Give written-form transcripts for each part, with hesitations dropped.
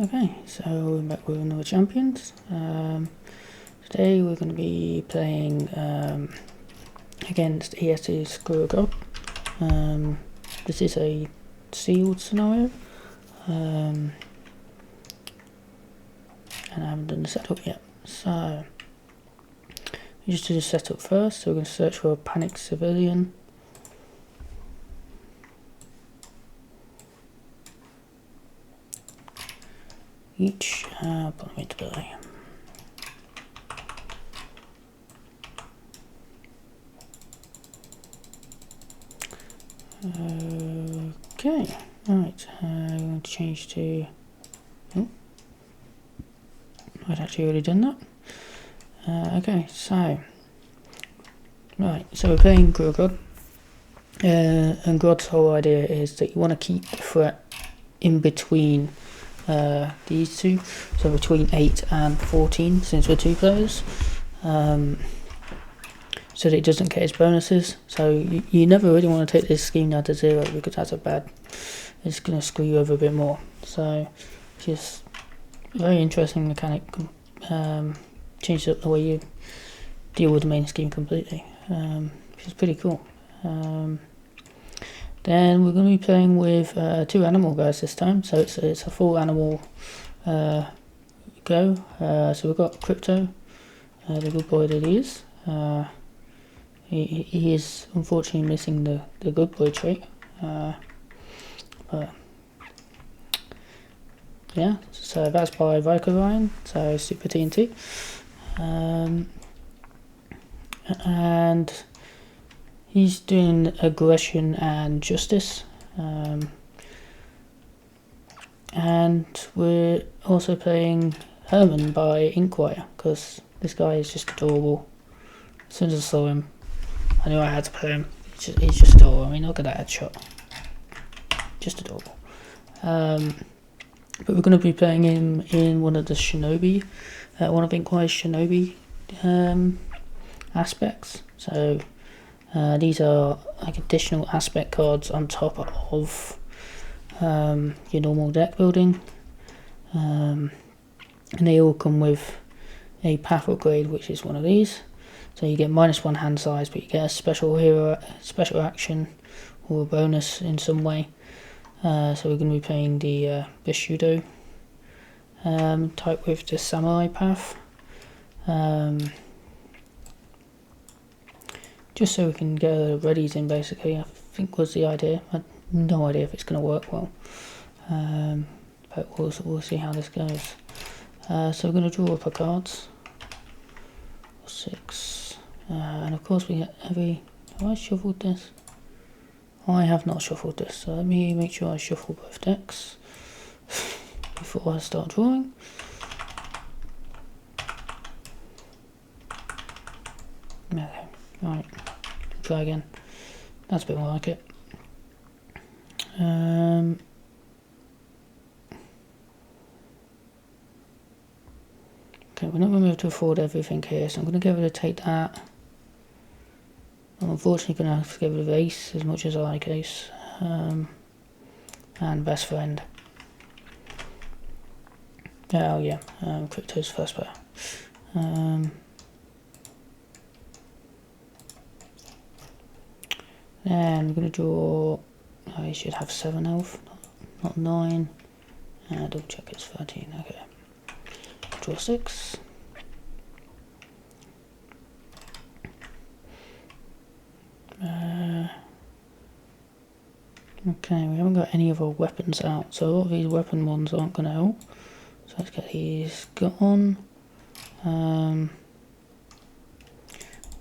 Okay, so we're back with another Champions. Today we're going to be playing against ES's Grodd. This is a sealed scenario, and I haven't done the setup yet. So we just do the setup first. So we're going to search for a panicked civilian. Each put them into play. Okay, right, I'm going to change to, I'd actually already done that. Okay, so, right, so we're playing Grodd, and Grodd's whole idea is that you want to keep the threat in between these two, so between 8 and 14, since we're 2 players, so that it doesn't get its bonuses. So you never really want to take this scheme down to 0, because that's it's going to screw you over a bit more. So just a very interesting mechanic, changes up the way you deal with the main scheme completely, which is pretty cool. Then we're going to be playing with 2 animal guys this time, so it's a full animal go. So we've got Krypto, the good boy that he is. He is unfortunately missing the good boy trait, but yeah, so that's by Ryan, so SuperTNT, and he's doing aggression and justice, and we're also playing Herman by Inkwire, because this guy is just adorable. As soon as I saw him, I knew I had to play him. He's just adorable. I mean, look at that headshot. Just adorable. But we're going to be playing him in one of the Shinobi, one of Inkwire's Shinobi aspects. So these are like additional aspect cards on top of your normal deck building, and they all come with a path upgrade, which is one of these. So you get -1 hand size, but you get a special action or a bonus in some way. So we're going to be playing the Bushido type with the samurai path, just so we can get readies in, basically, I think was the idea. I have no idea if it's going to work well, but we'll see how this goes. So we're going to draw up our cards, 6, and of course we get every. Have I shuffled this? I have not shuffled this, so let me make sure I shuffle both decks before I start drawing. Okay, right, try again. That's a bit more like it. Okay, we're not going to be able to afford everything here, so I'm going to get rid of take that. I'm unfortunately going to have to get rid of Ace, as much as I like Ace, and Best Friend. Oh yeah, Krypto's first player. Then we're going to draw. Oh, he should have 7 health, not 9. Double check it's 13. Okay, draw 6. Okay, we haven't got any of our weapons out, so a lot of these weapon ones aren't going to help. So let's get these gone.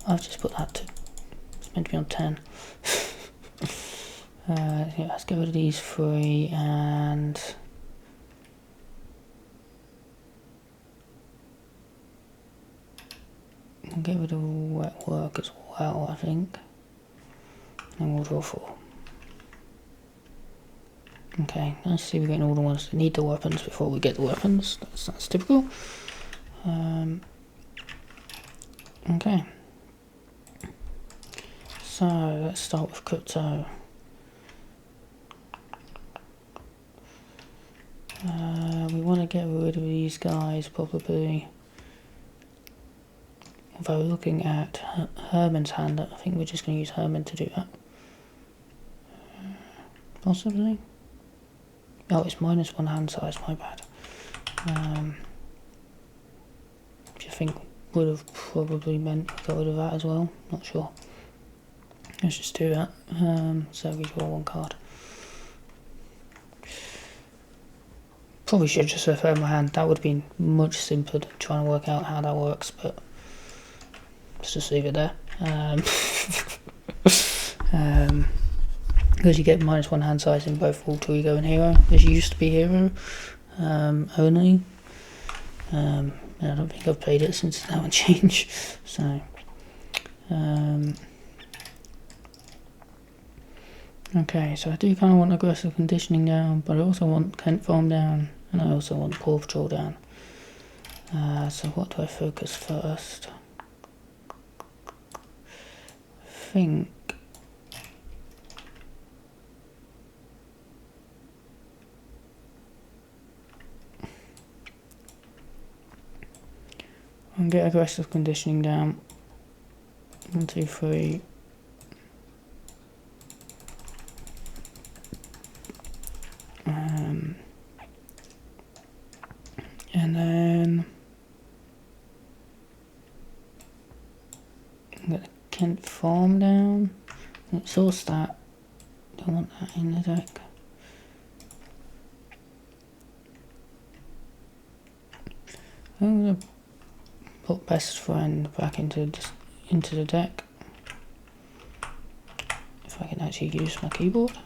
I've just put that to, it's meant to be on 10. Yeah, let's get rid of these 3 and we'll get rid of wet work as well, I think. And we'll draw 4. Okay, let's see, we're getting all the ones that need the weapons before we get the weapons. That's typical. Okay. So let's start with Krypto. We want to get rid of these guys probably. Although looking at Herman's hand, I think we're just going to use Herman to do that. Possibly. Oh, it's -1 hand size, my bad. Which I think would have probably meant we got rid of that as well. Not sure. Let's just do that. So we draw 1 card. Probably should just refer my hand. That would have been much simpler than trying to work out how that works, but let's just leave it there. Because you get -1 hand size in both Alter Ego and Hero. This used to be Hero only. And I don't think I've played it since that one changed. So, okay, so I do kind of want aggressive conditioning down, but I also want Kent Farm down, and I also want Paw Patrol down. So what do I focus first? I think and get aggressive conditioning down. 1, 2, 3. And then get the Kent Farm down. Exhaust that. Don't want that in the deck. I'm gonna put Best Friend back into the deck. If I can actually use my keyboard.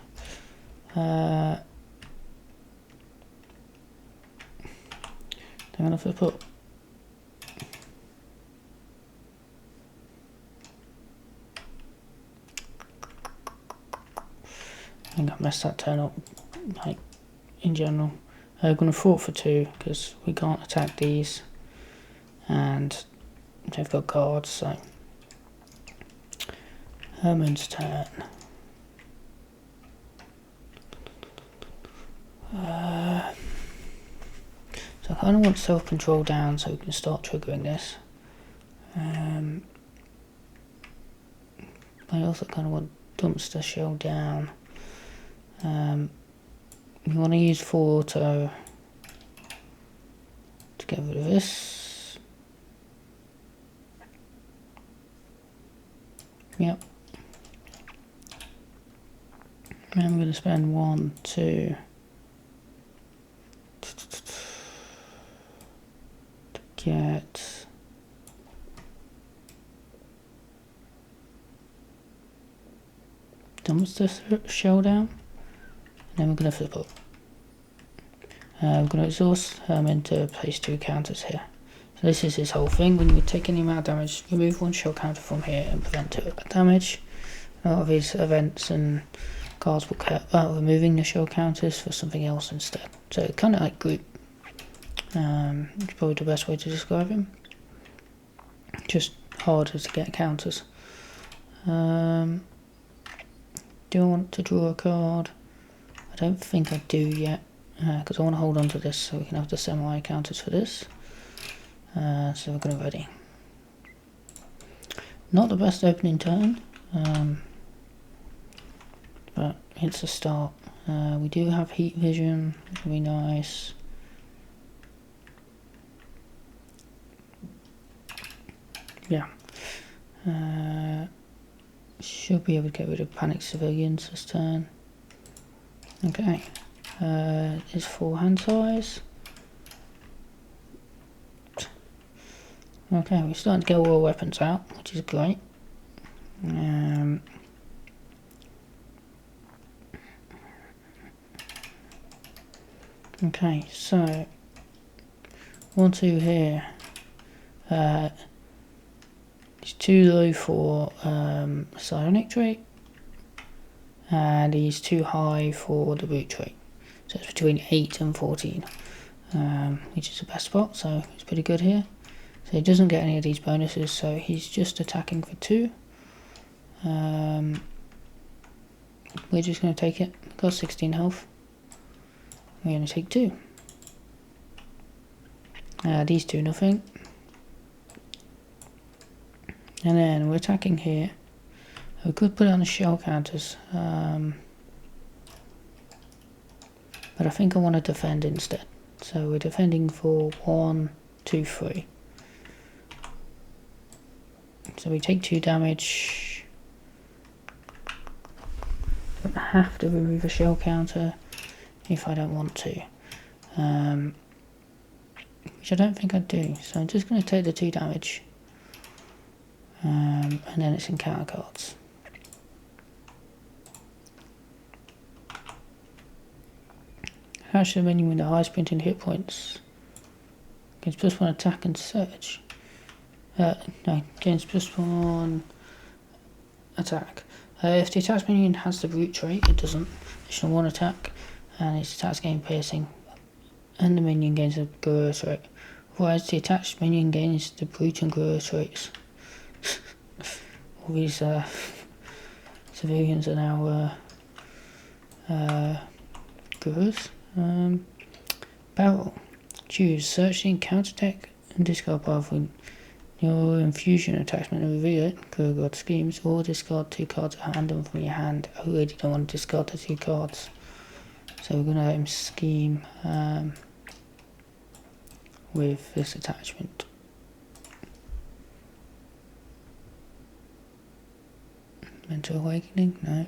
I'm gonna flip up. I think I messed that turn up, like, in general. I'm gonna fort for 2 because we can't attack these, and they've got guards. So Herman's turn. So I kind of want self-control down so we can start triggering this. I also kind of want Dumpster Shell down. You want to use 4 auto to get rid of this. Yep. And I'm going to spend 1, 2 to get Dumpster Shell down. And then we're going to flip up. We're going to exhaust Herman to place 2 counters here. So this is his whole thing. When you take any amount of damage, remove 1 shell counter from here and prevent 2 damage. A lot of his events and cards will care about removing the shell counters for something else instead. So kind of like Grodd. It's probably the best way to describe him. Just harder to get counters. Do I want to draw a card? I don't think I do yet, because I want to hold on to this so we can have the semi counters for this. So we're going to ready. Not the best opening turn, but it's a start. We do have Heat Vision, which will be nice. Yeah. Should be able to get rid of Panic Civilians this turn. Okay. Is 4 hand size. Okay, we're starting to get all our weapons out, which is great. Okay, so 1, 2 here. He's too low for psionic trait, and he's too high for the root trait. So it's between 8 and 14, which is the best spot, so it's pretty good here. So he doesn't get any of these bonuses, so he's just attacking for 2. We're just going to take it. Got 16 health. We're going to take 2. These do nothing. And then we're attacking here. We could put it on the shell counters. But I think I want to defend instead. So we're defending for 1, 2, 3. So we take 2 damage. Don't have to remove a shell counter if I don't want to. Which I don't think I do. So I'm just going to take the 2 damage. And then it's encounter cards. How should the menu with the highest printing hit points? Gains +1 attack and search. No, gains +1 attack. If the attack minion has the brute trait, it doesn't. Additional 1 attack, and its attacks gain piercing, and the minion gains a gorilla trait. Otherwise, the attached minion gains the brute and gorilla traits. All these civilians are now gorillas. Barrel. Choose search the encounter deck and discard powerful. Your infusion attachment and reveal it. Grodd schemes, or discard 2 cards at random from your hand. I really don't want to discard the 2 cards, so we're going to let him scheme with this attachment. Mental awakening? No.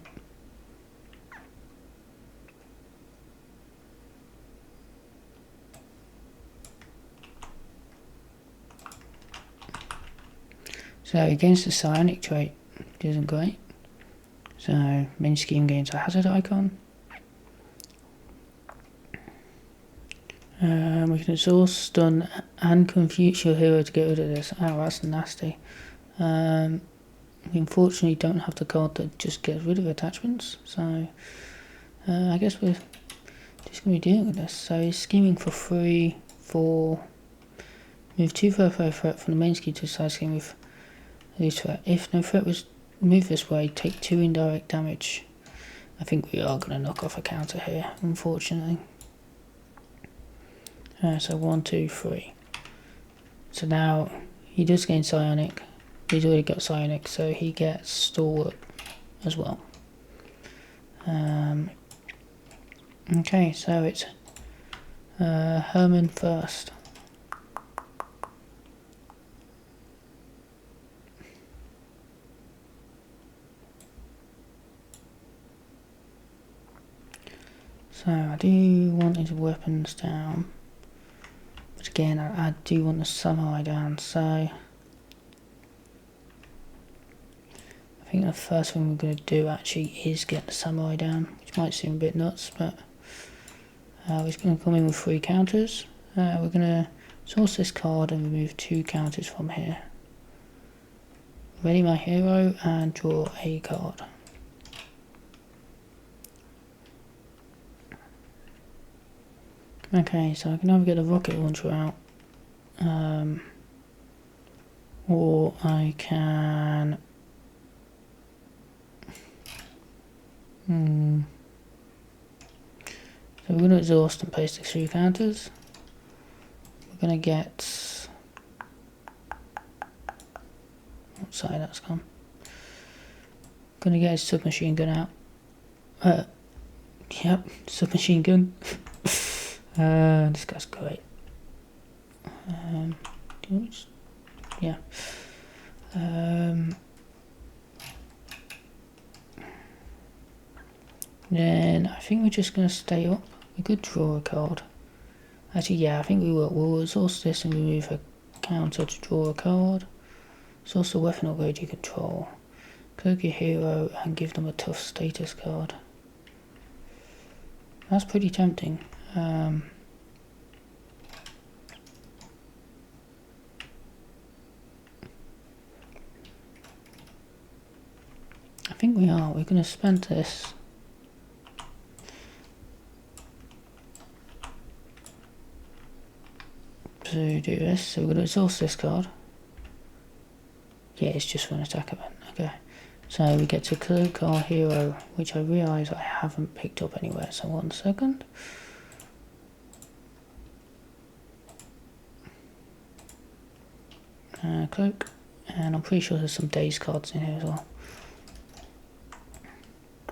So against the psionic trait, it isn't great. So main scheme gains a hazard icon. We can exhaust, stun, and confuse your hero to get rid of this. Oh, that's nasty. We unfortunately don't have the card that just gets rid of attachments, so I guess we're just going to be dealing with this. So he's scheming for 3, 4, move 2 for a threat from the main scheme to the side scheme with this threat. If no threat was moved this way, take 2 indirect damage. I think we are going to knock off a counter here, unfortunately. So 1, 2, 3. So now he does gain psionic. He's already got psionic, so he gets stalwart as well. Okay, so it's Herman first. So I do want his weapons down, but again I do want the samurai down, so I think the first thing we're going to do actually is get the samurai down, which might seem a bit nuts, but we're just going to come in with 3 counters. We're going to source this card and remove 2 counters from here. Ready my hero and draw a card. Okay, so I can either get a rocket launcher out, or I can so we're going to exhaust and paste the 3 counters. We're going to get, sorry, that's gone. Going to get his submachine gun out. Yep, submachine gun. This guy's great. Yeah. Then I think we're just going to stay up. We could draw a card. Actually, yeah, I think we will. We'll exhaust this and remove a counter to draw a card. Source the weapon upgrade you control. Click your hero and give them a tough status card. That's pretty tempting. I think we are. We're going to spend this. To do this, so we're going to exhaust this card. Yeah, it's just for an attack event. Okay, so we get to click our hero, which I realise I haven't picked up anywhere. So 1 second. cloak, and I'm pretty sure there's some days cards in here as well.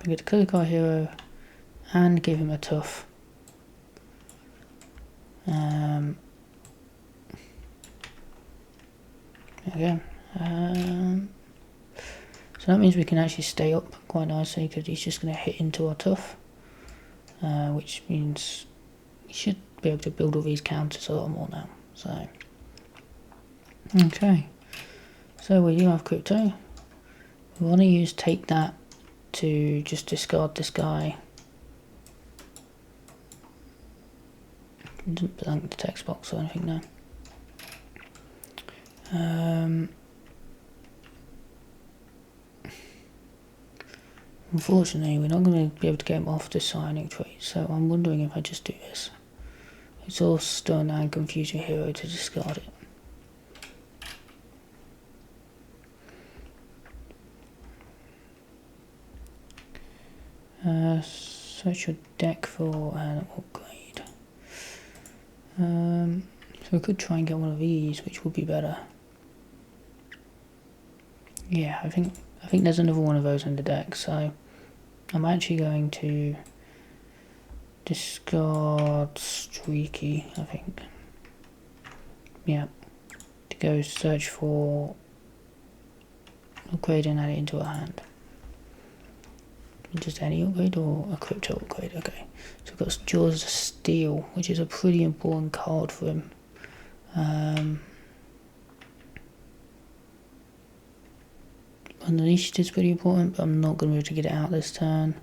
We get the cloak our hero and give him a tough. Again, so that means we can actually stay up quite nicely because he's just going to hit into our tough, which means we should be able to build all these counters a lot more now. So, okay, so we do have Krypto. We want to use take that to just discard this guy. Didn't blank the text box or anything now. Unfortunately, we're not going to be able to get him off this psionic trait, so I'm wondering if I just do this. Exhaust, stun, and confuse your hero to discard it. Search your deck for an upgrade. So we could try and get one of these, which would be better. Yeah, I think there's another one of those in the deck, so I'm actually going to discard Streaky, I think. Yeah, to go search for upgrade and add it into our hand. Just any upgrade or a Krypto upgrade? Okay, so we've got Jaws of Steel, which is a pretty important card for him. Unleashed is pretty important, but I'm not going to be able to get it out this turn.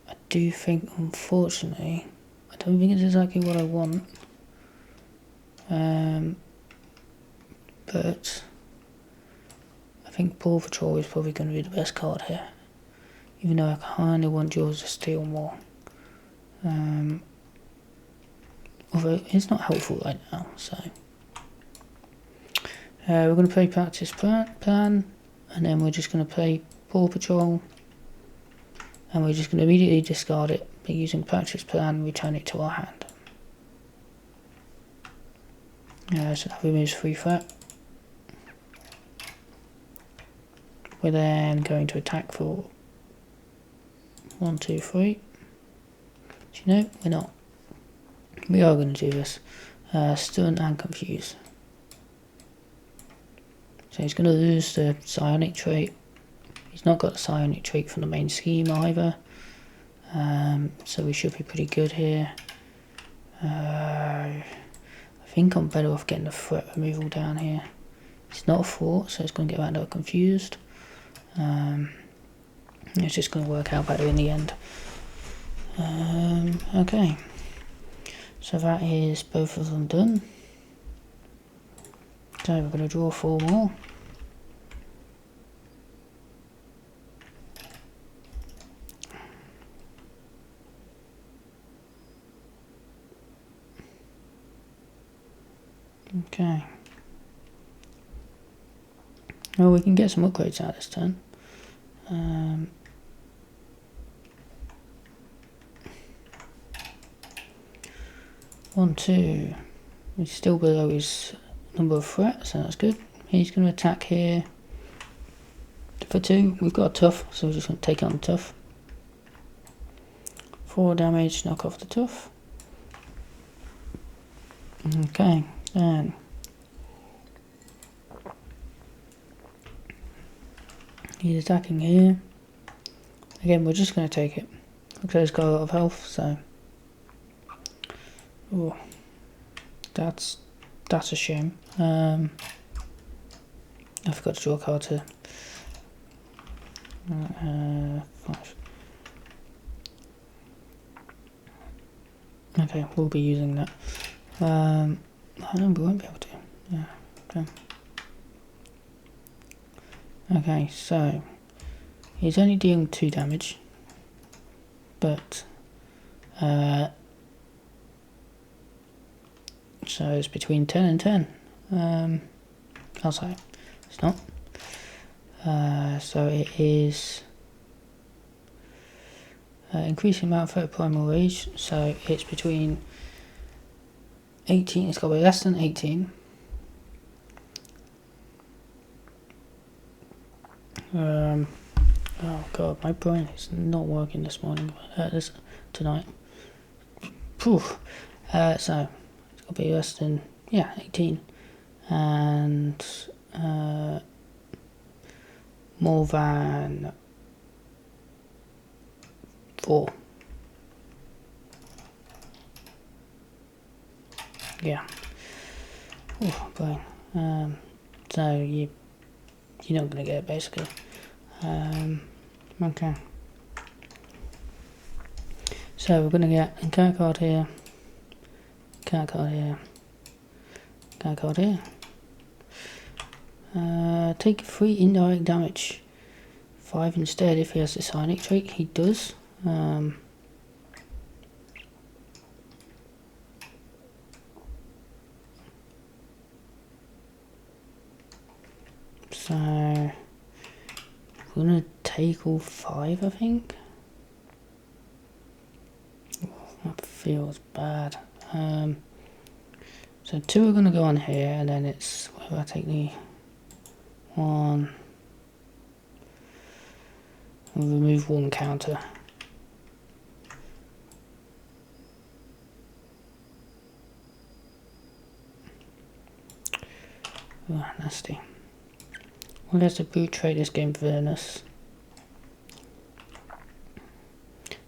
I do think, unfortunately, I don't think it's exactly what I want. But I think Paw Patrol is probably going to be the best card here. Even though I kind of want Jaws of Steel more. Although it's not helpful right now, so. We're going to play Practice Plan, and then we're just going to play Paw Patrol, and we're just going to immediately discard it by using Practice Plan, return it to our hand. So that removes 3 threat. We're then going to attack for 1, 2, 3. No, we're not. We are going to do this. Stun and confuse. So he's going to lose the psionic trait. He's not got the psionic trait from the main scheme either. So we should be pretty good here. I think I'm better off getting the threat removal down here. It's not a fort, so it's going to get round out confused. It's just going to work out better in the end. Okay. So that is both of them done. So we're going to draw 4 more. Okay. Well, we can get some upgrades out this turn. 1, 2. He's still below his number of threats, so that's good. He's going to attack here for 2. We've got a tough, so we're just going to take on the tough. 4 damage, knock off the tough. Okay, then he's attacking here. Again, we're just going to take it. Looks like he's got a lot of health, so. Oh, that's a shame. I forgot to draw a card here. 5. Okay, we'll be using that. I know we won't be able to. Yeah. Okay. Okay, so he's only dealing 2 damage, but so it's between 10 and 10. I'll say it's not. So it is increasing amount of primal rage. So it's between 18. It's got to be less than 18, Oh god, my brain is not working this morning. Tonight. Phew. So it's got to be less than 18, and more than 4. Yeah. Oh, brain. So you're not gonna get it basically. Okay. So we're gonna get a card card here, card card here, card card here. Take 3 indirect damage. 5 instead if he has the psionic trait. He does. So we're gonna take all 5, I think. Oh, that feels bad. So 2 are gonna go on here, and then it's whether I take the 1 and remove 1 counter. Oh, nasty. Well, there's the brute trait this game, Fairness.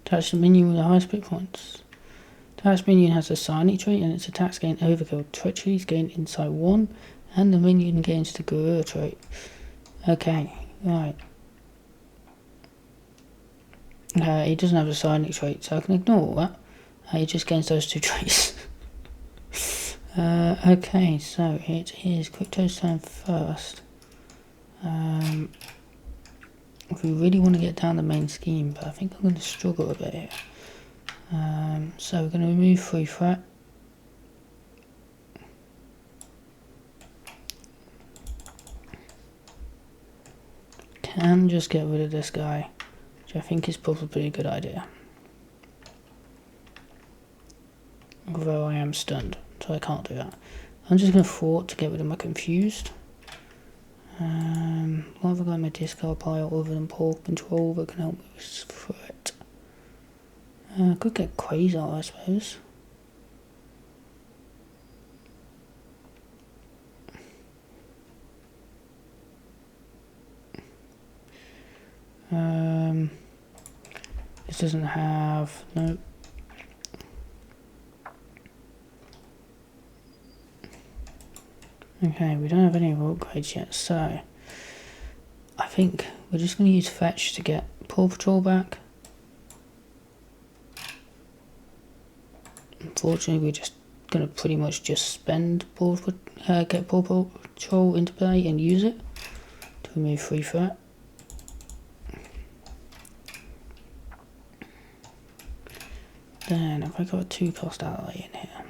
Attach the minion with the highest hit points. Attached minion has a psionic trait and its attacks gain overkill. Treacheries gain insight 1, and the minion gains the gorilla trait. Okay, right. He doesn't have a psionic trait, so I can ignore all that. He just gains those 2 traits. Okay, so it is Krypto's turn first. If we really want to get down the main scheme, but I think I'm going to struggle a bit here. So we're going to remove 3 threat. Can just get rid of this guy, which I think is probably a good idea. Although I am stunned, so I can't do that. I'm just going to thwart to get rid of my confused. What have I got in my discard pile other than poor control that can help me with threat? I could get Quasar, I suppose. This doesn't have, no. Okay, we don't have any upgrades yet, so I think we're just going to use Fetch to get Paw Patrol back. Unfortunately, we're just going to pretty much just spend get Paw Patrol into play and use it to remove 3 threat. Then have I got a 2-cost ally in here?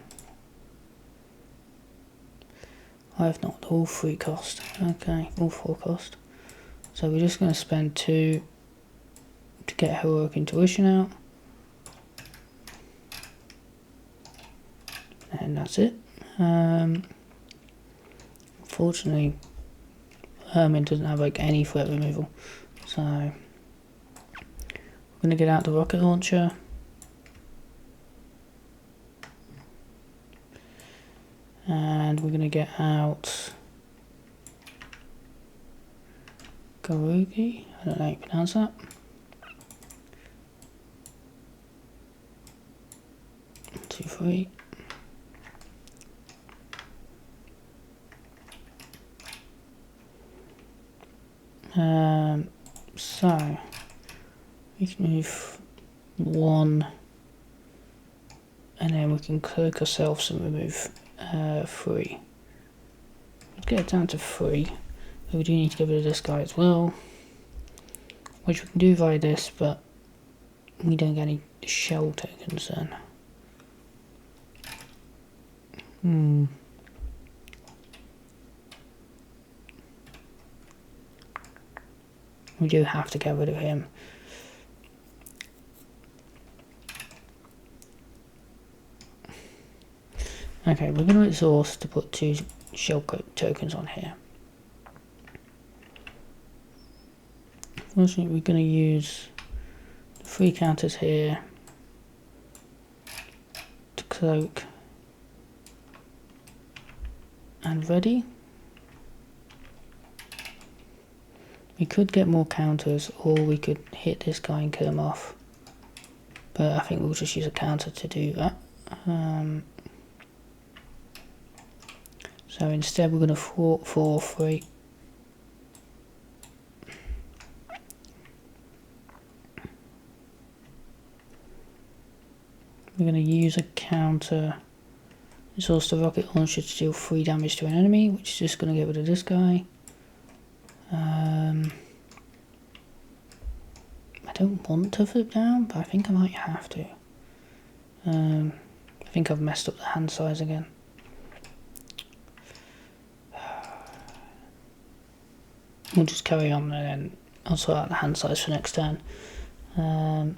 I have not, all 3 cost. Okay, all 4 cost. So we're just going to spend 2 to get Heroic Intuition out. And that's it. Unfortunately, Herman doesn't have like any threat removal. So we're going to get out the rocket launcher. And we're going to get out Garugi, I don't know how you pronounce that. Two, 3. So we can move 1, and then we can cloak ourselves and remove 3. Let's get it down to 3. But we do need to get rid of this guy as well, which we can do via this, but we don't get any shell tokens then. We do have to get rid of him. Okay, we're going to exhaust to put 2 shell tokens on here. unfortunately we're going to use the 3 counters here to cloak and ready. We could get more counters, or we could hit this guy and kill him off. But I think we'll just use a counter to do that. So instead we're going to 4-4-3. We're going to use a counter. It's also the rocket launcher to deal 3 damage to an enemy, which is just going to get rid of this guy. I don't want to flip down, but I think I might have to. I think I've messed up the hand size again. We'll just carry on and then I'll sort out the hand size for next turn. I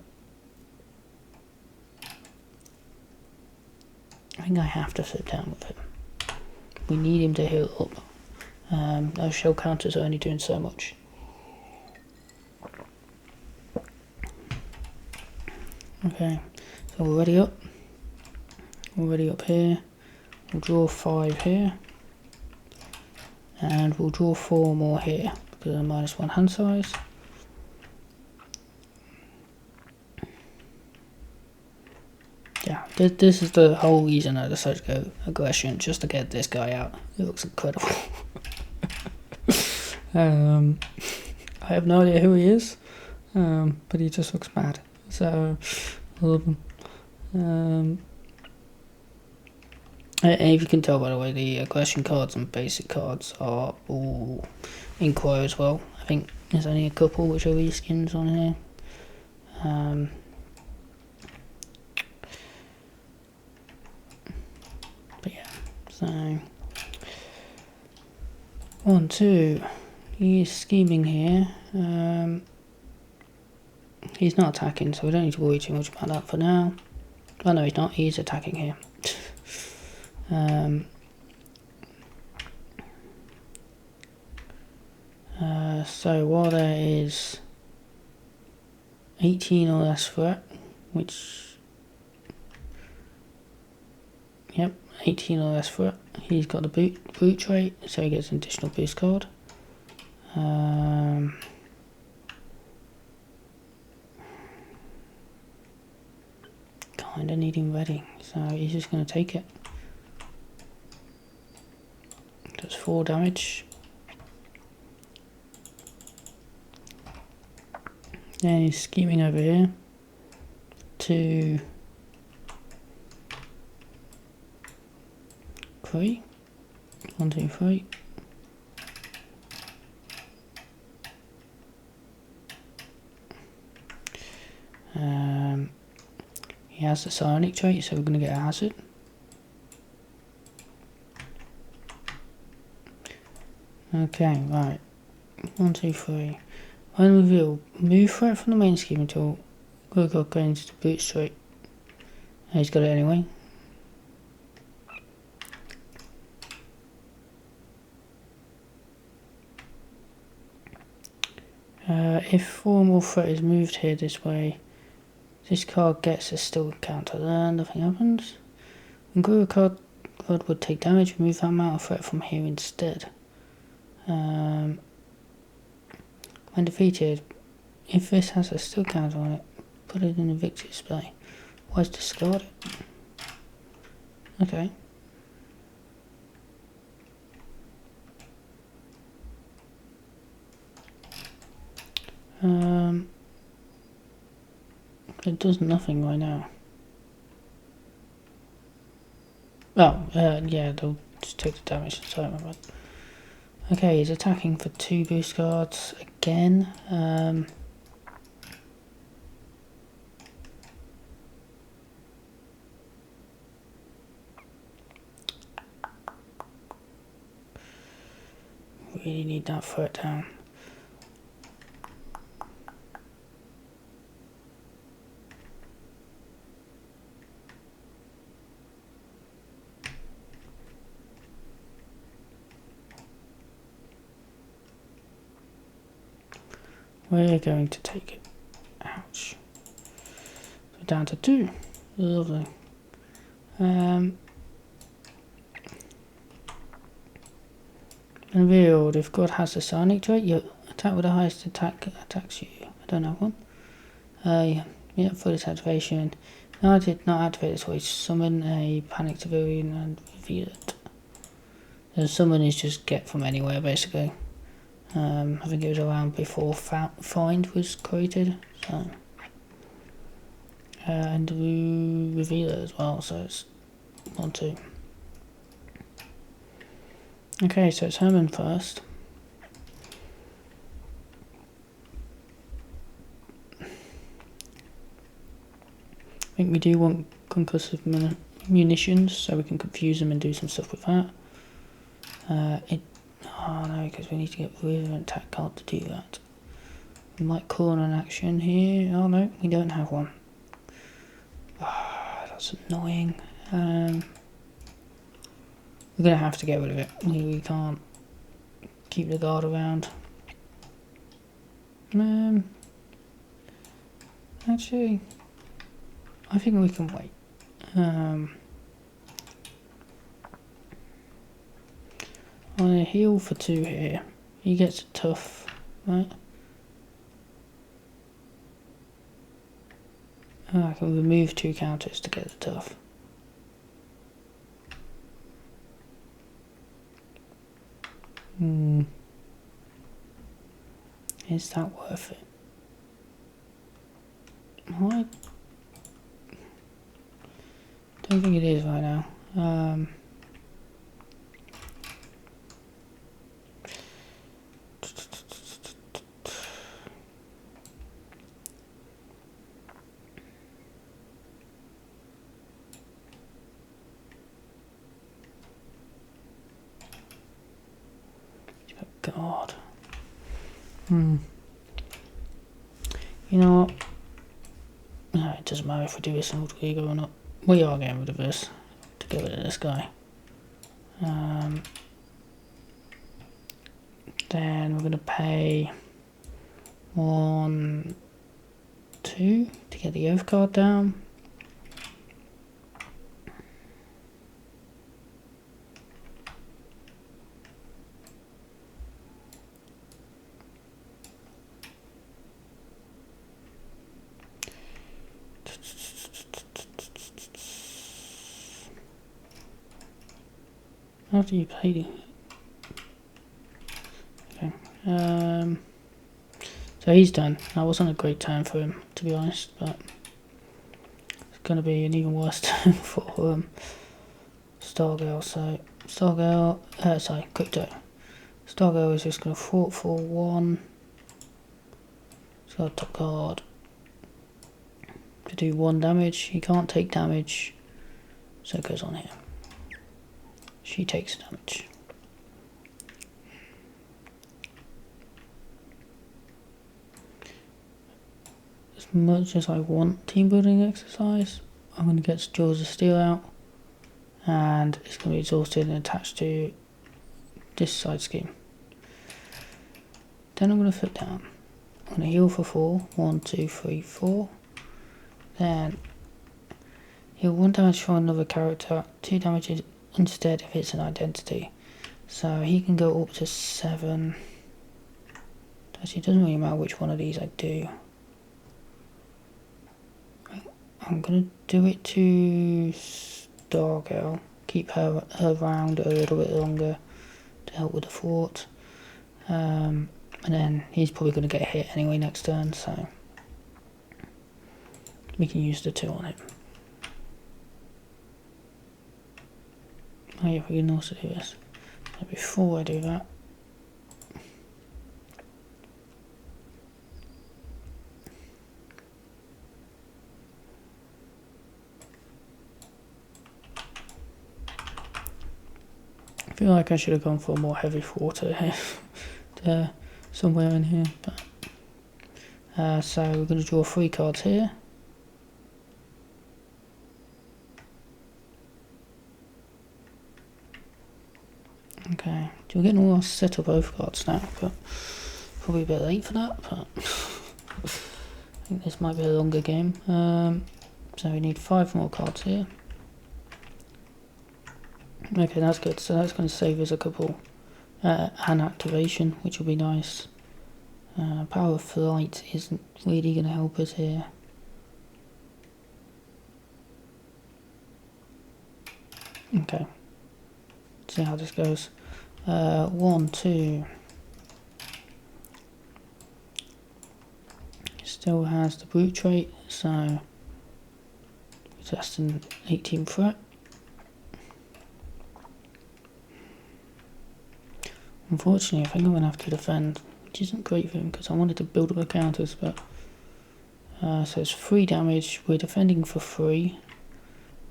think I have to flip down with him. We need him to heal up. Those shell counters are only doing so much. Okay, so we're ready up. We're ready up here. We'll draw 5 here. And we'll draw 4 more here because of -1 hand size. Yeah, this is the whole reason I decided to go aggression, just to get this guy out. It looks incredible. I have no idea who he is, but he just looks mad. So I love him. And if you can tell by the way, the aggression cards and basic cards are all Inkwire as well. I think there's only a couple which are reskins on here. But yeah, so 1, 2. He is scheming here. He's not attacking, so we don't need to worry too much about that for now. Oh no, he's not. He's attacking here. So while there is 18 or less threat, which, yep, 18 or less threat, he's got the boot trait, so he gets an additional boost card. Kinda need him ready, so he's just gonna take it. Does 4 damage. Then he's scheming over here. 2, 3. 1, 2, 3. He has the psionic trait, so we're going to get a hazard. Okay, right. 1, 2, 3. When reveal, move threat from the main scheme until Grodd goes into the boot trait. He's got it anyway. If 4 more threat is moved here this way, this card gets a still counter, then nothing happens. When Grodd would take damage, remove that amount of threat from here instead. When defeated, if this has a still counter on it, put it in the victory display. Why is discard it? Okay. It does nothing right now. Oh, yeah, they'll just take the damage. Sorry, my bad. Okay, he's attacking for 2 boost cards again. Really need that threat down. We're going to take it. Ouch. So down to 2. Lovely. Revealed. If Grodd has the psionic trait, your attack with the highest attack attacks you. I don't have one. Yeah, for this activation. No, I did not activate this way. Summon a panic civilian and reveal it. The summon is just get from anywhere, basically. I think it was around before find was created. So, and we reveal it as well. So it's 1, 2. Okay, so it's Herman first. I think we do want concussive munitions, so we can confuse them and do some stuff with that. Oh no, because we need to get rid of an attack card to do that. We might call on an action here. Oh no, we don't have one. Oh, that's annoying. We're going to have to get rid of it. We can't keep the guard around. Actually, I think we can wait. I'm going to heal for 2 here. He gets a tough, right? Oh, I can remove 2 counters to get the tough. Is that worth it? I don't think it is right now. God. You know what? No, it doesn't matter if we do this in Ultra Ego or not. We are getting rid of this to get rid of this guy. Then we're going to pay 1, 2 to get the Oath card down. After you paid it. Okay. So he's done. That wasn't a great turn for him, to be honest, but it's going to be an even worse turn for Stargirl. So Stargirl, Krypto. Stargirl is just going to fort for 1. It's got a top card to do 1 damage. He can't take damage, so it goes on here. She takes damage. As much as I want team building exercise, I'm going to get Jaws of Steel out, and it's going to be exhausted and attached to this side scheme. Then I'm going to flip down. I'm going to heal for 4. 1, 2, 3, 4. Then heal 1 damage from another character, 2 damage instead if it's an identity. So he can go up to 7. Actually, it doesn't really matter which one of these I do. I'm going to do it to Stargirl. Keep her around a little bit longer to help with the fort. And then he's probably going to get hit anyway next turn, so we can use the 2 on him. Oh yeah, we can also do this. But before I do that, I feel like I should have gone for a more heavy water here, somewhere in here. But so we're going to draw 3 cards here. Okay, we're getting all our set of oath cards now, but Probably a bit late for that, but I think this might be a longer game. So we need 5 more cards here. Okay, that's good. So that's going to save us a couple an activation, which will be nice. Power of Flight isn't really going to help us here. Okay, let's see how this goes. 1, 2. Still has the brute trait, so just an 18 threat. Unfortunately, I think I'm going to have to defend, which isn't great for him because I wanted to build up the counters, but so it's 3 damage. We're defending for 3,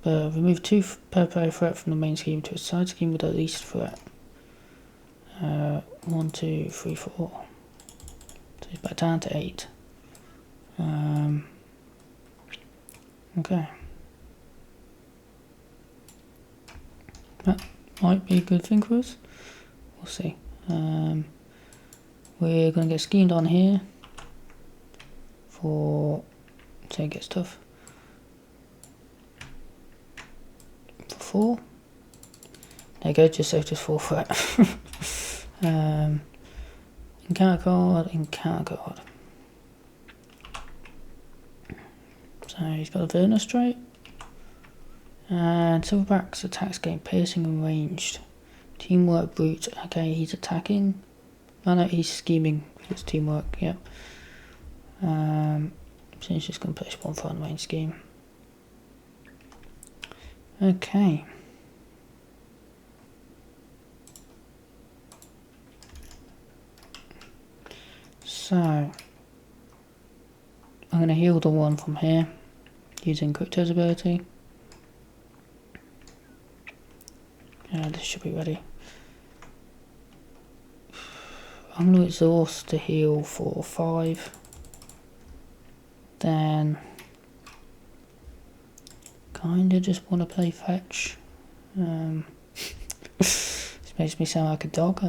but remove 2 per player threat from the main scheme to a side scheme with the least threat. 1, 2, 3, 4. So he's back down to 8. Okay. That might be a good thing for us. We'll see. We're going to get schemed on here for, so it gets tough. For 4. There you go, just saved us 4 threat. Encounter card. So he's got a Vernus trait. And Silverback's attacks gain piercing and ranged. Teamwork brute. Okay, he's attacking. Oh no, he's scheming. It's teamwork, yep. So he's just going to place 1 for the main scheme. Okay. So I'm going to heal the 1 from here using Krypto's ability. This should be ready. I'm going to exhaust to heal for 5. Then kinda just want to play fetch. This makes me sound like a dog.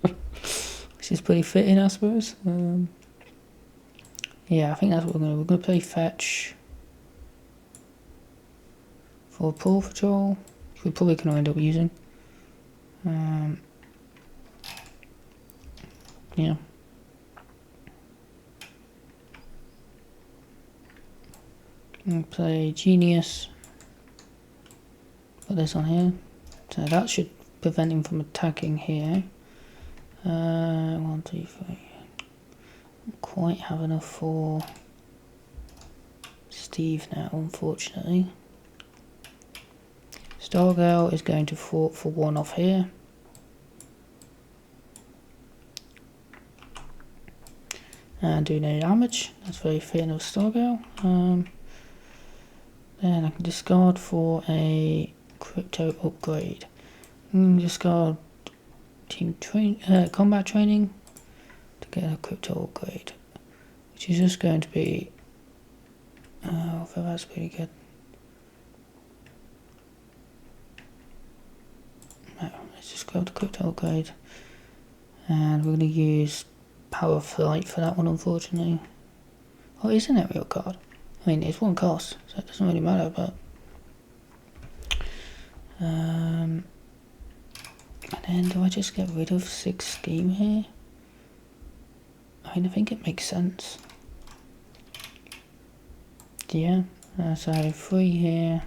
Which is pretty fitting, I suppose. Yeah, I think that's what we're going to play fetch for Paw Patrol, which we're probably going to end up using. Yeah. We'll play Genius. Put this on here. So that should prevent him from attacking here. 1, 2, 3. Don't quite have enough for Steve now, unfortunately. Stargirl is going to fort for 1 off here. And do no damage. That's very fair of Stargirl. Then I can discard for a Krypto upgrade. Discard combat training to get a Krypto upgrade, which is just going to be that's pretty good. No, let's just grab the Krypto upgrade, and we're going to use Power of Flight for that one, unfortunately. Oh, it is an aerial card. I mean, it's 1 cost, so it doesn't really matter, but and then do I just get rid of 6 scheme here? I mean, I think it makes sense. Yeah, so 3 here,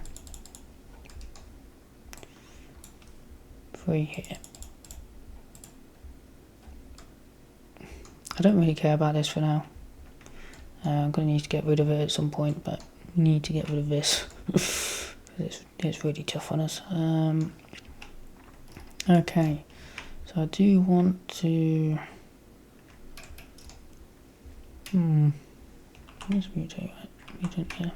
3 here. I don't really care about this for now. I'm going to need to get rid of it at some point, but we need to get rid of this. It's really tough on us. Okay, so I do want to... Where's mutate? Mutant here.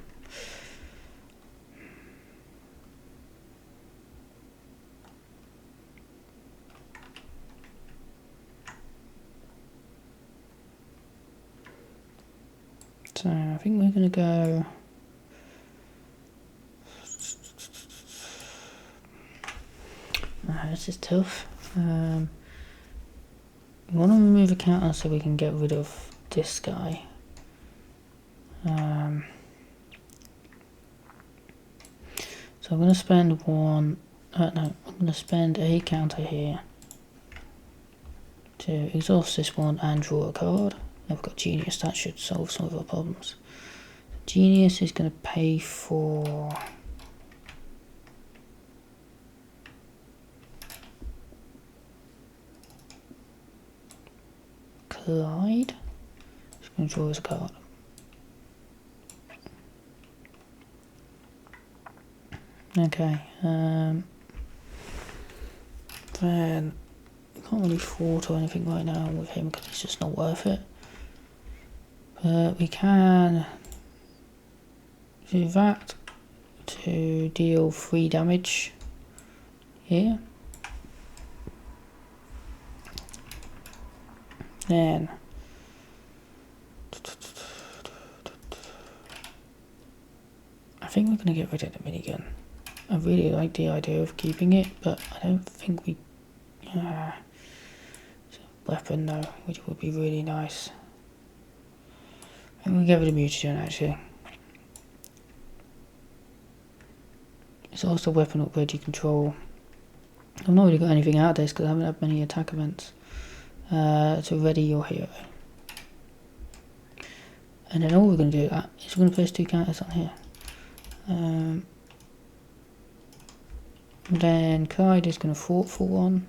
So I think we're going to go... This is tough. We want to remove a counter so we can get rid of this guy. So I'm going to spend one, no, I'm going to spend a counter here to exhaust this one and draw a card. Now we've got Genius, that should solve some of our problems. Genius is going to pay for Clyde. Just going to draw us a card. Okay, then I can't really afford or anything right now with him because it's just not worth it. But we can do that to deal 3 damage here. Then I think we're going to get rid of the minigun. I really like the idea of keeping it, but I don't think we... it's a weapon though, which would be really nice. I think we'll get rid of mutagen actually. It's also a weapon upgrade you control. I've not really got anything out of this because I haven't had many attack events. To ready your hero. And then all we're going to do is we're going to place 2 counters on here. Then Clyde is going to fort for 1.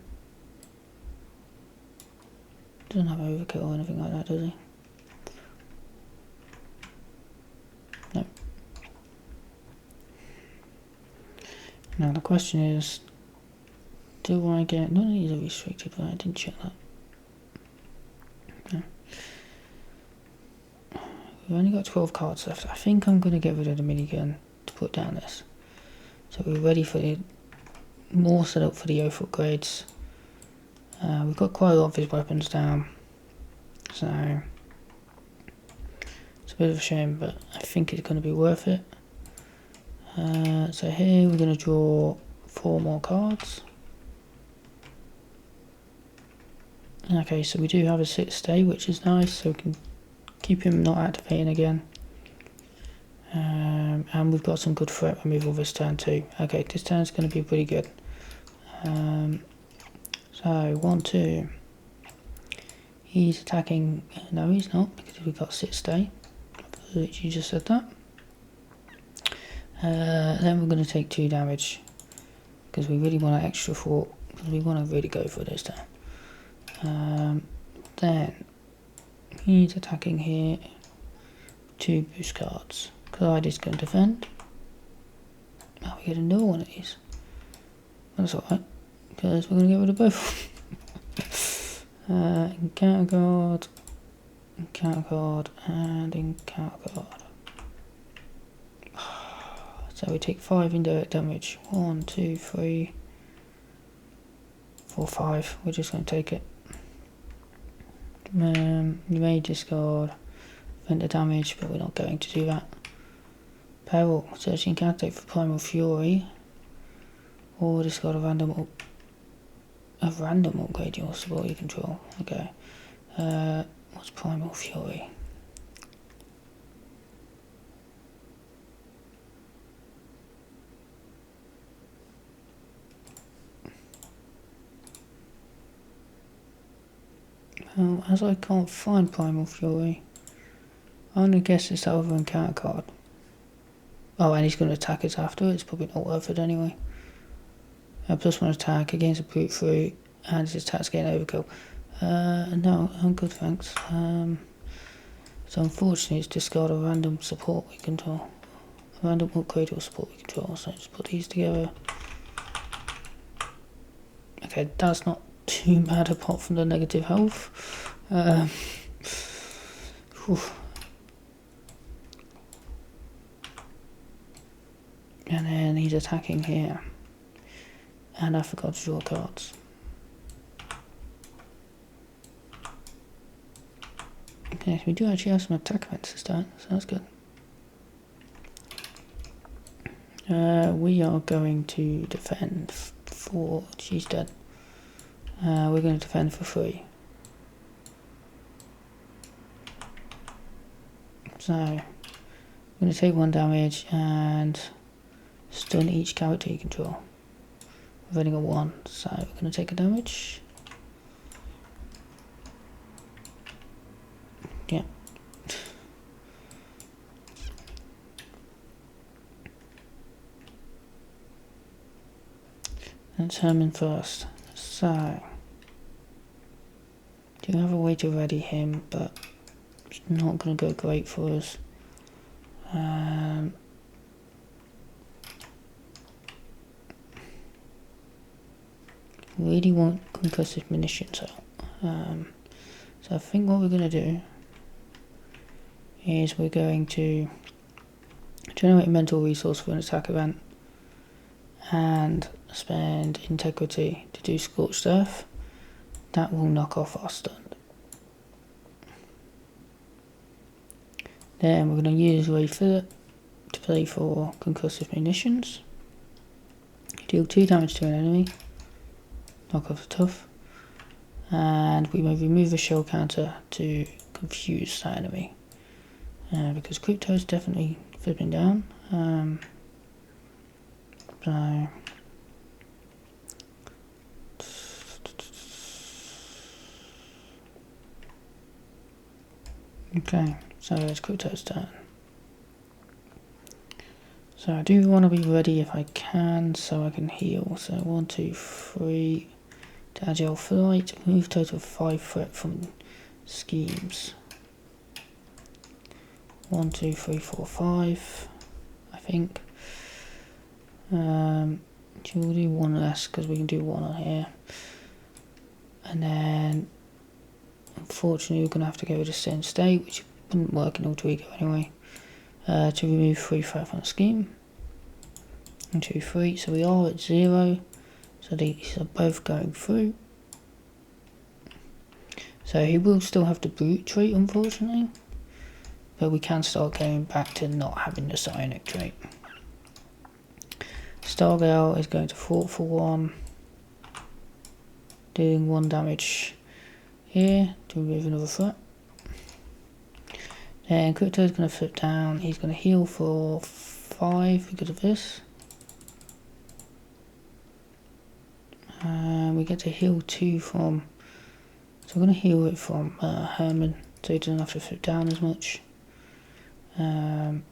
Doesn't have overkill or anything like that, does he? No. Now the question is, do I get... None of these are restricted, right? I didn't check that. No. We've only got 12 cards left. I think I'm going to get rid of the minigun to put down this. So we're ready for the... more set up for the oath upgrades. We've got quite a lot of his weapons down. So... it's a bit of a shame, but I think it's going to be worth it. So here we're going to draw 4 more cards. Okay, so we do have a 6th stay, which is nice, so we can keep him not activating again. And we've got some good threat removal this turn too. Okay, this turn's going to be pretty good. So 1, 2. He's attacking. No, he's not, because we've got 6th stay. You just said that. Then we're going to take 2 damage because we really want an extra fort, because we want to really go for this turn. Then he's attacking here. 2 boost cards. Clyde is going to defend. Oh, we get another one of these. That's alright, because we're going to get rid of both. Encounter guard, and encounter guard. So we take 5 indirect damage. 1, 2, 3, 4, 5. We're just going to take it. You may discard vendor damage, but we're not going to do that. Peril. Searching candidate for Primal Fury. Or discard a random upgrade your support you control. Okay. What's Primal Fury? Well, as I can't find Primal Fury, I'm going to guess it's over encounter card. Oh, and he's going to attack us after. It's probably not worth it anyway. +1 attack against a brute fruit, and his attack's getting overkill. No, I'm good, thanks. So unfortunately, it's discard a random support we control. A random upgrade or support we control. So just put these together. Okay, that's not too bad apart from the negative health. And then he's attacking here. And I forgot to draw cards. Okay, so we do actually have some attack events this turn, so that's good. We are going to defend for... she's dead. We're going to defend for 3. So I'm going to take 1 damage and stun each character you control. We've only got 1, so we're going to take a damage. Yeah. Let's Herman first. So, do have a way to ready him, but it's not going to go great for us. Really want concussive munitions out. So I think what we're going to do is we're going to generate a mental resource for an attack event and spend integrity to do scorched earth. That will knock off our stun. Then we're going to use refill to play for concussive munitions. Deal 2 damage to an enemy. Knock off the tough. And we may remove a shell counter to confuse that enemy. Because Krypto is definitely flipping down. Okay, so it's Krypto's turn. So I do want to be ready if I can, so I can heal. So 1, 2, 3 to agile flight. Move total of 5 threat from schemes. 1, 2, 3, 4, 5. I think. We'll do 1 less because we can do 1 on here. And then, unfortunately, we're going to have to go with a certain state, which wouldn't work in Alter Ego anyway. To remove 3 threat from the scheme. 1, 2, 3. So we are at 0. So these are both going through. So he will still have the brute trait, unfortunately. But we can start going back to not having the psionic trait. Stargale is going to fort for 1. Doing 1 damage here to remove another threat. Then Krypto is going to flip down. He's going to heal for 5 because of this. We get to heal 2 from. So we're going to heal it from Herman, so he doesn't have to flip down as much. And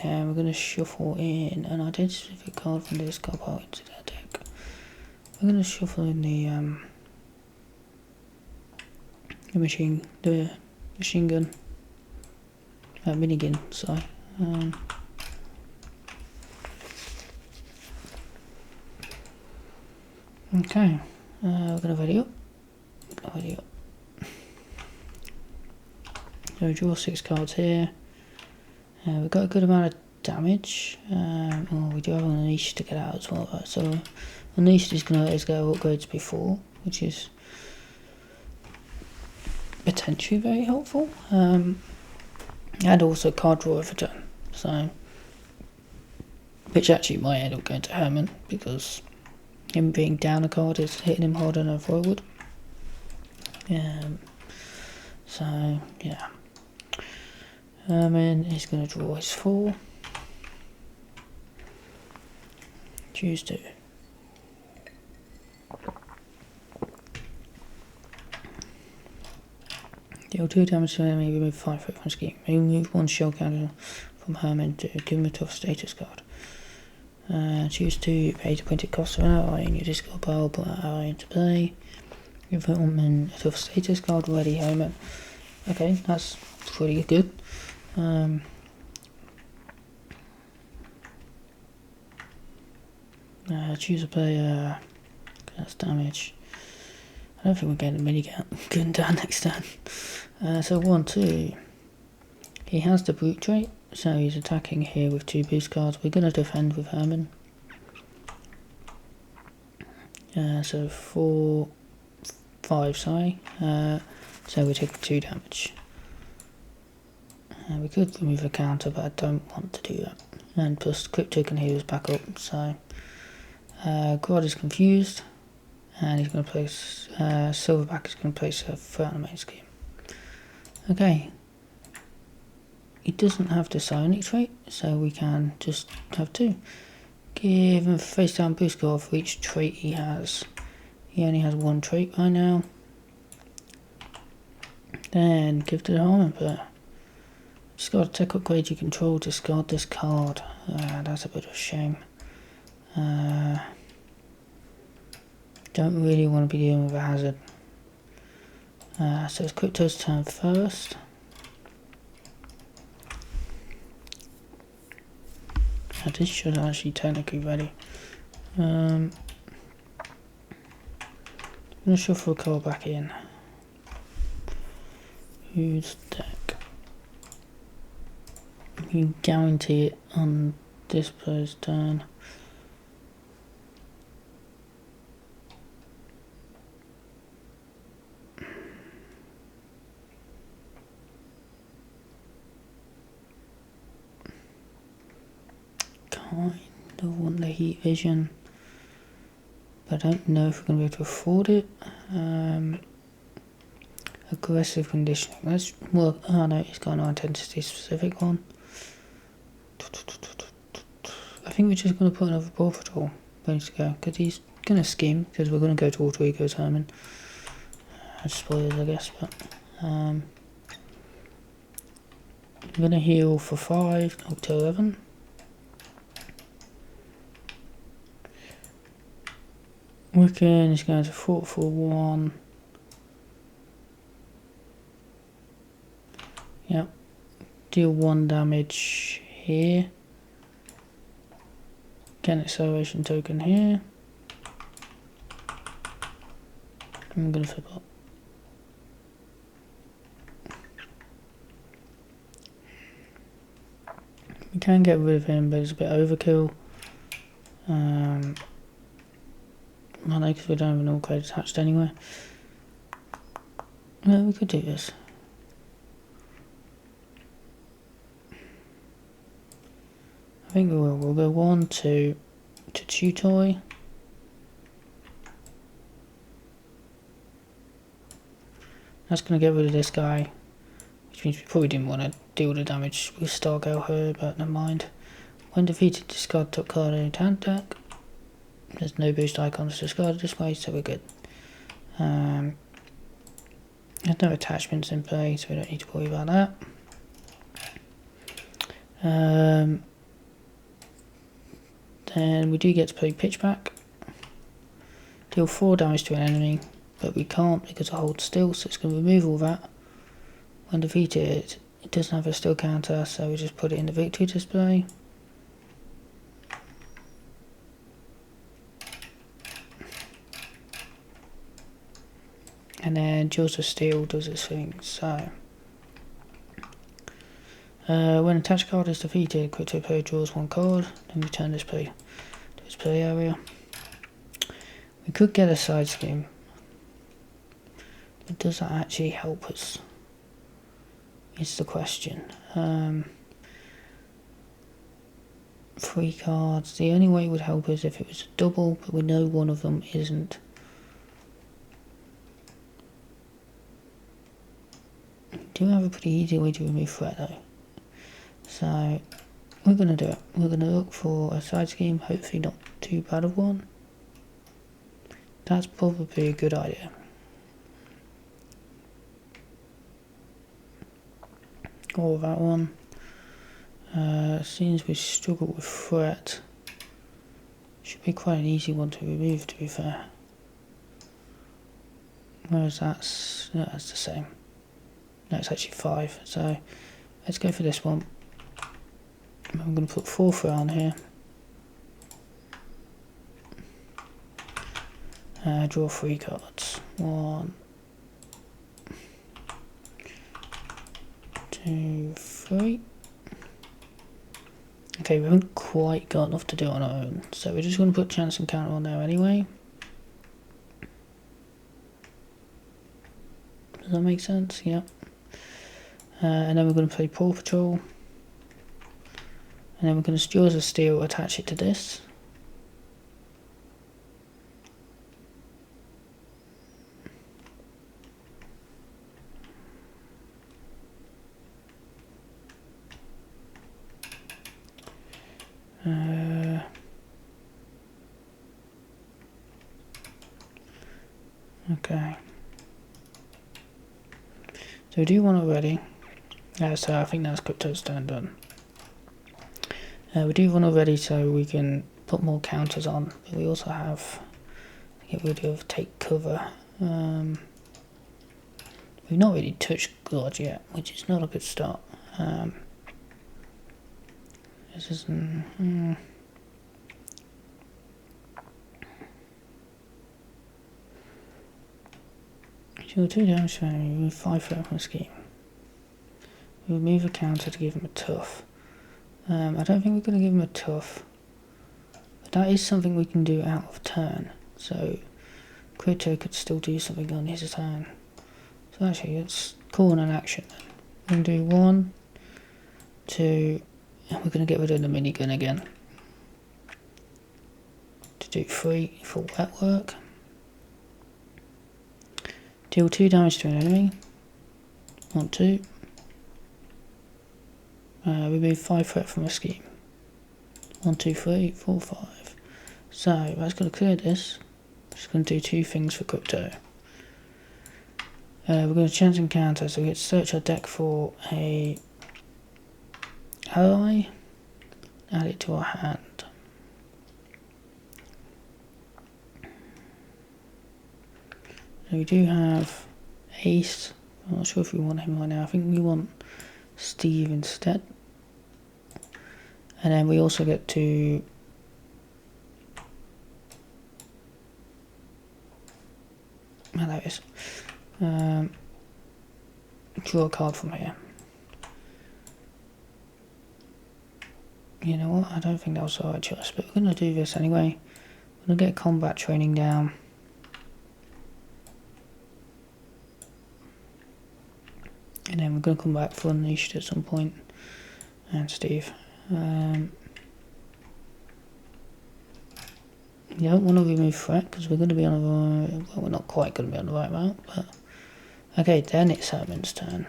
then we're going to shuffle in an identified card from this card pile into that deck. We're going to shuffle in the machine gun, minigun, sorry. Okay, we're going to ready up. So draw 6 cards here. We've got a good amount of damage. We do have an Unleash to get out as well. Right? So Unleash is going to let us go upgrades before, which is potentially very helpful. And also card draw every turn. So, which actually might end up going to Herman because him being down a card is hitting him harder than I thought it would. So yeah. Herman is going to draw his 4. Choose 2. Deal 2 damage to enemy, remove 5 threat from scheme. Remove 1 shell counter from Herman to give him a tough status card. Choose 2, pay to point it cost of an ally in your discard pile, put that ally into play. Give Herman a tough status card, ready Herman. Okay, that's pretty good. Choose a player, that's damage. I don't think we're getting a minigun down next turn. So 1, 2. He has the brute trait, so he's attacking here with 2 boost cards. We're going to defend with Herman. So 4, 5, sorry. So we're taking 2 damage. We could remove a counter, but I don't want to do that. And plus Krypto can heal us back up, so Grodd is confused, and he's going to place Silverback is going to place a threat on the main scheme. Okay. He doesn't have the psionic trait, so we can just have 2. Give him a face down boost score for each trait he has. He only has 1 trait right now. Then give to the Herman player. Discard a tech upgrade you control, discard this card. That's a bit of a shame. Don't really want to be dealing with a hazard. So it's Krypto's turn first. This should actually technically ready. I'm going to shuffle a card back in. Whose deck? You can guarantee it on this player's turn. Kind of want the heat vision, but I don't know if we're going to be able to afford it. Aggressive conditioning. Let's work. Oh no, it's got an identity specific one. I think we're just going to put another ball patrol ready to go because he's going to skim because we're going to go to Alter Ego's Herman. Spoilers, I guess, but I'm going to heal for 5 up to 11. Wiccan is going to 4 for 1. Yep. Deal 1 damage here. Get an acceleration token here. I'm going to flip up. We can get rid of him, but it's a bit overkill. I know because we don't have an all code attached anyway. No, we could do this. I think we will. We'll go 1, 2 to Tutoy. That's going to get rid of this guy, which means we probably didn't want to deal the damage with Stargale here, but never mind. When defeated, discard top card in your hand deck. There's no boost icons discarded this way, so we're good. There's no attachments in play, so we don't need to worry about that. Then we do get to play Pitchback. Deal 4 damage to an enemy, but we can't because I hold still, so it's going to remove all that. When defeated, it doesn't have a still counter, so we just put it in the victory display. And then Jaws of Steel does its thing, so when a attached card is defeated, Krypto player draws 1 card, then return display to its play area. We could get a side scheme, but does that actually help us? Is the question. 3 cards. The only way it would help us if it was a double, but we know one of them isn't. Do have a pretty easy way to remove threat though. So we're going to do it. We're going to look for a side scheme, hopefully not too bad of one. That's probably a good idea. Or that one. Since we struggle with threat, should be quite an easy one to remove, to be fair. Whereas that's the same. No, it's actually 5. So let's go for this one. I'm going to put 4 threat on here. Draw 3 cards. 1, 2, 3. Okay, we haven't quite got enough to do on our own, so we're just going to put chance and counter on there anyway. Does that make sense? Yep. And then we're going to play Paw Patrol. And then we're going to Jaws of Steel, attach it to this. Okay. So we do want it ready. So I think that's Krypto's turn done. We do want it ready so we can put more counters on. But we also have to get rid of take cover. We've not really touched Grodd yet, which is not a good start. This isn't. Deal 2 damage to enemy, remove 5 threat from the scheme. Remove a counter to give him a tough. I don't think we're going to give him a tough. But that is something we can do out of turn. So Krypto could still do something on his turn. So actually let's call an action then. We're going to do 1, 2, and we're going to get rid of the minigun again. To do 3 for wet work. Deal 2 damage to an enemy. 1, 2. Remove 5 threat from a scheme. 1, 2, 3, 4, 5. So that's going to clear this. Just going to do 2 things for Krypto. We're going to chance encounter, so we get to search our deck for a ally. Add it to our hand. So we do have Ace. I'm not sure if we want him right now. I think we want Steve instead. And then we also get to there it is. Draw a card from here. You know what? I don't think that was the right choice, but we're going to do this anyway. We're going to get combat training down. And then we're going to come back for Unleashed at some point. And Steve. You don't want to remove threat because we're going to be on the right. Well, we're not quite going to be on the right route, but okay, then it's Herman's turn.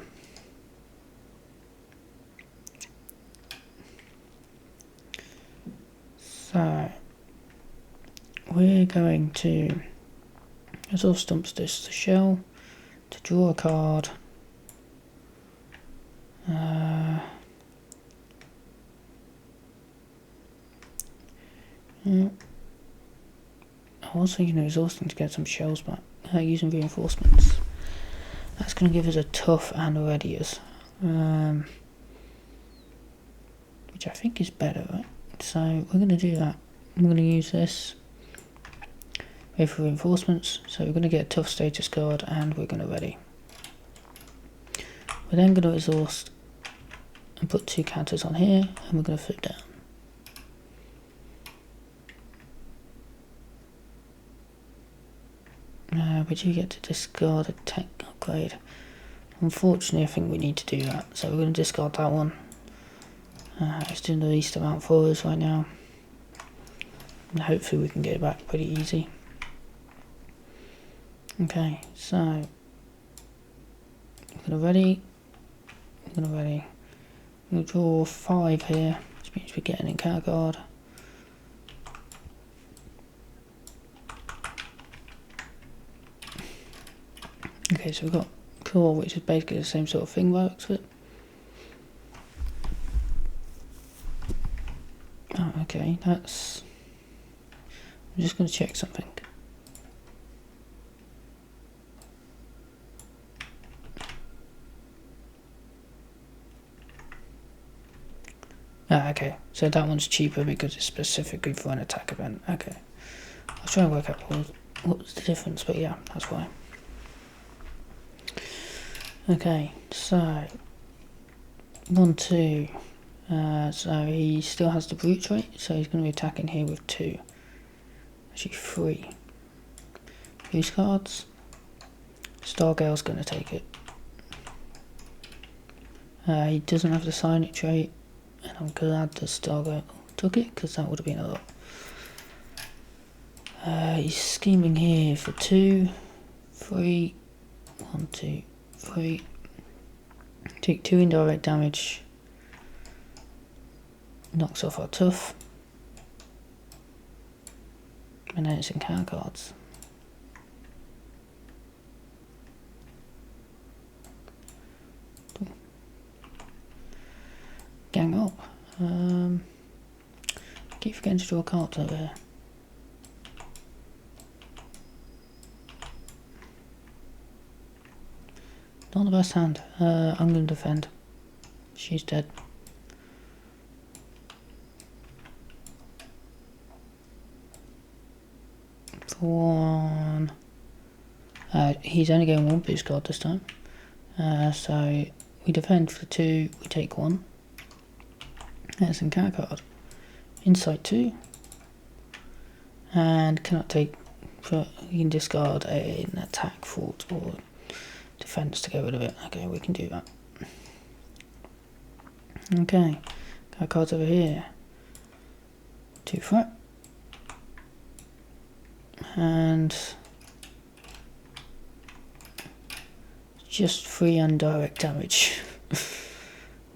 So we're going to resolve stumps this to shell to draw a card. I was thinking of exhausting to get some shells back, using reinforcements. That's going to give us a tough and a readiers, which I think is better, right? So we're going to do that. I'm going to use this for reinforcements, so we're going to get a tough status card and we're going to ready. We're then going to exhaust and put 2 counters on here and we're going to flip down. We do get to discard a tech upgrade. Unfortunately, I think we need to do that, so we're going to discard that one. It's doing the least amount for us right now, and hopefully we can get it back pretty easy. Okay, so I'm going to ready. I'm going to draw 5 here, which means we get an encounter card. Okay, so we've got Claw, which is basically the same sort of thing by the looks of it. Oh, okay, that's... I'm just going to check something. Ah, okay, so that one's cheaper because it's specifically for an attack event. Okay, I'll try and work out what's the difference, but yeah, that's why. Okay, so 1, 2. So he still has the brute trait, so he's going to be attacking here with 2. Actually 3. Use cards. Stargale's going to take it. He doesn't have the silent trait, and I'm glad that Stargale took it because that would have been a lot. He's scheming here for 2, 3. 1, 2, 3. Take 2 indirect damage. Knocks off our tough. And then it's encounter cards. Gang up. Keep forgetting to draw cards over here. Not the best hand. I'm going to defend. She's dead. For one. He's only getting one boost card this time. So we defend for 2, we take 1. That's an encounter card. Insight 2. And cannot take. You can discard an attack, fort, or defense to get rid of it. Okay, we can do that. Okay, got cards over here. 2 threat. And just 3 indirect damage.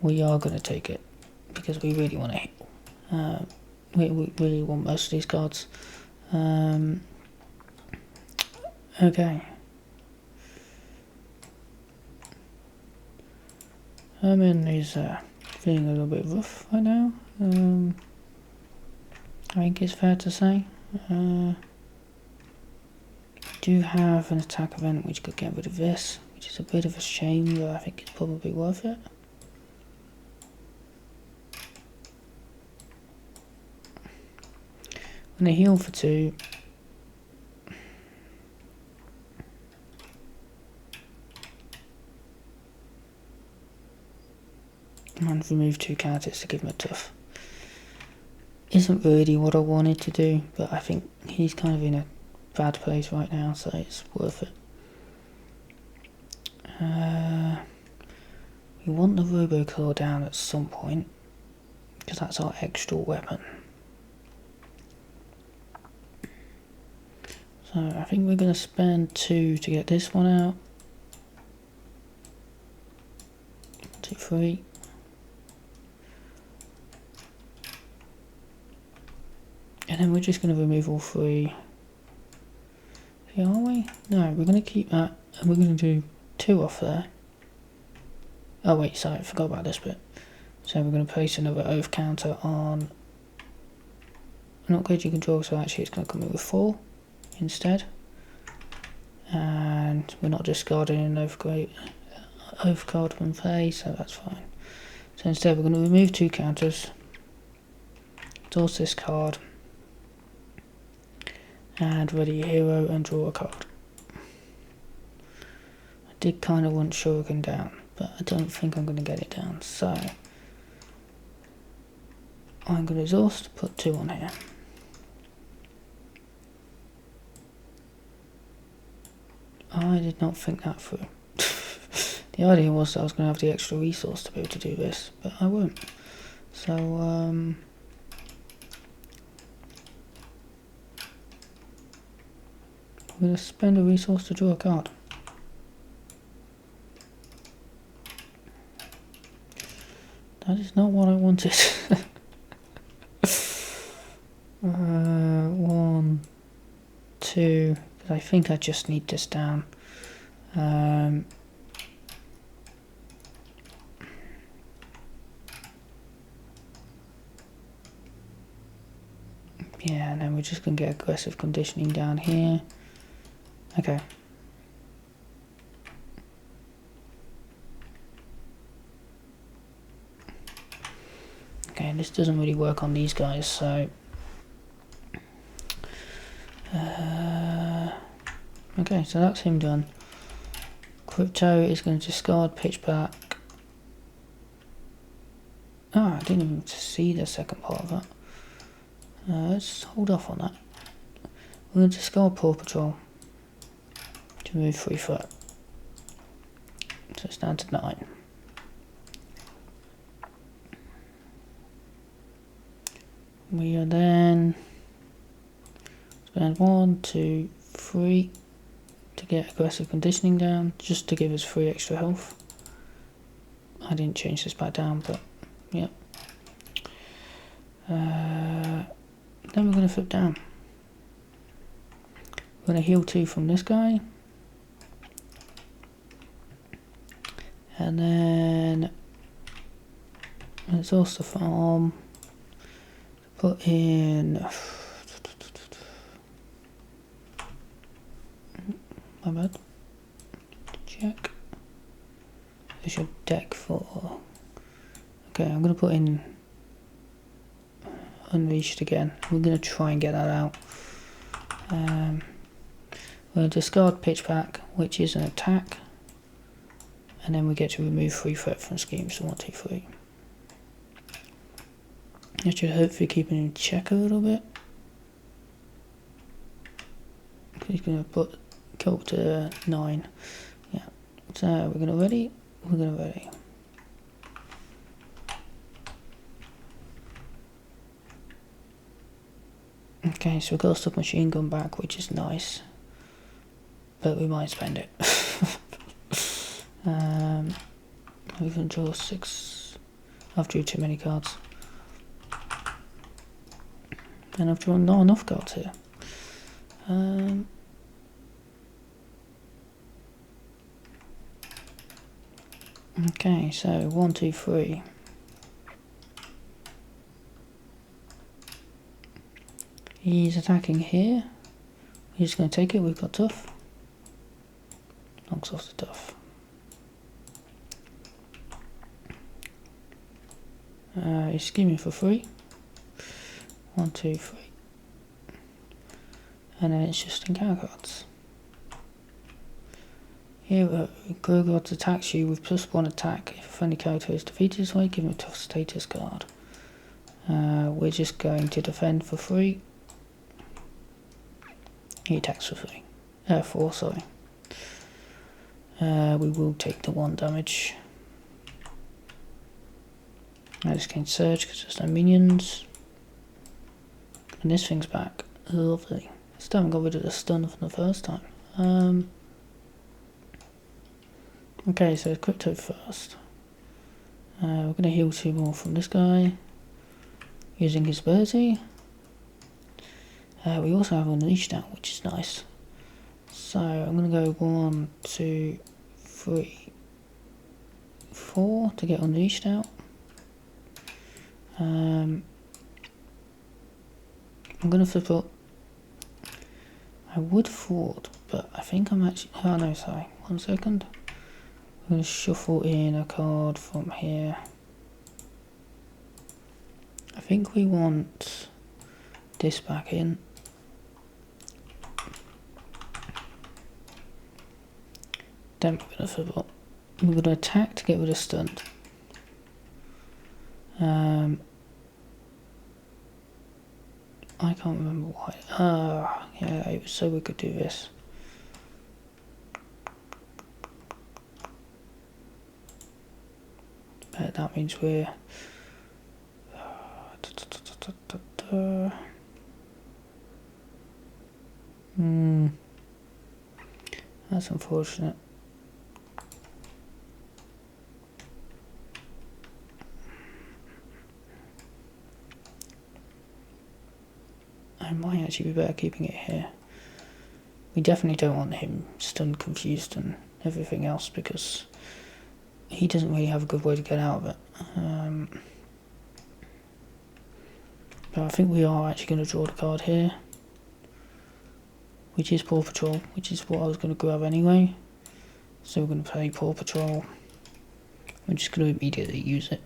We are going to take it because we really want to heal. We really want most of these cards. Okay. Herman is feeling a little bit rough right now. I think it's fair to say. Do have an attack event which could get rid of this, which is a bit of a shame, but I think it's probably worth it. I'm going to heal for 2. And remove 2 counters to give him a tough. Isn't really what I wanted to do, but I think he's kind of in a bad place right now, so it's worth it. We want the Roboclaw down at some point, because that's our extra weapon. So I think we're going to spend 2 to get this one out. 2, 3. And then we're just going to remove all 3. Yeah, are we? No, we're going to keep that, and we're going to do 2 off there. Oh wait, sorry, I forgot about this bit. So we're going to place another oath counter on an upgrade you can draw, so actually it's going to come in with 4 instead. And we're not discarding an oath card when play, so that's fine. So instead we're going to remove 2 counters, toss this card, and ready a hero and draw a card. I did kind of want Shuriken down, but I don't think I'm going to get it down, so I'm going to exhaust, put 2 on here. I did not think that through. The idea was that I was going to have the extra resource to be able to do this, but I won't. So, I'm going to spend a resource to draw a card. That is not what I wanted. 1, 2, because I think I just need this down. Yeah, and then we're just going to get aggressive conditioning down here. Okay. Okay, this doesn't really work on these guys, so okay, so that's him done. Krypto is going to discard pitch back. I didn't even see the second part of that. Let's hold off on that. We're going to discard Paw Patrol to move 3 foot. So it's down to 9. We are then spend 1, 2, 3 to get aggressive conditioning down, just to give us 3 extra health. I didn't change this back down, but yeah. Then we're going to flip down. We're going to heal 2 from this guy. And then exhaust the farm. Put in... My bad. Check. There's your deck for... Okay, I'm going to put in Unleashed again. We're going to try and get that out. We're going to discard Pitch Pack, which is an attack. And then we get to remove 3 threat from schemes. So 1, 2, 3. That should hopefully keep him in check a little bit. He's going to put go up to 9. Yeah. So we're going to ready. We're going to ready. Okay, so we've got a submachine gun back, which is nice. But we might spend it. We can draw 6. I've drew too many cards. And I've drawn not enough cards here. Okay, so 1, 2, 3. He's attacking here. We're just going to take it. We've got tough. Knocks off the tough. He's scheming for 3. 1, 2, 3. And then it's just encounter cards. Here, Grodd attacks you with +1 attack. If a friendly character is defeated this way, give him a tough status card. We're just going to defend for 3. He attacks for 3. 4, sorry. We will take the 1 damage. I just can surge because there's no minions. And this thing's back. Lovely. Still haven't got rid of the stun from the first time. Okay, so Krypto first. We're going to heal 2 more from this guy. Using his ability. We also have Unleashed out, which is nice. So I'm going to go 1, 2, 3, 4 to get Unleashed out. I'm going to flip up. I would thought, but I think I'm actually... Oh no, sorry. 1 second. I'm going to shuffle in a card from here. I think we want this back in. Then we're going to flip up. We're going to attack to get rid of stunt. I can't remember why. Yeah, it was so we could do this. But that means we're... That's unfortunate. I might actually be better keeping it here. We definitely don't want him stunned, confused and everything else because he doesn't really have a good way to get out of it. But I think we are actually going to draw the card here, which is Paw Patrol, which is what I was going to grab anyway. So we're going to play Paw Patrol. I'm just going to immediately use it.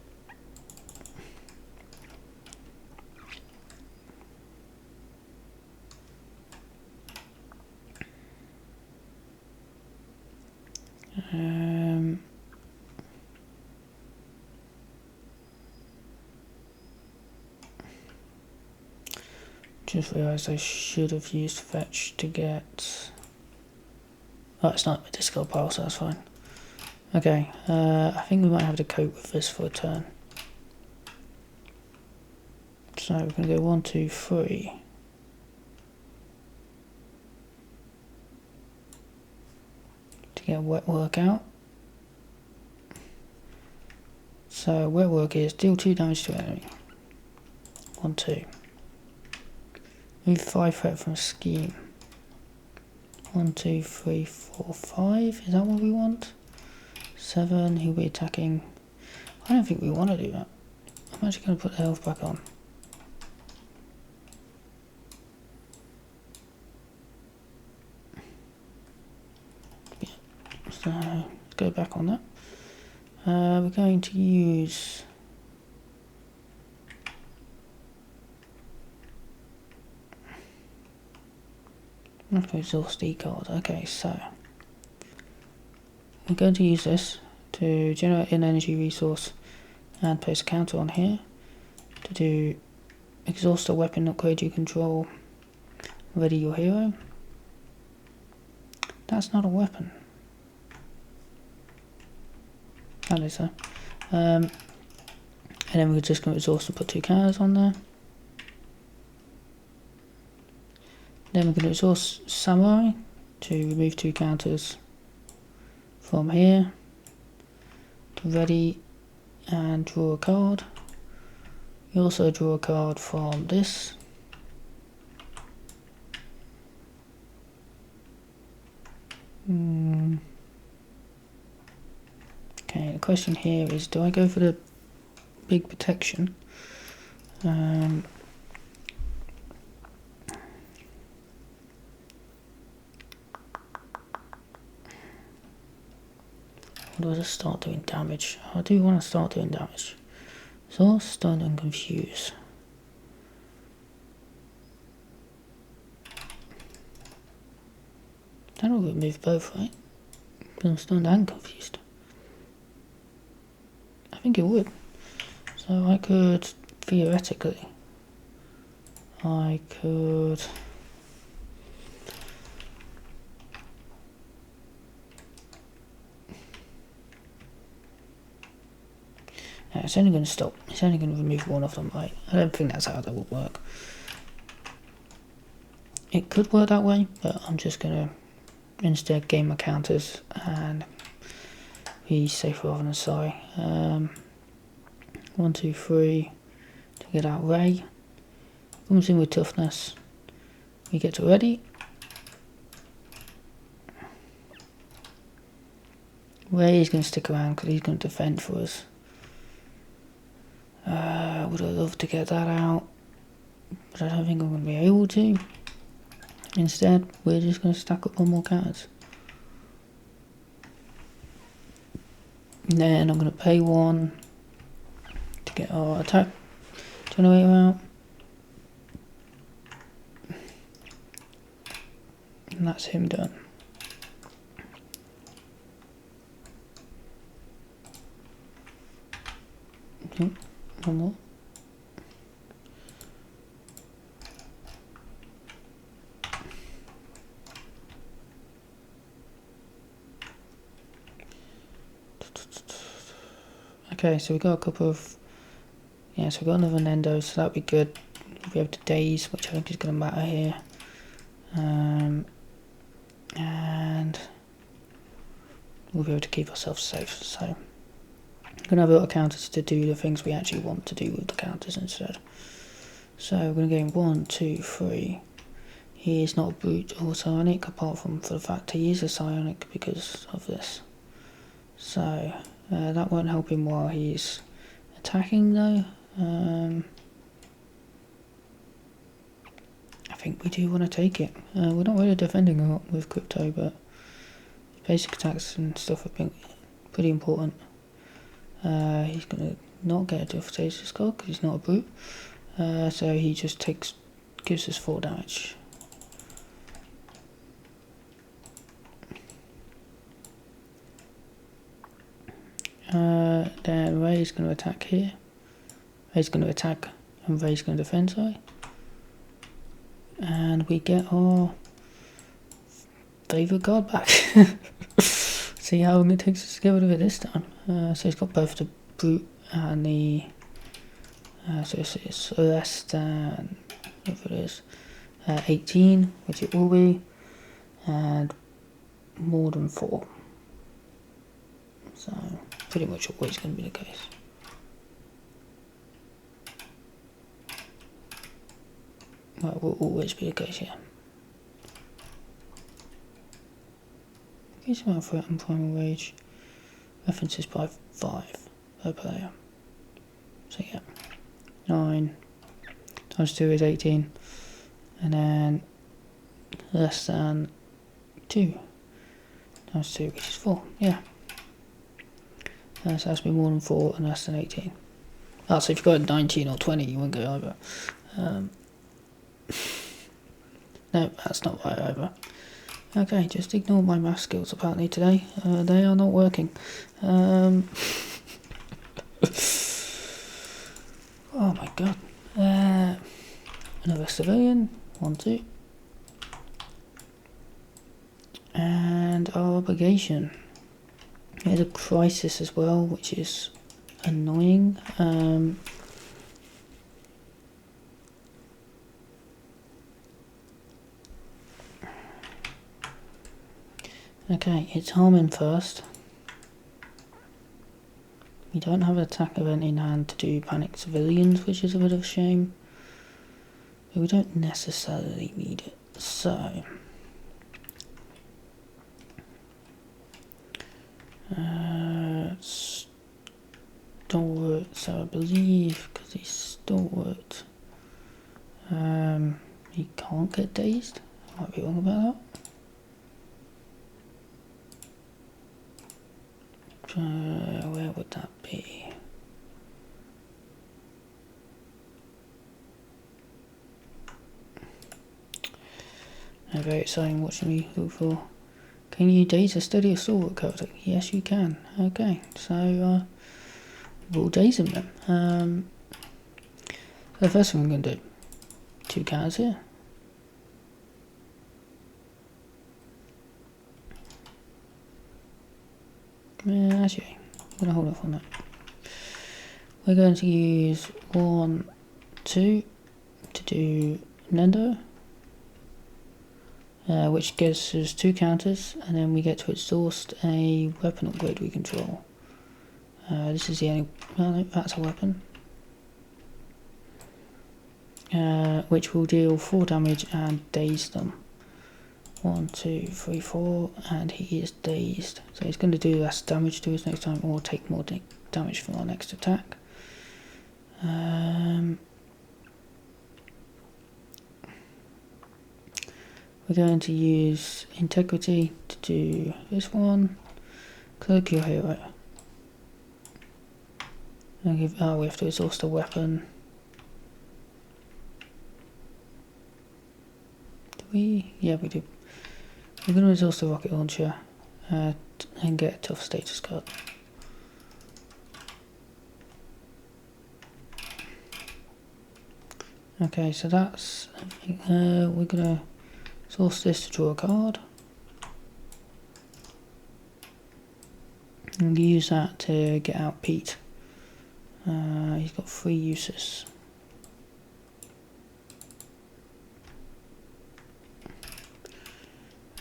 Just realised I should have used fetch to get... Oh, it's not my discard pile, so that's fine. Okay, I think we might have to cope with this for a turn. So we're going to go 1, 2, 3. To get wet work out. So wet work is deal 2 damage to enemy. 1, 2. Move 5 threat from scheme. 1, 2, 3, 4, 5. Is that what we want? 7. He'll be attacking. I don't think we want to do that. I'm actually going to put the health back on. Yeah. So let's go back on that. We're going to use. Exhaust E card. Okay, so we're going to use this to generate an energy resource and place a counter on here to do exhaust a weapon upgrade you control. Ready your hero. That's not a weapon. That is so. And then we're just going to exhaust and put 2 counters on there. Then we're going to exhaust Samurai to remove 2 counters from here. To ready and draw a card. You also draw a card from this. Okay, the question here is, do I go for the big protection? Or do I just start doing damage? I do want to start doing damage. So stun and confuse. That'll remove both, right? Because I'm stunned and confused. I think it would. So I could, theoretically, I could it's only going to stop. It's only going to remove one of them, right? I don't think that's how that would work. It could work that way, but I'm just going to instead gain my counters and be safe rather than sorry. 1, 2, 3 to get out Ray. Comes in with toughness. We get to ready. Ray is going to stick around because he's going to defend for us. Would I love to get that out, but I don't think I'm going to be able to. Instead, we're just going to stack up 1 more counters. And then I'm going to pay 1 to get our attack generator out. And that's him done. Okay, 1 more. Okay, so we got a couple of, yeah, so we got another Nendo, so that'd be good. We'll be able to daze, which I think is going to matter here. And we'll be able to keep ourselves safe. So I'm going to have a lot of counters to do the things we actually want to do with the counters instead. So we're going to go in 1, 2, 3. He is not a brute or psionic, apart from for the fact he is a psionic because of this. So that won't help him while he's attacking though. I think we do want to take it. We're not really defending a lot with Krypto, but basic attacks and stuff have been pretty important. He's going to not get a Devastator's card because he's not a brute. So he just gives us 4 damage. Then Ray's going to attack here. Ray's going to attack and Ray's going to defend, sorry. And we get our favourite card back. See how long it takes us to get rid of it this time. So he's got both the brute and the so it's less than whatever it is, 18, which it will be, and more than 4. So pretty much always going to be the case. Well, will always be the case, yeah. Increase amount of threat and primal rage. References by 5 per player. So yeah, 9 times 2 is 18, and then less than 2 times 2, which is 4. Yeah. So it has to be more than 4 and less than 18. Oh, so if you got 19 or 20, you wouldn't go over. No, that's not right over. Okay, just ignore my math skills apparently today. They are not working. Oh my god. Another civilian. 1, 2. And our obligation. There's a crisis as well, which is annoying. Okay, it's Herman first. We don't have an attack event in hand to do panic civilians, which is a bit of a shame. But we don't necessarily need it, so... stalwart, so I believe, because he's stalwart, he can't get dazed. I might be wrong about that. Where would that be? Very exciting watching me look for. Can you daze a steady assault character? Yes, you can. Okay, so we'll daze him then. The first thing I'm going to do, 2 counters here. Actually, I'm going to hold off on that. We're going to use 1, 2 to do Nendo, which gives us 2 counters, and then we get to exhaust a weapon upgrade we control. This is the only... well, no, that's a weapon. Which will deal 4 damage and daze them. 1, 2, 3, 4, and he is dazed. So he's going to do less damage to us next time, or take more damage from our next attack. We're going to use integrity to do this one. Cloak your hero. And give, we have to exhaust a weapon. Do we? Yeah, we do. We're going to exhaust the rocket launcher and get a tough status card. Okay, so that's... we're going to exhaust this to draw a card. And use that to get out Pete. He's got 3 uses.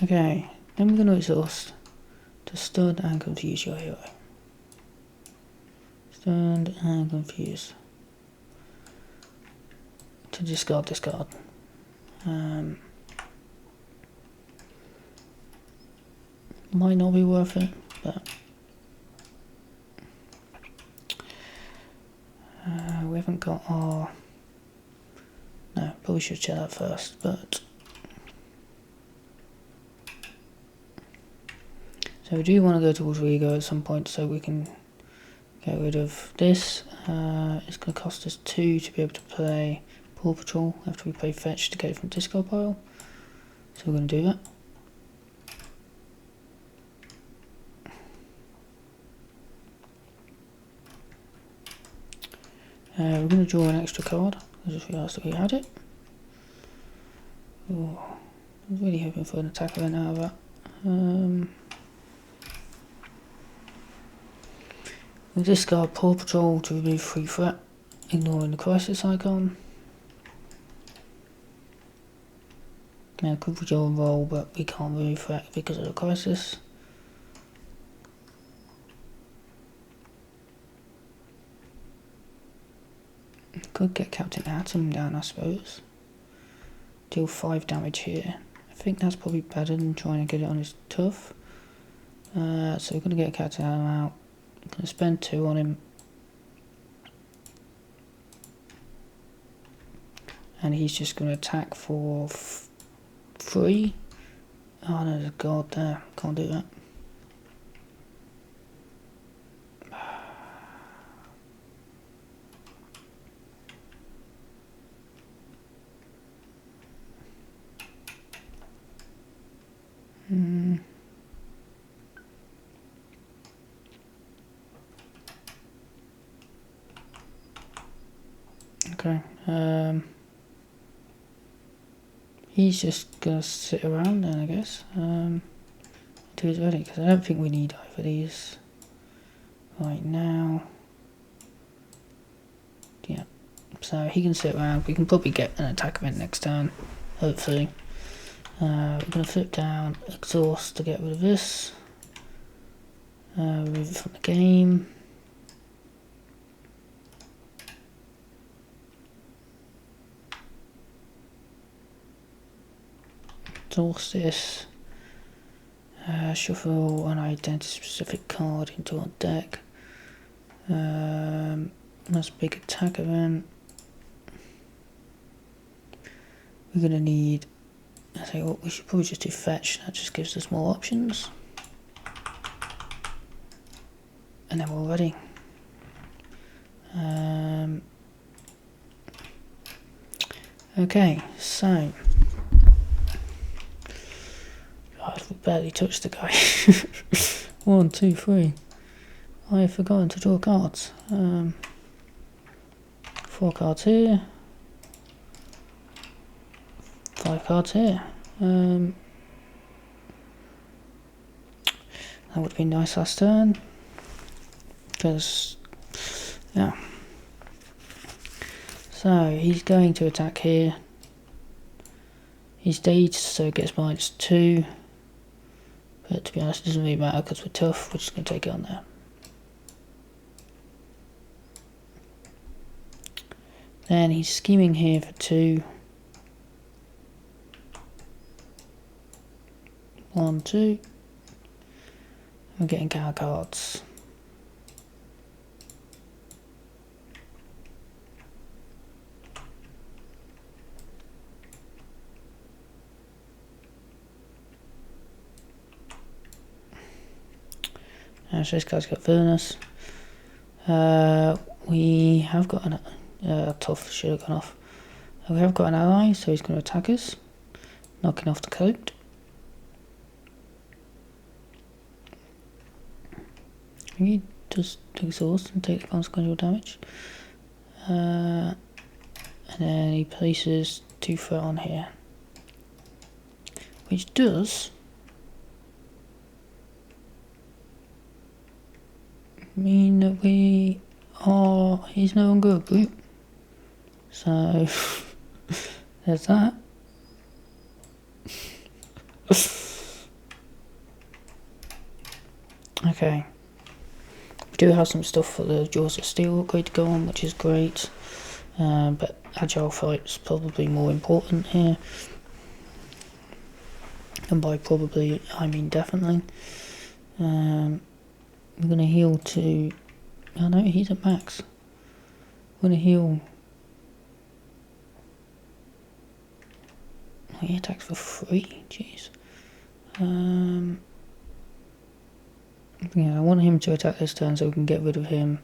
Okay, then we're going to exhaust to stun and confuse your hero. Stunned and confuse. To discard this card. Might not be worth it, but we haven't got our... no, probably should check that first, but... so we do want to go towards Rigo at some point so we can get rid of this. It's going to cost us 2 to be able to play Paw Patrol after we play Fetch to get it from discard pile. So we're going to do that. We're going to draw an extra card. I just realised that we had it. Oh, I was really hoping for an attack event out of that. We'll discard Paw Patrol to remove 3 threat, ignoring the crisis icon. Now could withdraw and roll, but we can't remove threat because of the crisis. Could get Captain Atom down, I suppose. Deal 5 damage here. I think that's probably better than trying to get it on his tough. So we're going to get Captain Adam out. I'm going to spend 2 on him. And he's just going to attack for 3. Oh, there's a Grodd there. Can't do that. Okay. He's just gonna sit around then, I guess, until he's ready, because I don't think we need either of these right now. Yeah. So he can sit around. We can probably get an attack event next turn, hopefully. We're gonna flip down exhaust to get rid of this. Remove it from the game. Exhaust this. Shuffle an identity-specific card into our deck. That's a big attack event. We're gonna need. I think what we should probably just do fetch. That just gives us more options. And then we're ready. Okay, so. God, we barely touched the guy. 1, 2, 3. I have forgotten to draw cards. 4 cards here. 5 cards here. That would have been nice last turn. Because, yeah. So, he's going to attack here. He's dazed, so it gets -2. But to be honest, it doesn't really matter because we're tough. We're just going to take it on there. Then he's scheming here for 2. 1, 2. We're getting counter cards. So this guy's got villainous. We have got an tough should have gone off. We have got an ally, so he's going to attack us, knocking off the coat. He just exhaust and take the consequential damage. And then he places 2 threat on here, which does mean that he's no longer a brute. So there's that. Okay. We do have some stuff for the Jaws of Steel upgrade to go on, which is great. But Agile Fight's probably more important here. And by probably, I mean definitely. We're going to heal to... Oh no, he's at max. We're going to heal... Oh, he attacks for 3, jeez. Yeah, I want him to attack this turn so we can get rid of him.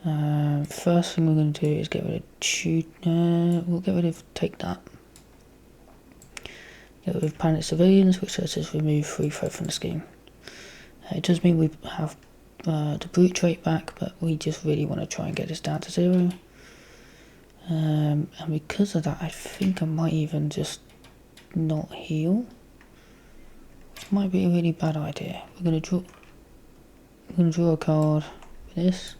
First thing we're going to do is get rid of we'll get rid of take that. Get rid of Planet Civilians, which lets us remove 3 threat from the scheme. It does mean we have the brute trait back, but we just really want to try and get this down to 0. And because of that, I think I might even just not heal, which might be a really bad idea. We're going to draw a card with this.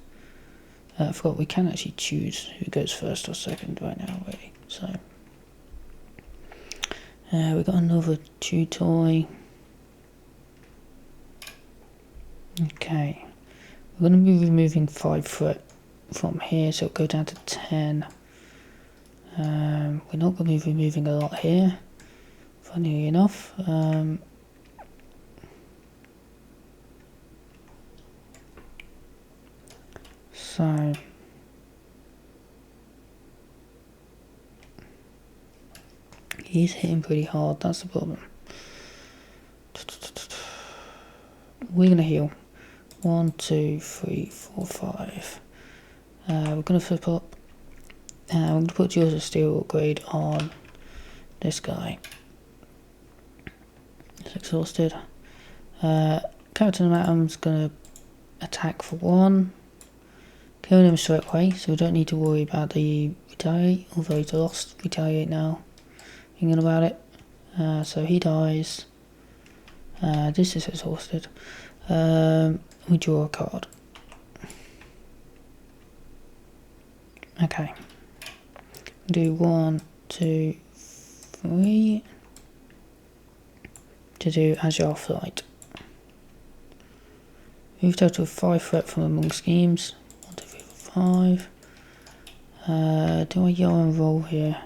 I forgot we can actually choose who goes first or second right now already. So we've got another chew toy. Okay, we're going to be removing 5 threat from here, so it'll go down to 10. We're not going to be removing a lot here, funnily enough. So he's hitting pretty hard, that's the problem. We're gonna heal. 1, 2, 3, 4, 5. We're gonna flip up. I'm gonna put Jaws of Steel upgrade on this guy. He's exhausted. Captain Atom's gonna attack for 1. Killing him straight away, so we don't need to worry about the retaliate, although he's lost retaliate now. Thinking about it. So he dies. This is exhausted. We draw a card. Okay. Do 1, 2, 3 to do Agile Flight. Move total of 5 threat from among schemes. 1, 2, 3, 4, 5. Do I yell and roll here?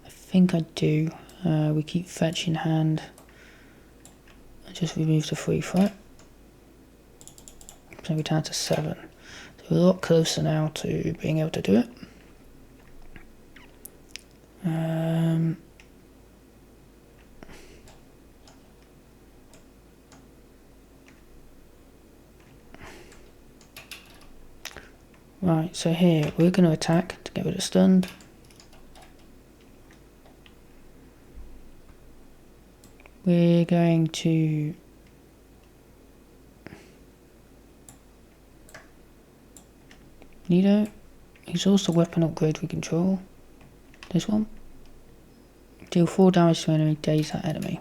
I think I do. We keep fetch in hand. I just remove the 3 threat. So we're down to 7. So we're a lot closer now to being able to do it. Right, so here we're going to attack to get rid of stunned. We're going to Nido, exhaust the weapon upgrade we control. This one. Deal 4 damage to enemy, daze that enemy.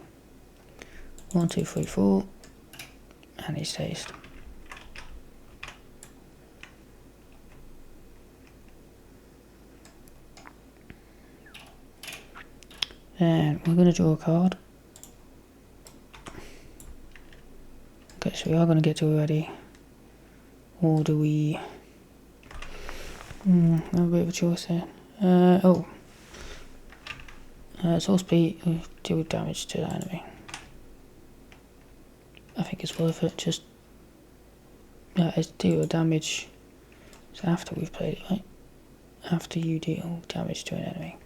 1, 2, 3, 4. And he's dazed. Then we're going to draw a card. Okay, so we are going to get to it already. Or do we... I have a bit of a choice here. Soul speed, deal damage to the enemy. I think it's worth it, just... it's deal damage. It's after we've played it, right? After you deal damage to an enemy.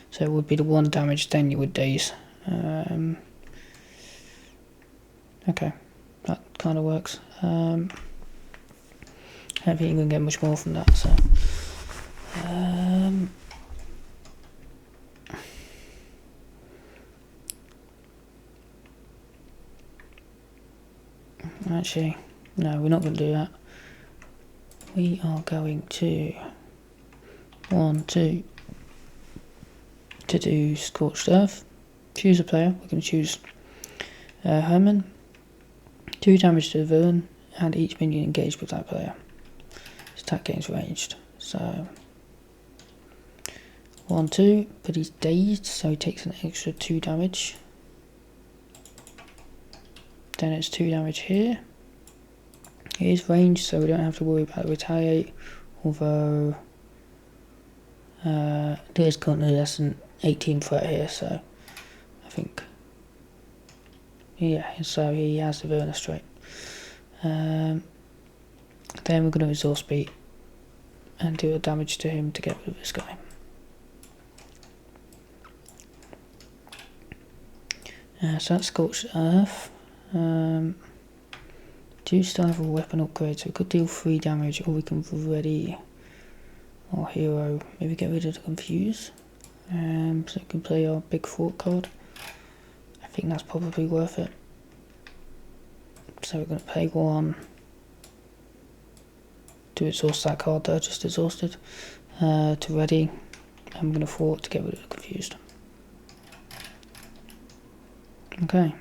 So it would be the 1 damage, then you would daze. Okay, that kind of works. I don't think you can get much more from that, so... Actually, no, we're not going to do that. We are going to... 1, 2... to do Scorched Earth. Choose a player. We're going to choose Herman. 2 damage to the villain, and each minion engaged with that player. His attack gains ranged. So 1, 2, but he's dazed, so he takes an extra 2 damage. Then it's 2 damage here. It is ranged, so we don't have to worry about retaliate, although there is currently less than 18 threat here, so I think, yeah, so he has the villain straight. Then we're going to exhaust beat and do a damage to him to get rid of this guy. So that's Scorched Earth. Do still have a weapon upgrade, so we could deal 3 damage, or we can ready our hero, maybe get rid of the Confuse. So we can play our big fort card. I think that's probably worth it. So we're going to play 1 to exhaust that card there, just exhausted, to ready. I'm going to fort to get rid of the Confused. Okay.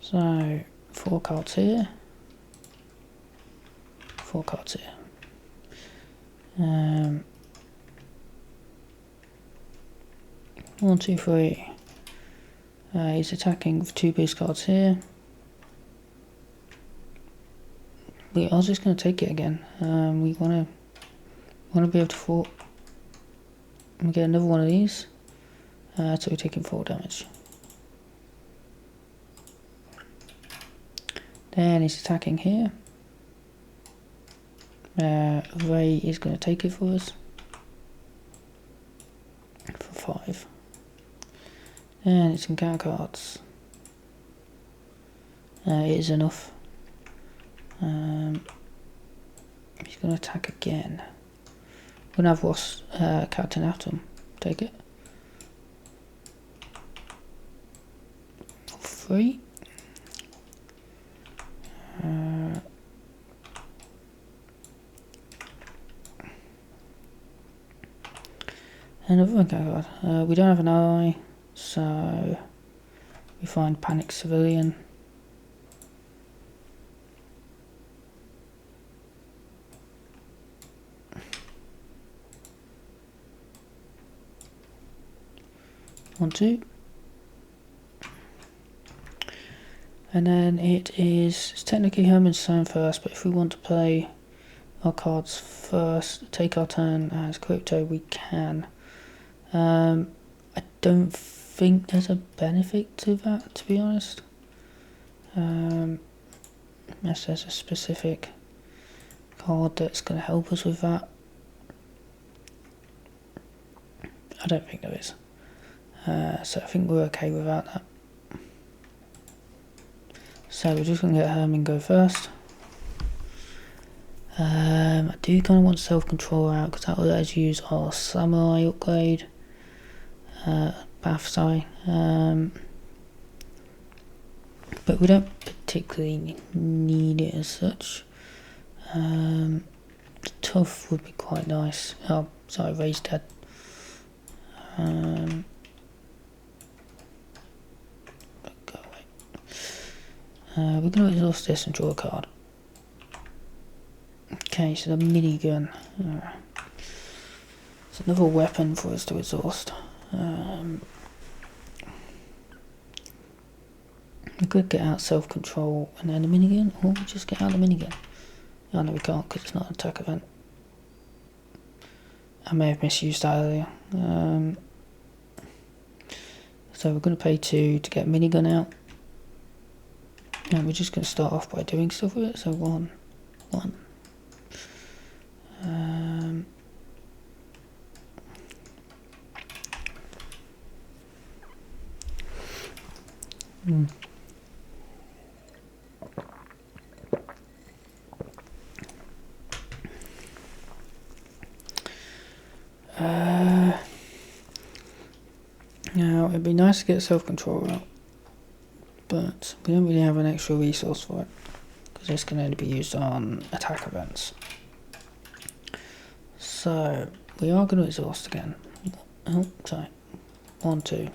So 4 cards here. 4 cards here. 1, 2, 3. He's attacking with 2 base cards here. I was just going to take it again. We want to be able to fort. We get another one of these. So we're taking 4 damage. Then he's attacking here. Ray is going to take it for us. For 5. And it's some counter cards. It is enough. He's going to attack again. We're going to have Ross Captain Atom take it. For 3. Another card. We don't have an eye, so we find Panic Civilian. One, two. And then it's technically Herman's turn first, but if we want to play our cards first, take our turn as Krypto, we can. I don't think there's a benefit to that, to be honest. Unless there's a specific card that's going to help us with that. I don't think there is. So I think we're okay without that. So we're just going to let Herman go first. I do kind of want self-control out because that will let us use our samurai upgrade. Bath eye. But we don't particularly need it as such. Tough would be quite nice. Oh, sorry, Ray's dead. Go away. We're going to exhaust this and draw a card. Okay, so the minigun. It's another weapon for us to exhaust. We could get out self-control and then the minigun, or we just get out the minigun. Oh no, we can't because it's not an attack event. I may have misused that earlier. So we're going to pay 2 to get minigun out. And we're just going to start off by doing stuff with it. So 1, 1. Now it'd be nice to get self-control out, but we don't really have an extra resource for it because this can only be used on attack events. So we are going to exhaust again. Oh, sorry. 1, 2.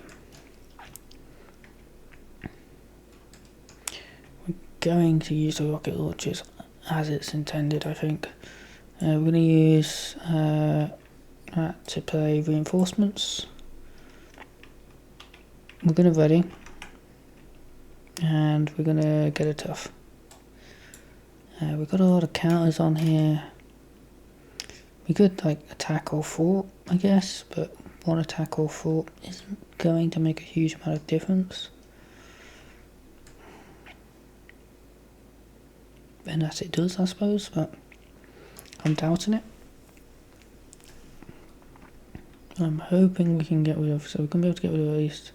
We're going to use the rocket launchers as it's intended, I think. We're going to use that to play reinforcements. We're going to ready, and we're going to get a tough. We've got a lot of counters on here. We could like attack or fort, I guess, but one attack or fort isn't going to make a huge amount of difference. Unless it does, I suppose, but I'm doubting it. I'm hoping we can get rid of, so we're going to be able to get rid of at least.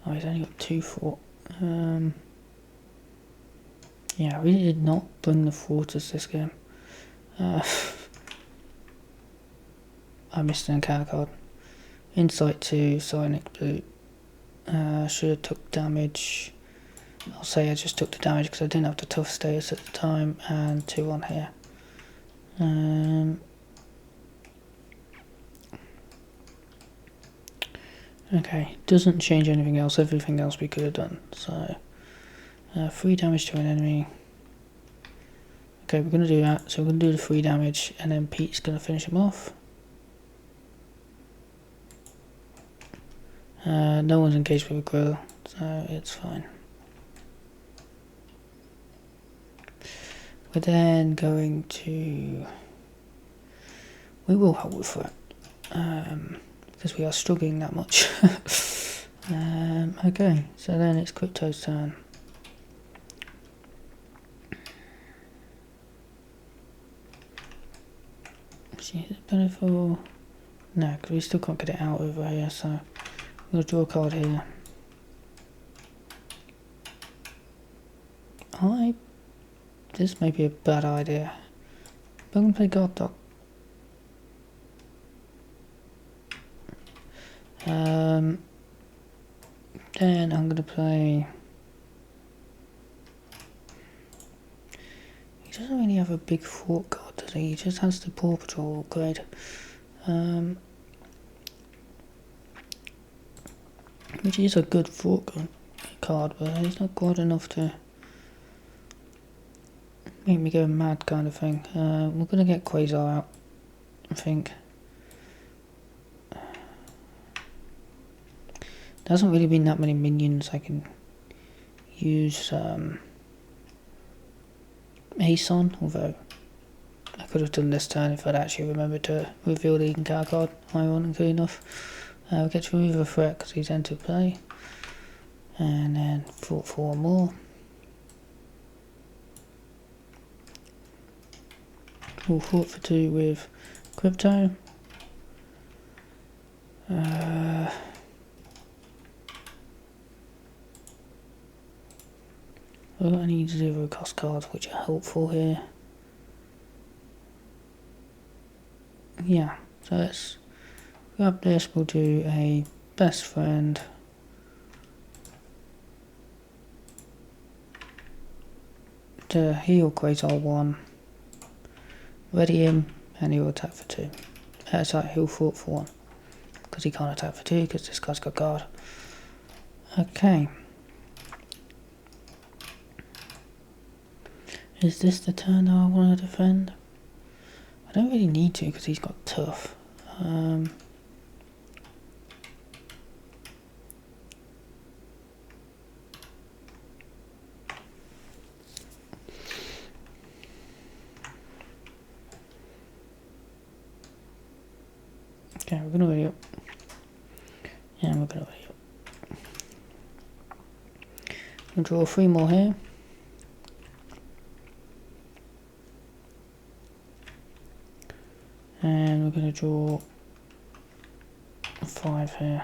Oh, he's only got 2 fort. Yeah, I really did not bring the forters this game. I missed an encounter card. Insight 2, Psionic Boot. Should have took damage. I'll say I just took the damage because I didn't have the tough status at the time, and 2 on here. Okay, doesn't change anything else, everything else we could have done. So, 3 damage to an enemy. Okay, we're going to do that. So we're going to do the 3 damage, and then Pete's going to finish him off. No one's engaged with a Grodd, so it's fine. We're then going to... We will hold with it. Because we are struggling that much. Okay, so then it's Krypto's turn. Is it better for... No, because we still can't get it out over here, so I'm going to draw a card here. This may be a bad idea. But I'm going to play Grodd. Then I'm going to play... He doesn't really have a big fort card, does he? He just has the Paw Patrol upgrade. Which is a good fort card, but he's not good enough to make me go mad kind of thing. We're going to get Quasar out, I think. There hasn't really been that many minions I can use Ace on, although I could have done this turn if I'd actually remembered to reveal the Inkwire card, ironically enough. We'll get to remove a threat because he's entered play. And then fought for one more. We'll fought for 2 with Krypto. I need 0 cost cards which are helpful here. Yeah, so let's grab this. We'll do a best friend. To heal Quasar 1. Ready him and he'll attack for 2. Sorry, he'll fought for 1. Because he can't attack for 2 because this guy's got guard. Okay. Is this the turn that I want to defend? I don't really need to because he's got tough. Okay, we're going to ready up. Yeah, we're going to ready up. We'll draw 3 more here. And we're going to draw 5 here.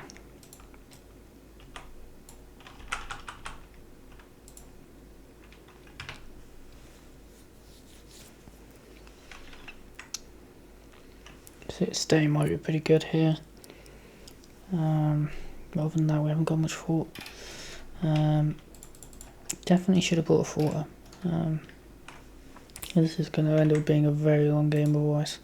So stay might be pretty good here. Other than that, we haven't got much fort. Definitely should have bought a forter. This is going to end up being a very long game otherwise.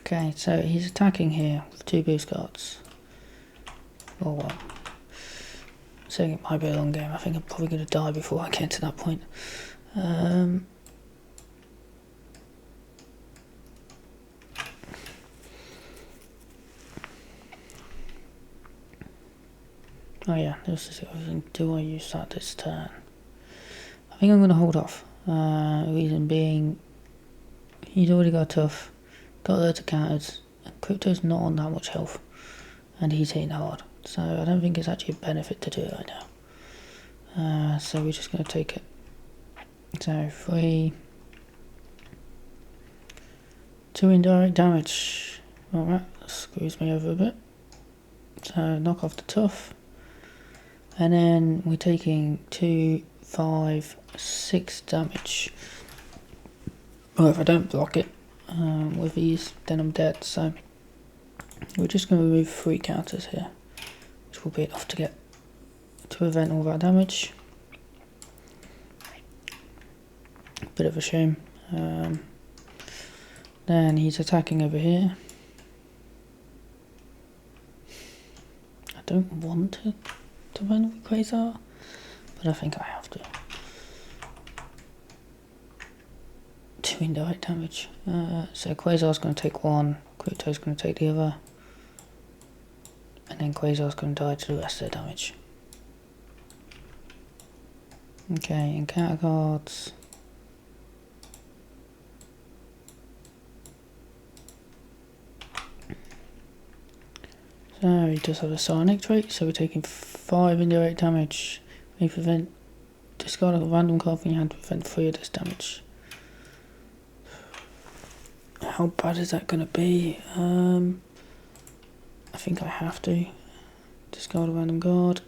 Okay, so he's attacking here with 2 boost cards. Or what? Saying it might be a long game. I think I'm probably going to die before I get to that point. Oh yeah, this is the other thing. Do I use that this turn? I think I'm going to hold off. Reason being, he's already got tough, got loads of counters, and Krypto's not on that much health, and he's hitting hard. So I don't think it's actually a benefit to do it right now. So we're just going to take it. So 3, 2 indirect damage. Alright, that screws me over a bit. So knock off the tough. And then we're taking 2, 5, 6 damage. Well, if I don't block it with these, then I'm dead. So we're just going to remove 3 counters here, which will be enough to prevent all that damage. Bit of a shame. Then he's attacking over here. I don't want to run with Quasar, but I think I have to. 2 indirect damage. So Quasar's going to take 1, Krypto's going to take the other, and then Quasar's going to die to the rest of the damage. Okay, encounter cards. So he does have a psionic trait, so we're taking 5 indirect damage. We prevent discard a random card from your hand to prevent 3 of this damage. How bad is that going to be? I think I have to. Discard a random card.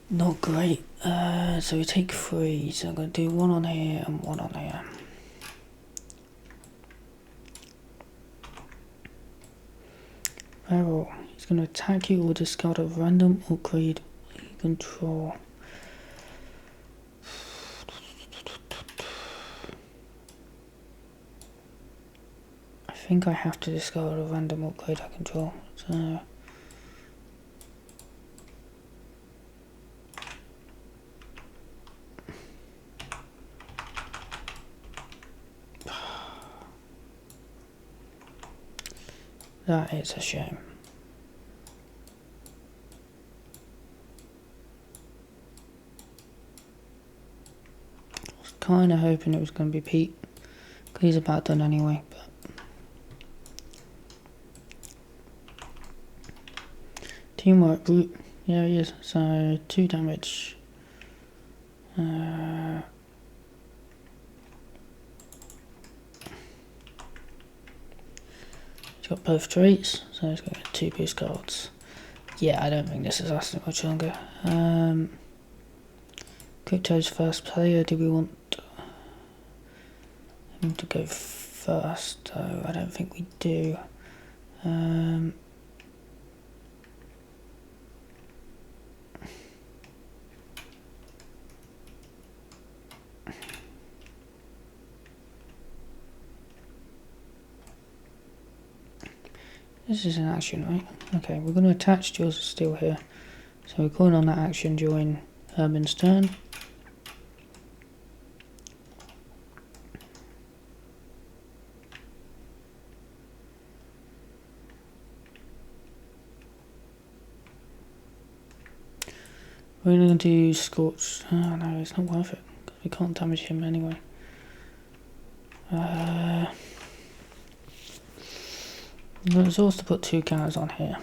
Not great. So we take 3. So I'm going to do 1 on here and 1 on here. Barrel. He's going to attack you or discard a random upgrade you control. I think I have to discard a random upgrade I control. So that is a shame. I was kind of hoping it was going to be Pete, because he's about done anyway. But teamwork, brute. Yeah, he is. So 2 damage. He's got both traits, so he's going to get 2 boost cards. Yeah, I don't think this is lasting much longer. Krypto's first player. Do we want him to go first? Though I don't think we do. This is an action, right? Okay, we're going to attach Jaws of Steel here. So we're calling on that action during Herman's turn. We're going to do Scorch. Oh no, it's not worth it, because we can't damage him anyway. There's also to put 2 counters on here.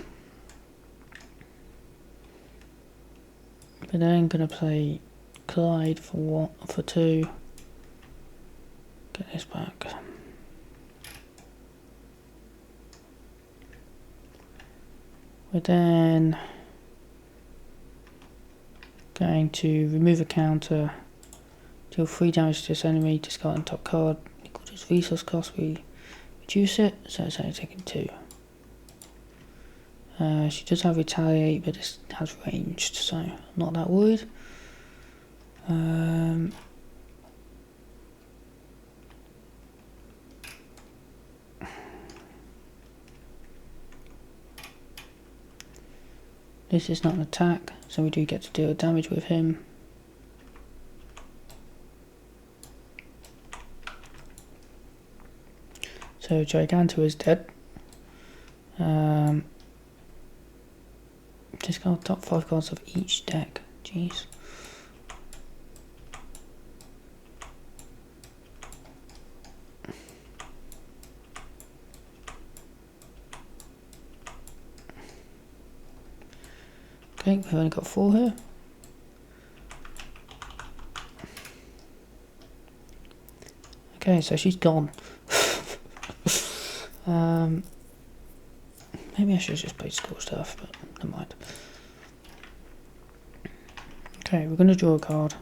But then gonna play Clyde for 2. Get this back. We're then going to remove a counter, deal 3 damage to this enemy, discard the top card, equal to its resource cost, we reduce it, so it's only taking 2. She does have retaliate, but it has ranged, so I'm not that worried. This is not an attack, so we do get to deal damage with him. So Giganto is dead. Discard top 5 cards of each deck. Jeez. Okay, we've only got 4 here. Okay, so she's gone. Maybe I should have just played Score Stuff, but never mind. Okay, we're going to draw a card.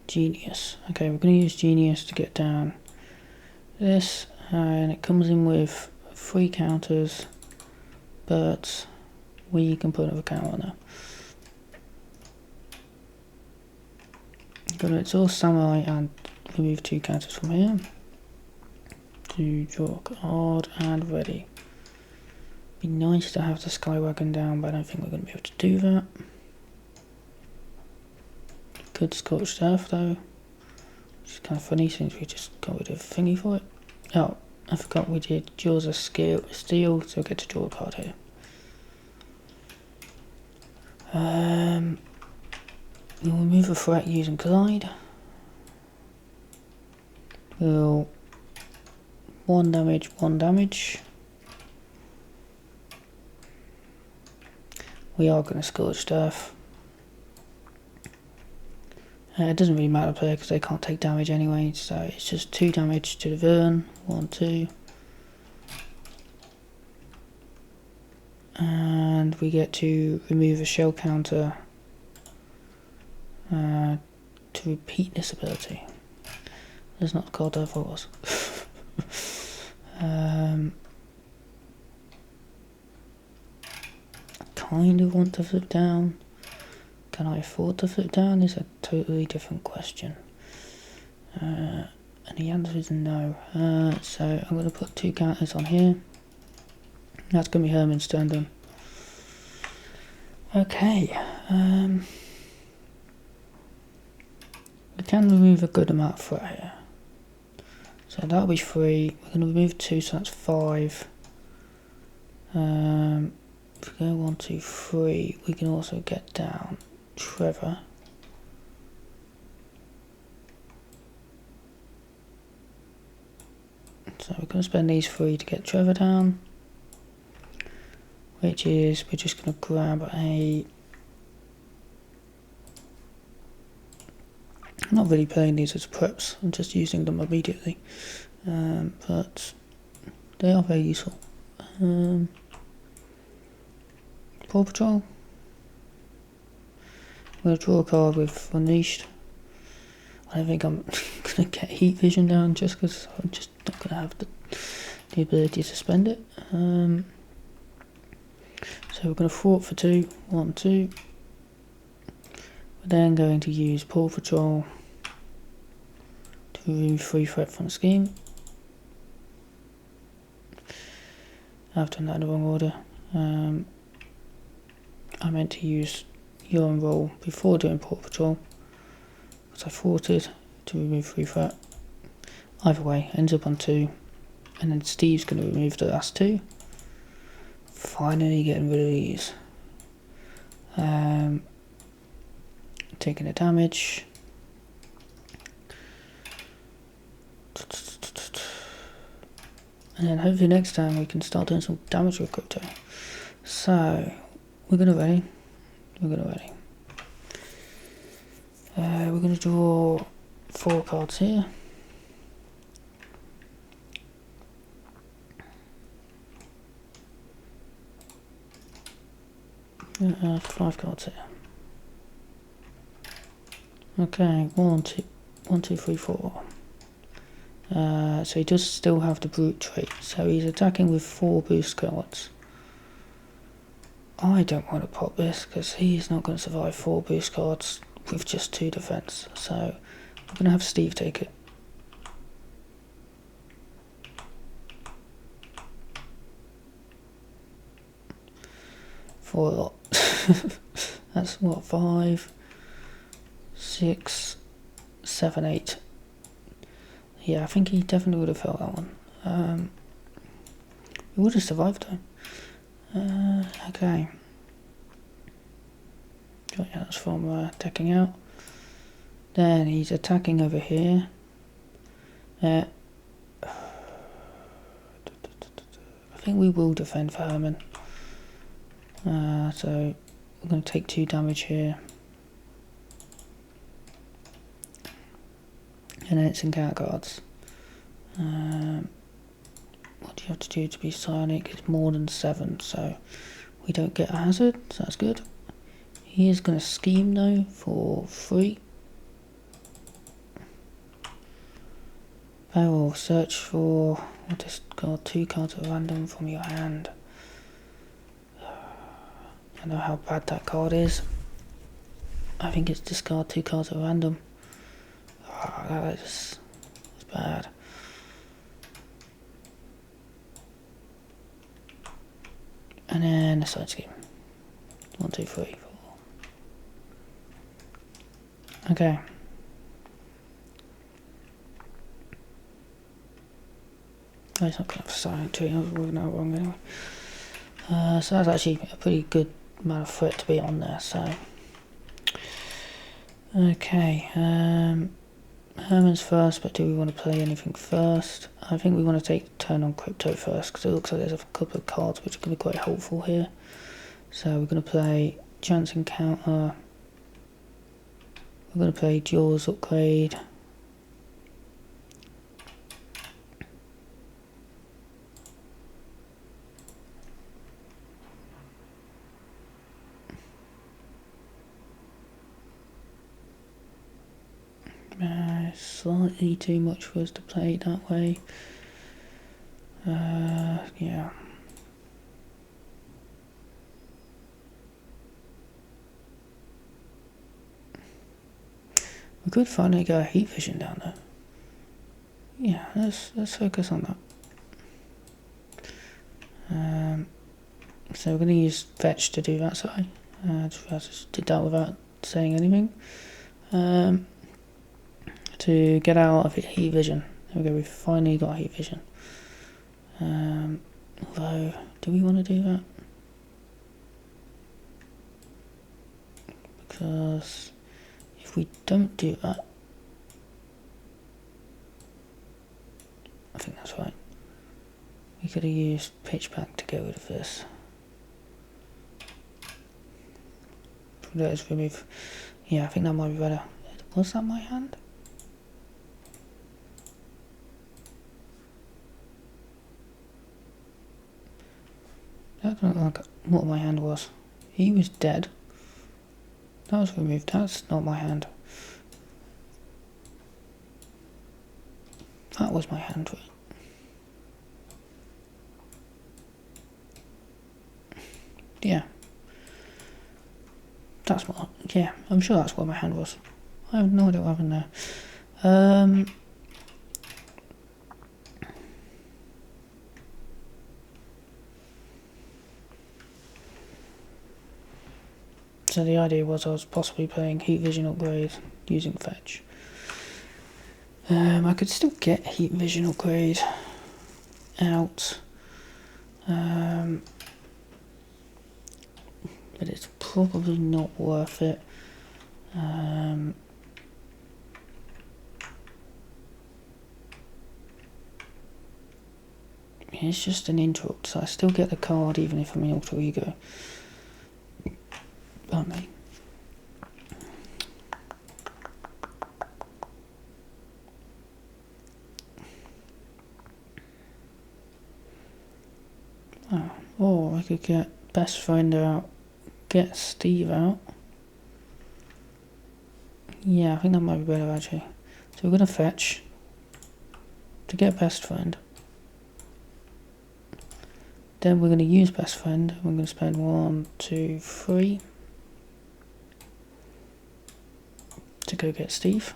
Genius. Okay, we're going to use Genius to get down this, and it comes in with 3 counters, but we can put another counter on there. Go to Exhaust Samurai and remove 2 counters from here. To draw a card and ready. Be nice to have the Skywagon down, but I don't think we're going to be able to do that. Could Scorched Earth though, which is kind of funny since we just got rid of thingy for it. Oh, I forgot we did Jaws of Steel, so we'll get to draw a card here. We'll remove a threat using Glide. We'll 1 damage, 1 damage. We are going to Scorched Earth. It doesn't really matter player because they can't take damage anyway, so it's just 2 damage to the villain. 1, 2. And we get to remove a shell counter to repeat this ability. That's not the card I thought it was. I kind of want to flip down. Can I afford to flip down? Is a totally different question. And the answer is no. So I'm going to put 2 counters on here. That's going to be Herman's turn done. Okay. We can remove a good amount of threat here. So that'll be 3. We're going to remove 2, so that's 5. If we go 1, 2, 3, we can also get down Trevor. So we're going to spend these 3 to get Trevor down. Which is, we're just going to grab a... I'm not really playing these as preps, I'm just using them immediately. But they are very useful. Paw Patrol. I'm going to draw a card with Unleashed. I don't think I'm going to get Heat Vision down just because I'm just not going to have the ability to spend it. So we're going to thwart for 2, 1, 2. We're then going to use Paw Patrol to remove 3 threat from the scheme. I've done that in the wrong order. I meant to use Urine Roll before doing Paw Patrol, because I thwarted to remove 3 threat. Either way, ends up on 2, and then Steve's going to remove the last 2. Finally getting rid of these. Taking the damage. And then hopefully next time we can start doing some damage with Krypto. So, we're going to ready. We're going to draw 4 cards here. 5 cards here. Okay, 1, 2, 3, 4. So he does still have the brute trait, so he's attacking with 4 boost cards. I don't want to pop this because he's not going to survive 4 boost cards with just 2 defense, so I'm going to have Steve take it. For a lot. That's what, 5, 6, 7, 8. Yeah, I think he definitely would have felt that one. He would have survived though. Okay. Yeah, that's from decking out. Then he's attacking over here. I think we will defend for Herman. So we're going to take 2 damage here. And then it's encounter cards. What do you have to do to be psionic? It's more than 7, so we don't get a hazard, so that's good. He is going to scheme though for 3. Barrel, search for, what is called, 2 cards at random from your hand. I know how bad that card is. I think it's discard 2 cards at random. Oh, that's bad. And then a side scheme. 1, 2, 3, 4. Okay. Oh, it's not going to have a silent tree. I was working out wrong anyway. So that's actually a pretty good amount of threat to be on there. So, okay. Herman's first, but do we want to play anything first? I think we want to take a turn on Krypto first, because it looks like there's a couple of cards which are going to be quite helpful here. So we're going to play Chance Encounter. We're going to play Jaws Upgrade. Slightly too much for us to play it that way. Yeah. We could finally go heat vision down there. Yeah, let's focus on that. So we're going to use fetch to do that. Sorry, I just did that without saying anything. To get out of heat vision. There we go. We've finally got heat vision. Although, do we want to do that? Because if we don't do that, I think that's right. We could have used pitch back to get rid of this. Let's remove. Yeah, I think that might be better. Was that my hand? That doesn't look like what my hand was. He was dead. That was removed. That's not my hand. That was my hand. Yeah. That's what. Yeah, I'm sure that's what my hand was. I have no idea what happened there. So the idea was I was possibly playing heat vision upgrade using fetch. I could still get heat vision upgrade out, but it's probably not worth it. It's just an interrupt, so I still get the card even if I'm in alter ego. Pardon me. Oh, or I could get best friend out, get Steve out. Yeah, I think that might be better actually. So we're going to fetch to get best friend. Then we're going to use best friend. We're going to spend 1, 2, 3 to go get Steve.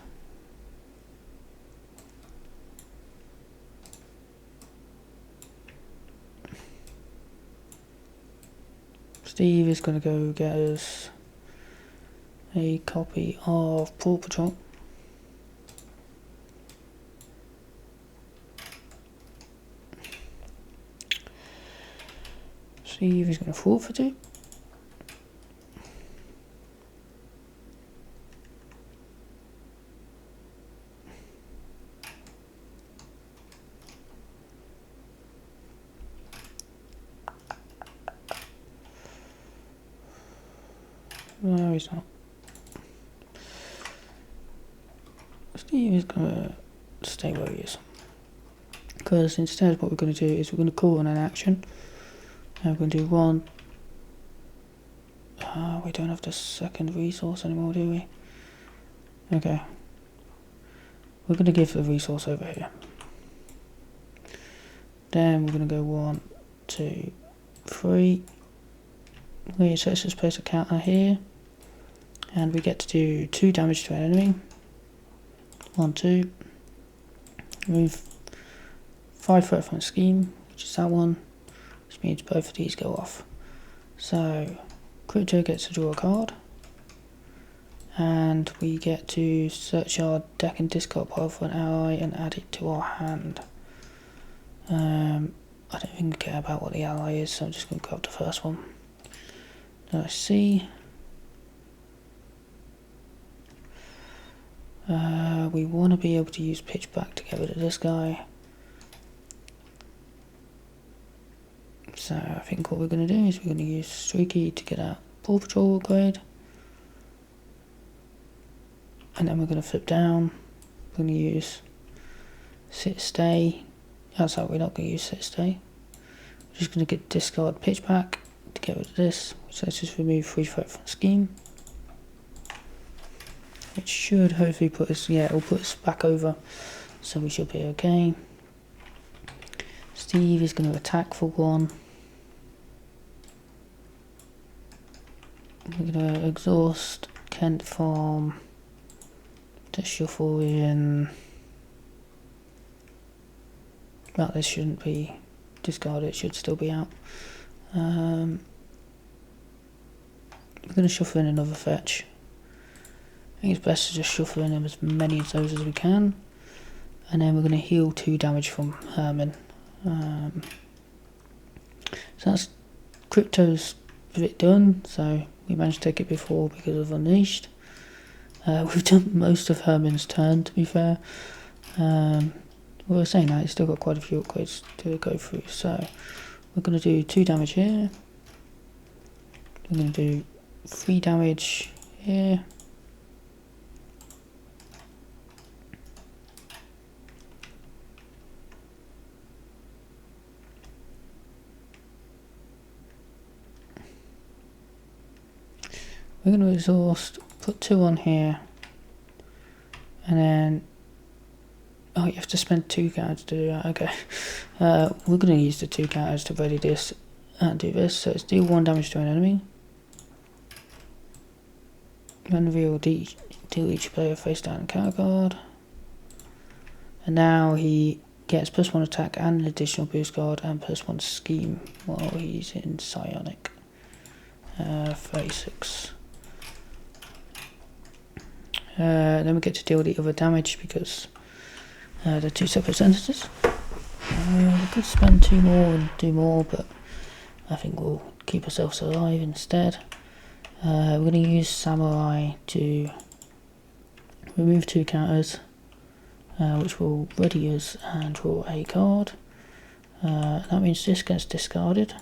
Steve is going to go get us a copy of Paw Patrol. Steve is going to forfeit it. No, he's not. Steve is going to stay where he is. Because instead what we're going to do is we're going to call on an action. And we're going to do 1. We don't have the second resource anymore, do we? Okay. We're going to give the resource over here. Then we're going to go 1, 2, 3. Okay, so let's just place a counter here. And we get to do 2 damage to an enemy. 1, 2. Remove 5 threat from the scheme, which is that one. Which means both of these go off. So Krypto gets to draw a card. And we get to search our deck and discard pile for an ally and add it to our hand. I don't even care about what the ally is, so I'm just going to grab the first one. Let's see. We want to be able to use pitch back to get rid of this guy. So I think what we're going to do is we're going to use Streaky to get our Paw Patrol upgrade. And then we're going to flip down. We're going to use Sit Stay. That's how we're not going to use Sit Stay. We're just going to get discard pitch back to get rid of this. So let's just remove free threat from scheme. It should hopefully put us, yeah, it'll put us back over. So we should be okay. Steve is going to attack for 1. We're going to exhaust Kent Farm to shuffle in. Well, this shouldn't be discarded, it should still be out. We're going to shuffle in another fetch. I think it's best to just shuffle in as many of those as we can. And then we're going to heal 2 damage from Herman. So that's Krypto's bit done, so we managed to take it before because of Unleashed. We've done most of Herman's turn, to be fair. Well, we're saying that, he's still got quite a few upgrades to go through, so we're going to do 2 damage here. We're going to do 3 damage here. We're going to exhaust, put 2 on here, and then, oh, you have to spend 2 cards to do that, okay. We're going to use the 2 cards to ready this and do this, so it's deal 1 damage to an enemy. Then reveal deal each player face down and counter card. And now he gets +1 attack and an additional boost card and +1 scheme while he's in Psionic. 36. Then we get to deal the other damage because they're 2 separate sentences. We could spend 2 more and do more, but I think we'll keep ourselves alive instead. We're going to use Samurai to remove 2 counters, which will ready us and draw a card. That means this gets discarded,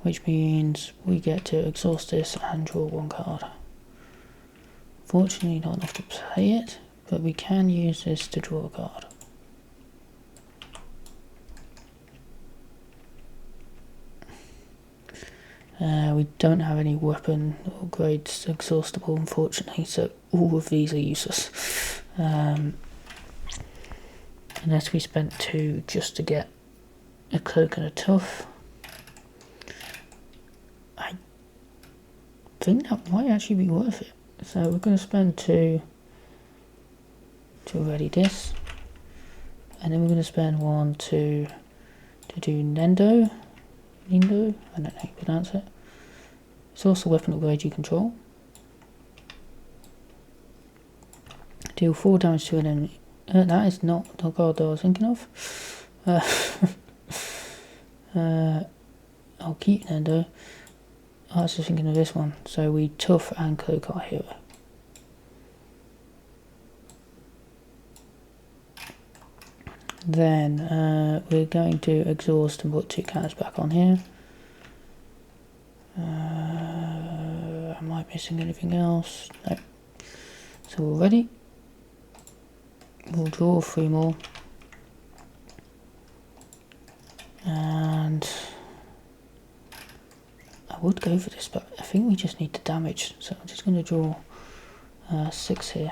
which means we get to exhaust this and draw 1 card. Fortunately not enough to play it, but we can use this to draw a card. We don't have any weapon or grades exhaustible, unfortunately, so all of these are useless. Unless we spent 2 just to get a cloak and a tough. I think that might actually be worth it. So we're going to spend 2 to ready this, and then we're going to spend 1 to do Nindo, I don't know how you pronounce it. It's also a weapon upgrade you control. Deal 4 damage to an enemy. That is not the card that I was thinking of. I'll keep Nindo. I was just thinking of this one. So we tough and cloak our hero. Then we're going to exhaust and put 2 counters back on here. Am I missing anything else? No. So we're ready. We'll draw 3 more. And I would go for this, but I think we just need the damage. So I'm just going to draw 6 here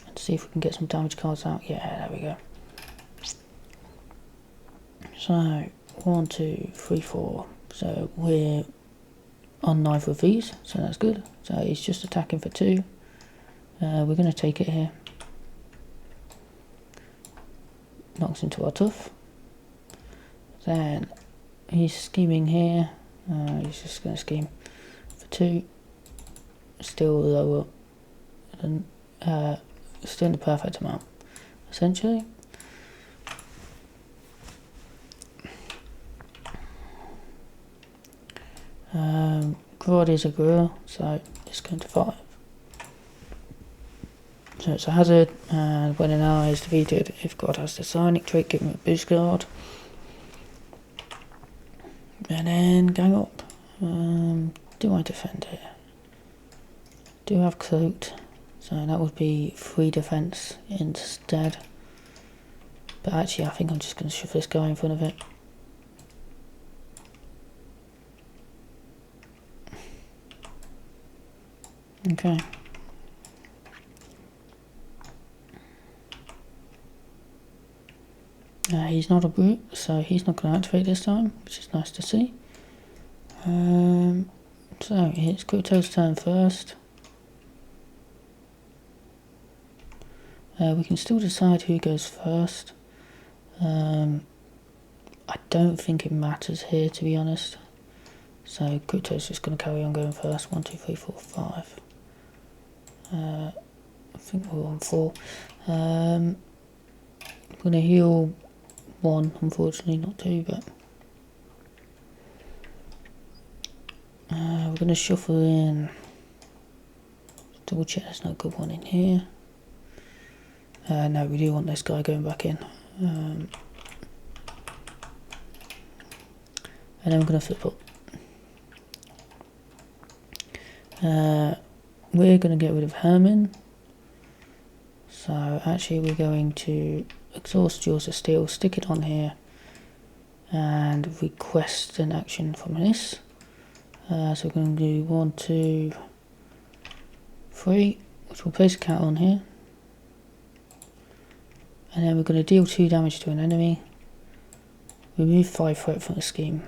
and see if we can get some damage cards out. Yeah, there we go. So 1, 2, 3, 4. So we're on neither of these, so that's good. So he's just attacking for 2. We're going to take it here. Knocks into our tough. Then he's scheming here. He's just going to scheme for 2. Still lower than, still in the perfect amount, essentially. Grodd is a gorilla, so it's going to 5. So it's a hazard, and when an ally is defeated, if Grodd has the Psionic trait, give him a boost card. And then gang up. Do I defend it? Do have cloaked, so that would be 3 defense instead. But actually I think I'm just going to shove this guy in front of it. Okay. He's not a brute, so he's not going to activate this time, which is nice to see. So it's Krypto's turn first. We can still decide who goes first. I don't think it matters here, to be honest. So Krypto's just going to carry on going first. 1, 2, 3, 4, 5. I think we're on 4. I'm going to heal 1, unfortunately, not 2, but we're going to shuffle in. Double check there's no good one in here. No, we do want this guy going back in. And then we're going to flip up. We're going to get rid of Herman. So actually we're going to exhaust Jaws of Steel, stick it on here, and request an action from this. So we're going to do 1, 2, 3, which will place a counter on here. And then we're going to deal 2 damage to an enemy. Remove 5 threat from the scheme.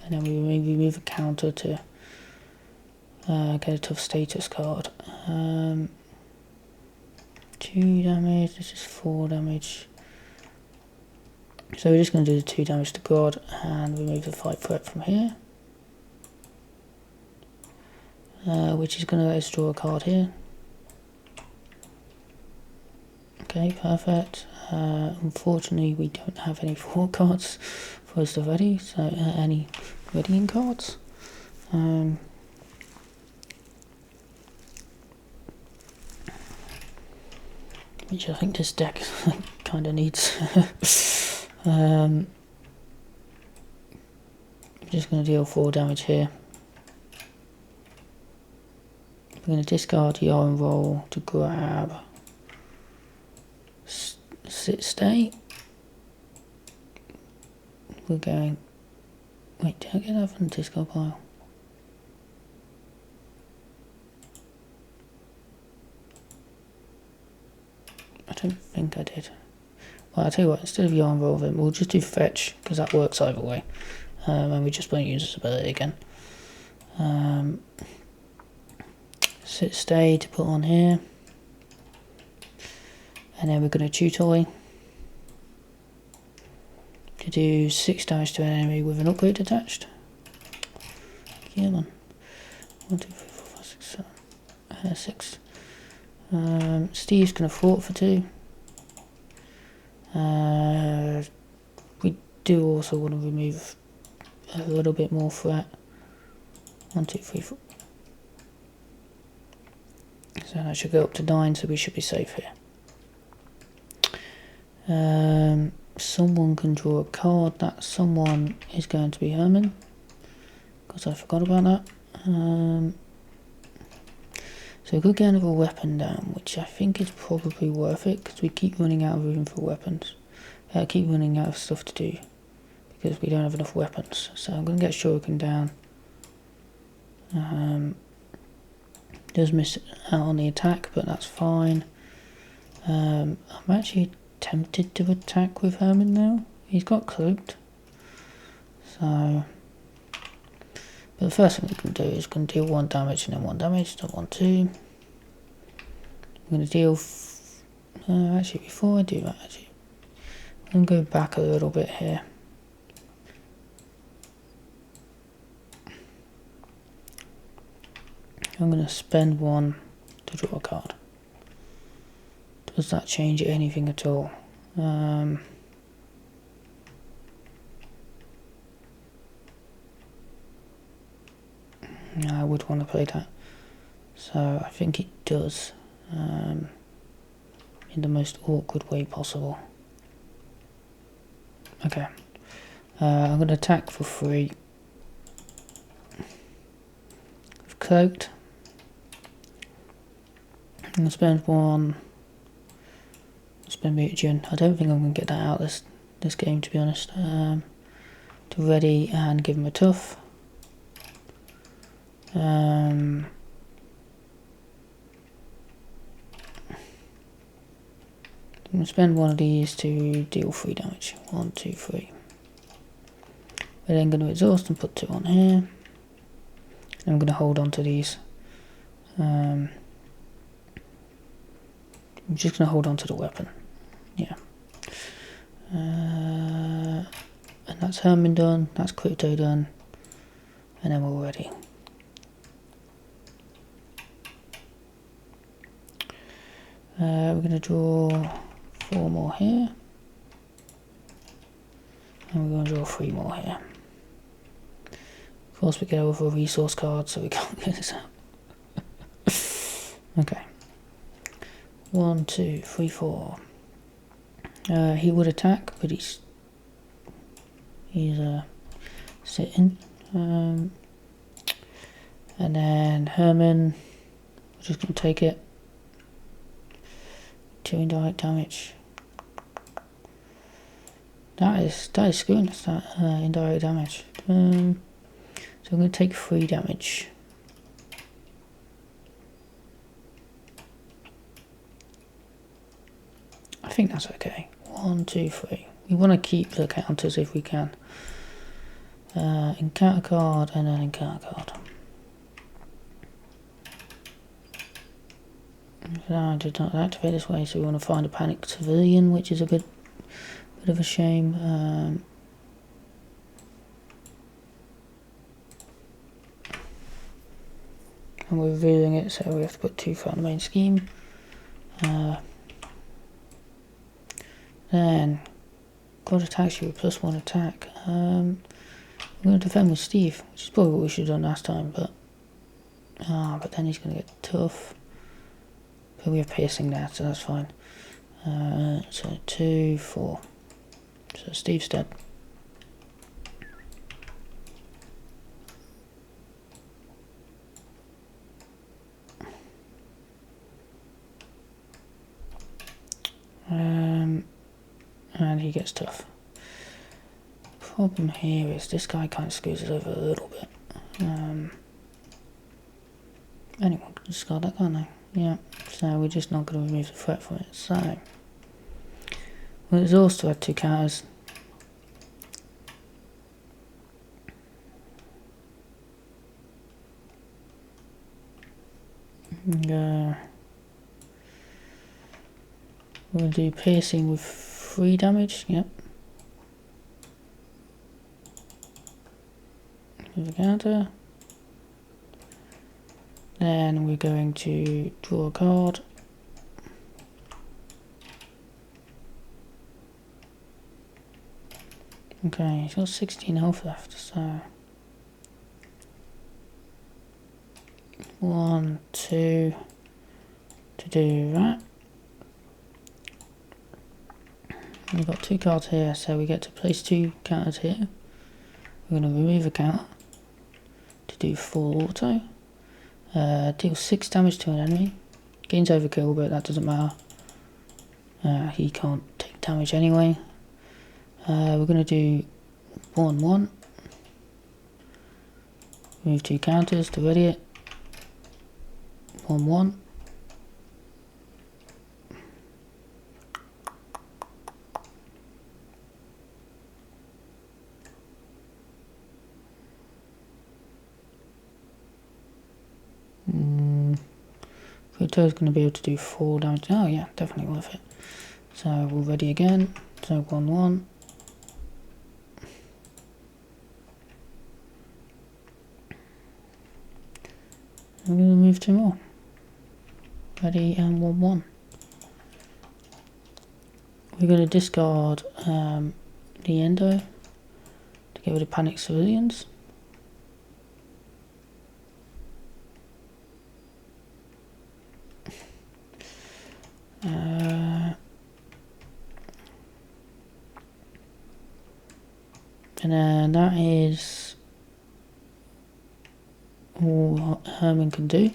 And then we remove a counter to get a tough status card. 2 damage, this is 4 damage. So we're just going to do the 2 damage to Grodd and remove the 5 threat from here. Which is going to let us draw a card here. Okay, perfect. Unfortunately, we don't have any 4 cards for us to ready, so any readying cards. Which I think this deck kind of needs. I'm just going to deal 4 damage here. We're going to discard the Yarn Roll to grab Sit Stay. We're going. Wait, did I get that from the discard pile? I don't think I did. Well, I'll tell you what, instead of Yarn Roll, then we'll just do Fetch, because that works either way. And we just won't use this ability again. Sit Stay to put on here. And then we're going to Tutoy to do 6 damage to an enemy with an upgrade attached. Yeah, man. 1, 2, 3, 4, 5, 6, 7, 6. Steve's going to fort for 2. We do also want to remove a little bit more threat. 1, 2, 3, 4. So that should go up to 9, so we should be safe here. Someone can draw a card. That someone is going to be Herman, because I forgot about that. So we could get another weapon down, which I think is probably worth it, because we keep running out of room for weapons. Keep running out of stuff to do, because we don't have enough weapons. So I'm going to get Shuriken down. Does miss out on the attack, but that's fine. I'm actually tempted to attack with Herman now. He's got cloaked. So, but the first thing we can do is going to deal 1 damage and then 1 damage. So 1, 2. I'm going to deal. Actually, before I do that, I'm going to go back a little bit here. I'm going to spend 1 to draw a card. Does that change anything at all? No, I would want to play that. So I think it does. In the most awkward way possible. Okay. I'm going to attack for 3. cloaked. I'm going to spend one. Spend mutagen. I don't think I'm going to get that out this game, to be honest. To ready and give him a tough. I'm going to spend one of these to deal 3 damage. 1, 2, 3. We're then going to exhaust and put 2 on here. And I'm going to hold on to these. I'm just going to hold on to the weapon. Yeah. And that's Herman done. That's Krypto done. And then we're ready. We're going to draw 4 more here. And we're going to draw 3 more here. Of course we go over a resource card so we can't get this out. Okay. 1, 2, 3, 4. He would attack, but he's sitting. And then Herman, we're just going to take it. 2 indirect damage. That is screwing us, that indirect damage. So I'm going to take 3 damage. I think that's okay. 1, 2, 3. We want to keep the counters if we can. Encounter card and then encounter card. I did not activate this way, so we want to find a panicked civilian, which is a bit of a shame. And we're revealing it, so we have to put 2 for the main scheme. Then Grodd attacks you with +1 attack. I'm going to defend with Steve, which is probably what we should have done last time, but then he's going to get tough. But we have piercing there, so that's fine. So 2, 4. So Steve's dead. And he gets tough. Problem here is this guy kind of screws us over a little bit. Anyone can discard that, can't they? Yeah, so we're just not going to remove the threat from it. So we'll exhaust to add 2 counters. We'll do piercing with 3 damage. Yep. With a counter. Then we're going to draw a card. Okay, he's got 16 health left, so 1, 2 to do that. We've got 2 cards here, so we get to place 2 counters here. We're going to remove a counter to do 4 auto. Deals 6 damage to an enemy. Gains overkill, but that doesn't matter. He can't take damage anyway. We're going to do 1, 1. Remove 2 counters to ready it. 1, 1. Krypto's going to be able to do 4 damage. Oh yeah, definitely worth it. So we'll ready again. So 1, 1. I'm going to move 2 more. Ready and 1, 1. We're going to discard the endo to get rid of panicked civilians. And then that is all Herman can do.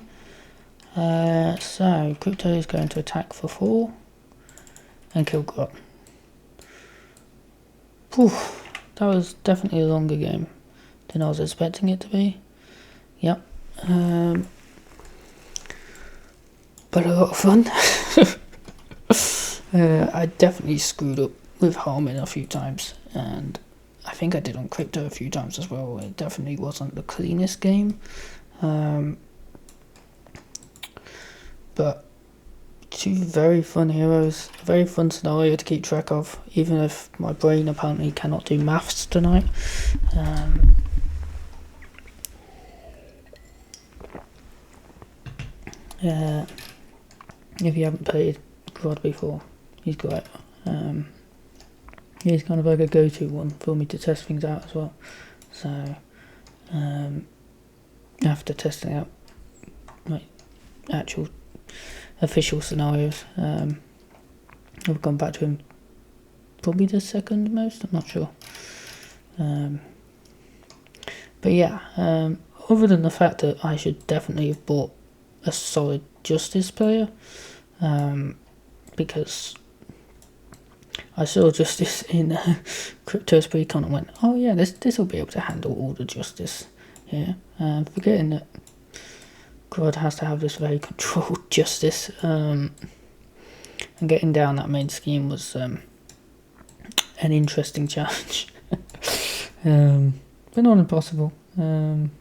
So Krypto is going to attack for 4 and kill Grodd. That was definitely a longer game than I was expecting it to be. Yep. But a lot of fun. I definitely screwed up with Herman a few times, and I think I did on Krypto a few times as well. It definitely wasn't the cleanest game. But 2 very fun heroes, a very fun scenario to keep track of, even if my brain apparently cannot do maths tonight. If you haven't played Grodd before, he's great. He's kind of like a go-to one for me to test things out as well. So after testing out my actual official scenarios, I've gone back to him probably the second most, I'm not sure. But yeah, other than the fact that I should definitely have bought a solid Justice player, because I saw Justice in Krypto's pre-con and went, oh yeah, this will be able to handle all the Justice here, forgetting that Grodd has to have this very controlled Justice, and getting down that main scheme was an interesting challenge. But not impossible. I'm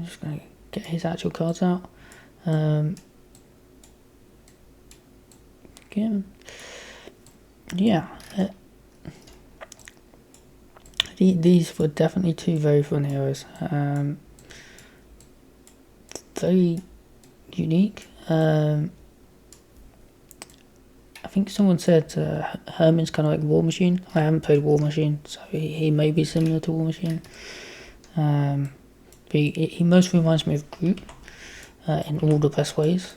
just going to get his actual cards out. Yeah. These were definitely 2 very fun heroes. Very unique. I think someone said Herman's kind of like War Machine. I haven't played War Machine, so he may be similar to War Machine. But he most reminds me of Grodd in all the best ways.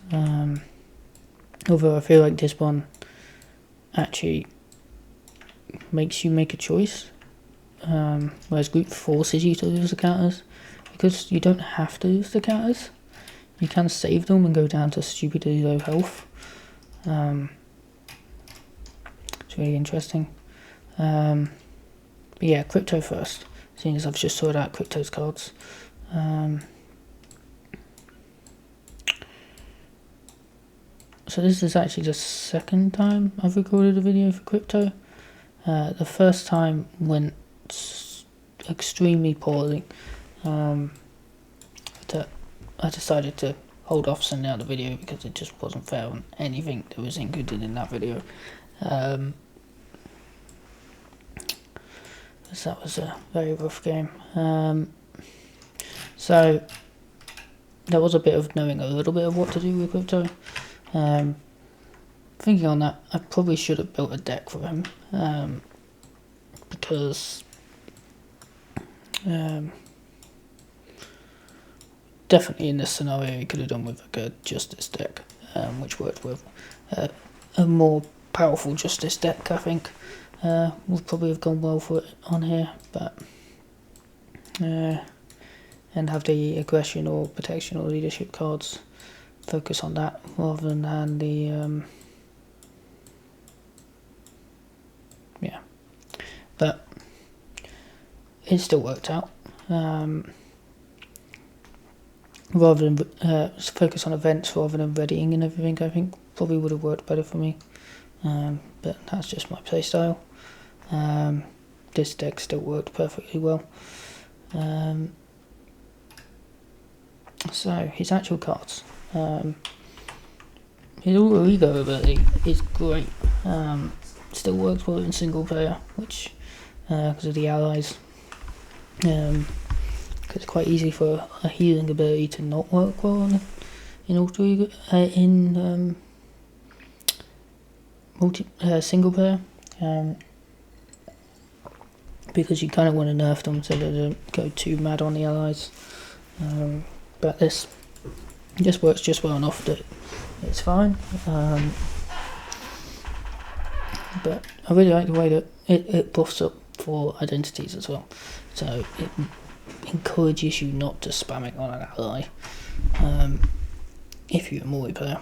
Although I feel like this one actually makes you make a choice, whereas Grodd forces you to lose the counters, because you don't have to lose the counters. You can save them and go down to stupidly low health. It's really interesting. But yeah, Krypto first, seeing as I've just sorted out Krypto's cards. So this is actually the second time I've recorded a video for Krypto. The first time went extremely poorly. I decided to hold off sending out the video because it just wasn't fair on anything that was included in that video. Because that was a very rough game. So there was a bit of knowing a little bit of what to do with Krypto. Thinking on that, I probably should have built a deck for him, because definitely in this scenario he could have done with like a Justice deck, which worked with a more powerful Justice deck. I think would probably have gone well for it on here, but and have the aggression or protection or leadership cards focus on that rather than the yeah, but it still worked out. Rather than focus on events rather than readying and everything, I think probably would have worked better for me, but that's just my playstyle. This deck still worked perfectly well. So his actual cards, his alter ego ability is great. Still works well in single player, which because of the allies, because it's quite easy for a healing ability to not work well in alter ego in single player, because you kind of want to nerf them so they don't go too mad on the allies. But this works just well enough that it's fine. But I really like the way that it buffs up for identities as well. So it encourages you not to spam it on an ally if you're a multi player.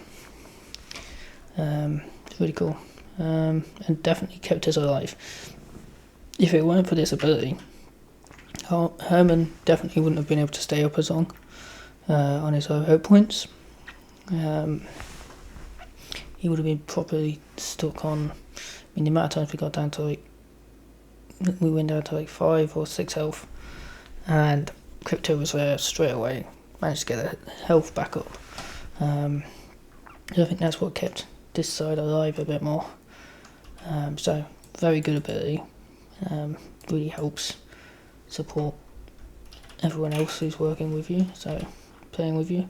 It's really cool, and definitely kept us alive. If it weren't for this ability, Herman definitely wouldn't have been able to stay up as long on his overhead points. He would have been properly stuck on. I mean, the amount of times we got down to we went down to like 5 or 6 health, and Krypto was there straight away, managed to get the health back up. So I think that's what kept this side alive a bit more. So very good ability, really helps support everyone else who's working with you, so playing with you,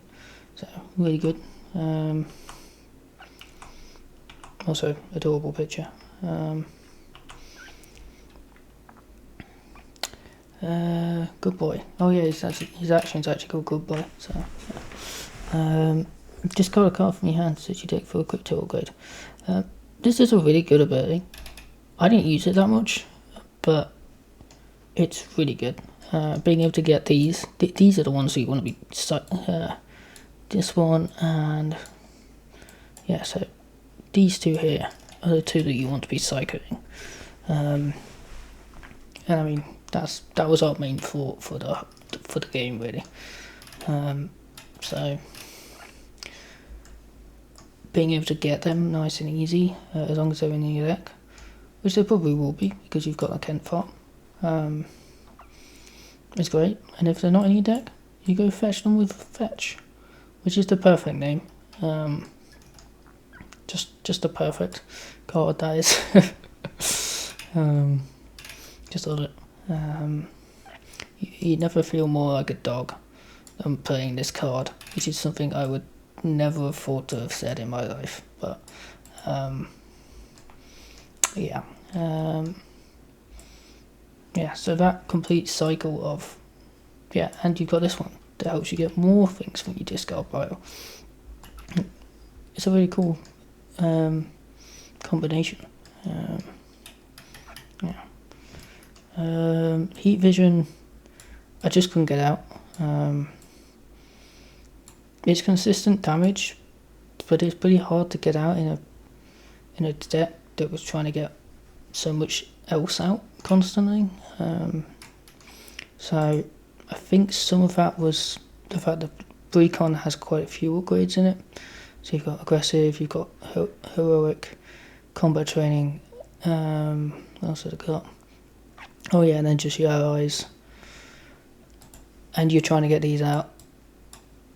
so really good. Also adorable picture. Good boy. Oh yeah, his action's actually called Good Boy. So discard a card from your hand that you take for a Krypto upgrade. This is a really good ability. I didn't use it that much, but it's really good. Being able to get these are the ones that you want to be this one, and yeah, so these two here are the two that you want to be cycling. And I mean that was our main thought for the game, really. So being able to get them nice and easy, as long as they're in your deck, which they probably will be because you've got a Kent farm, is great. And if they're not in your deck, you go fetch them with Fetch, which is the perfect name. Just the perfect card, that is. Just love it. You never feel more like a dog than playing this card, which is something I would never have thought to have said in my life, but yeah. Yeah, so that complete cycle of, yeah, and you've got this one that helps you get more things from your discard pile. It's a really cool combination. Yeah. Heat vision, I just couldn't get out. It's consistent damage, but it's pretty hard to get out in a deck that was trying to get so much else out constantly. So I think some of that was the fact that Recon has quite a few upgrades in it. So you've got aggressive, you've got heroic, combat training. What else have I got? Oh yeah, and then just your allies. And you're trying to get these out.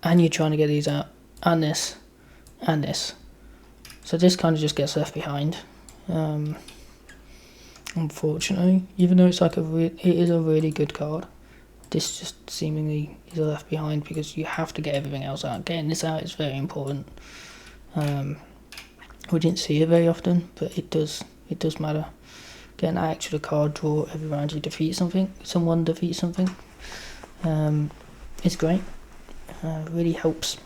And you're trying to get these out. And this. And this. So this kind of just gets left behind. Unfortunately. Even though it's like it is a really good card. This just seemingly is left behind because you have to get everything else out. Getting this out is very important. We didn't see it very often, but it does matter. Getting an extra card draw every round you defeat someone defeats something. It's great. Really helps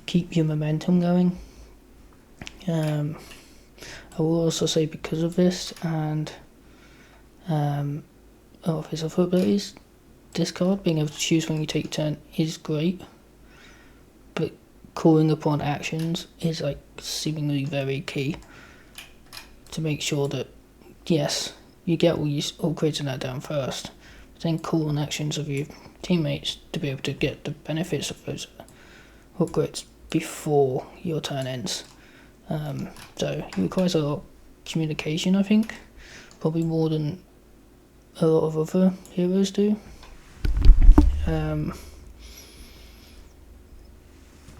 keep your momentum going. I will also say because of this and of his other abilities, this card, being able to choose when you take your turn, is great, but calling upon actions is like seemingly very key to make sure that yes, you get all your upgrades in that down first, but then call on actions of your teammates to be able to get the benefits of those upgrades before your turn ends. So it requires a lot of communication, I think, probably more than a lot of other heroes do.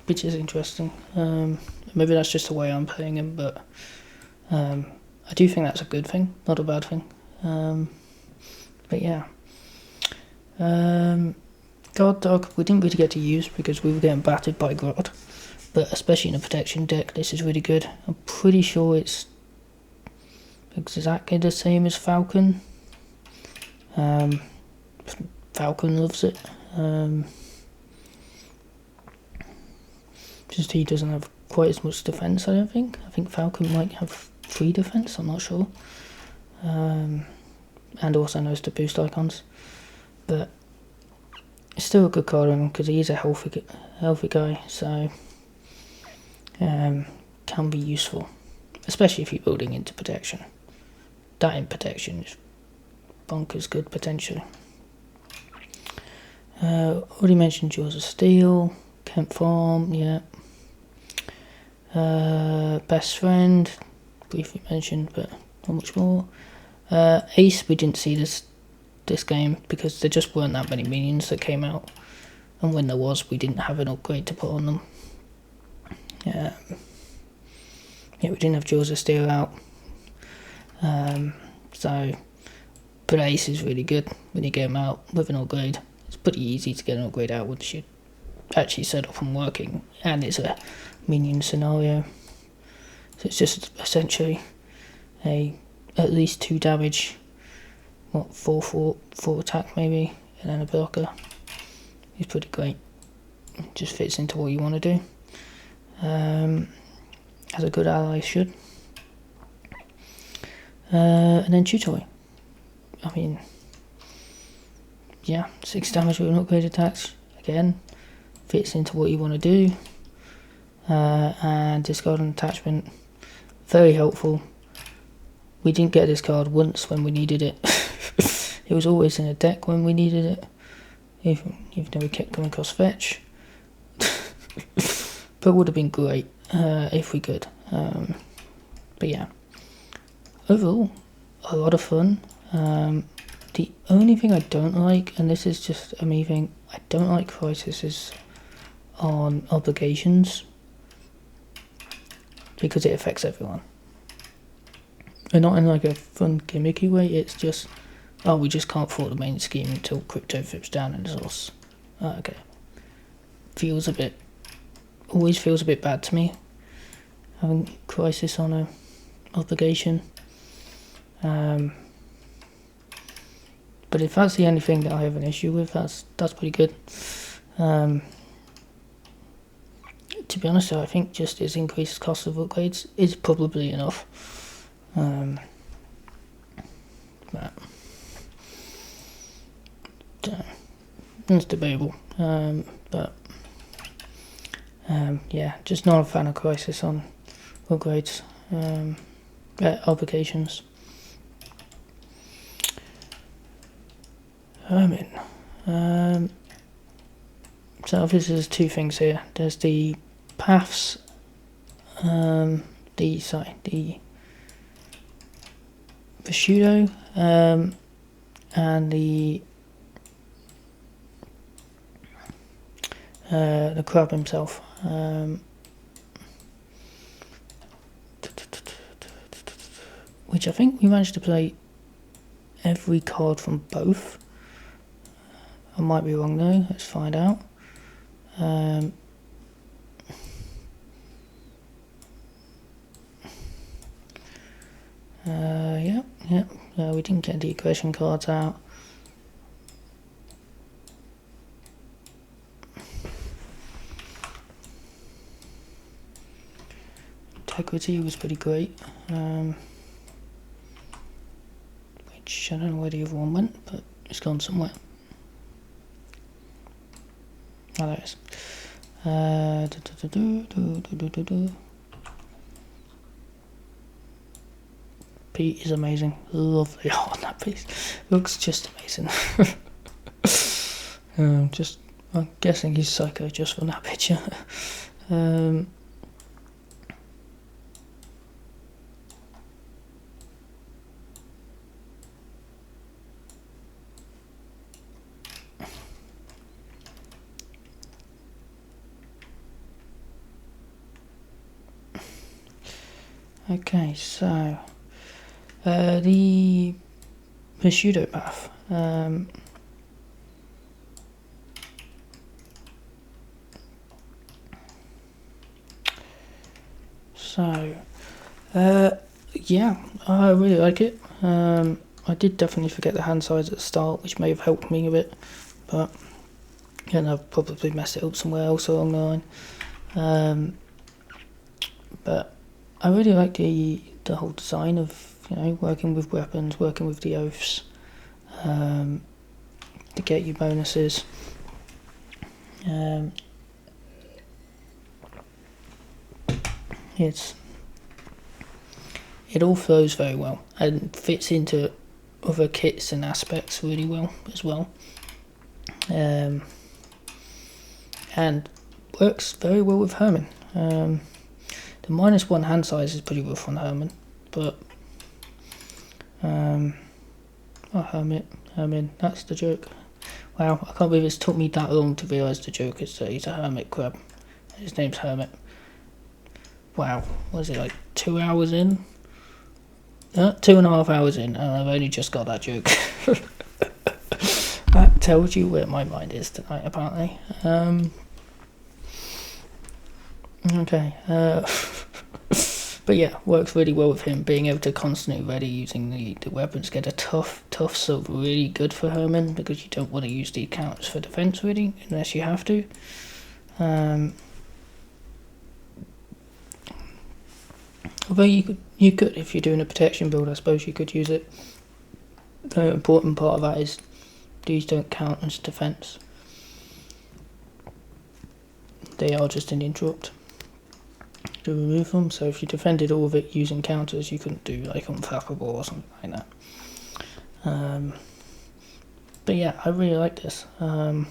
Which is interesting. Maybe that's just the way I'm playing him, but I do think that's a good thing, not a bad thing. But yeah. Guard Dog we didn't really get to use because we were getting battered by Grodd, but especially in a protection deck this is really good. I'm pretty sure it's exactly the same as Falcon. Falcon loves it. Just he doesn't have quite as much defense, I don't think. I think Falcon might have 3 defense, I'm not sure. and also knows the boost icons. But it's still a good card on him because he is a healthy guy, so can be useful, especially if you're building into protection. That in protection is bonkers good potentially. Already mentioned Jaws of Steel, Kent Farm, yeah. Best Friend, briefly mentioned, but not much more. Ace, we didn't see this game because there just weren't that many minions that came out, and when there was, we didn't have an upgrade to put on them. Yeah, we didn't have Jaws of Steel out, but Ace is really good when you get him out with an upgrade. It's pretty easy to get an upgrade out once you actually set up and working, and it's a minion scenario, so it's just essentially at least 2 damage, 4 attack maybe, and then a blocker. It's pretty great. It just fits into what you want to do, as a good ally should. And then Tutoy. I mean, yeah, 6 damage with an upgrade attacks, again, fits into what you want to do. And discard an attachment, very helpful. We didn't get this card once when we needed it. It was always in a deck when we needed it, even though we kept coming across fetch. But would have been great if we could. But yeah, overall, a lot of fun. The only thing I don't like, and this is just a me thing, I don't like crises on obligations because it affects everyone. And not in like a fun gimmicky way, it's just, oh, we just can't thwart the main scheme until Krypto flips down in the source. Okay. Always feels a bit bad to me, having crisis on a obligation. But if that's the only thing that I have an issue with, that's pretty good. To be honest though, I think just its increased cost of upgrades is probably enough. But it's debatable. Yeah, just not a fan of crisis on upgrades, obligations. Herman. So obviously there's 2 things here. There's the paths, the prosciutto, and the crab himself. Which I think we managed to play every card from both. I might be wrong though, let's find out. Yeah, we didn't get the aggression cards out. Integrity was pretty great. Which I don't know where the other one went, but it's gone somewhere. Oh, there it is. Pete is amazing. Lovely art on that piece. Looks just amazing. I'm guessing he's psycho just from that picture. Okay, so the prosciutto path. Yeah, I really like it. I did definitely forget the hand size at the start, which may have helped me a bit, but I've probably messed it up somewhere else along the line. But I really like the whole design of working with weapons, working with the oaths, to get you bonuses. It all flows very well and fits into other kits and aspects really well as well, and works very well with Herman. The -1 hand size is pretty rough on Herman, but Herman, that's the joke. Wow, I can't believe it's took me that long to realise the joke is that he's a hermit crab. His name's Hermit. Wow, was it like 2 hours in? 2.5 hours in, and I've only just got that joke. That tells you where my mind is tonight, apparently. Okay. But yeah, works really well with him, being able to constantly ready using the weapons. Get a toughs are really good for Herman, because you don't want to use the counters for defense really, unless you have to. Although you could, if you're doing a protection build, I suppose you could use it. The important part of that is these don't count as defense. They are just an interrupt to remove them. So if you defended all of it using counters, you couldn't do like unflappable or something like that. But yeah, I really like this. I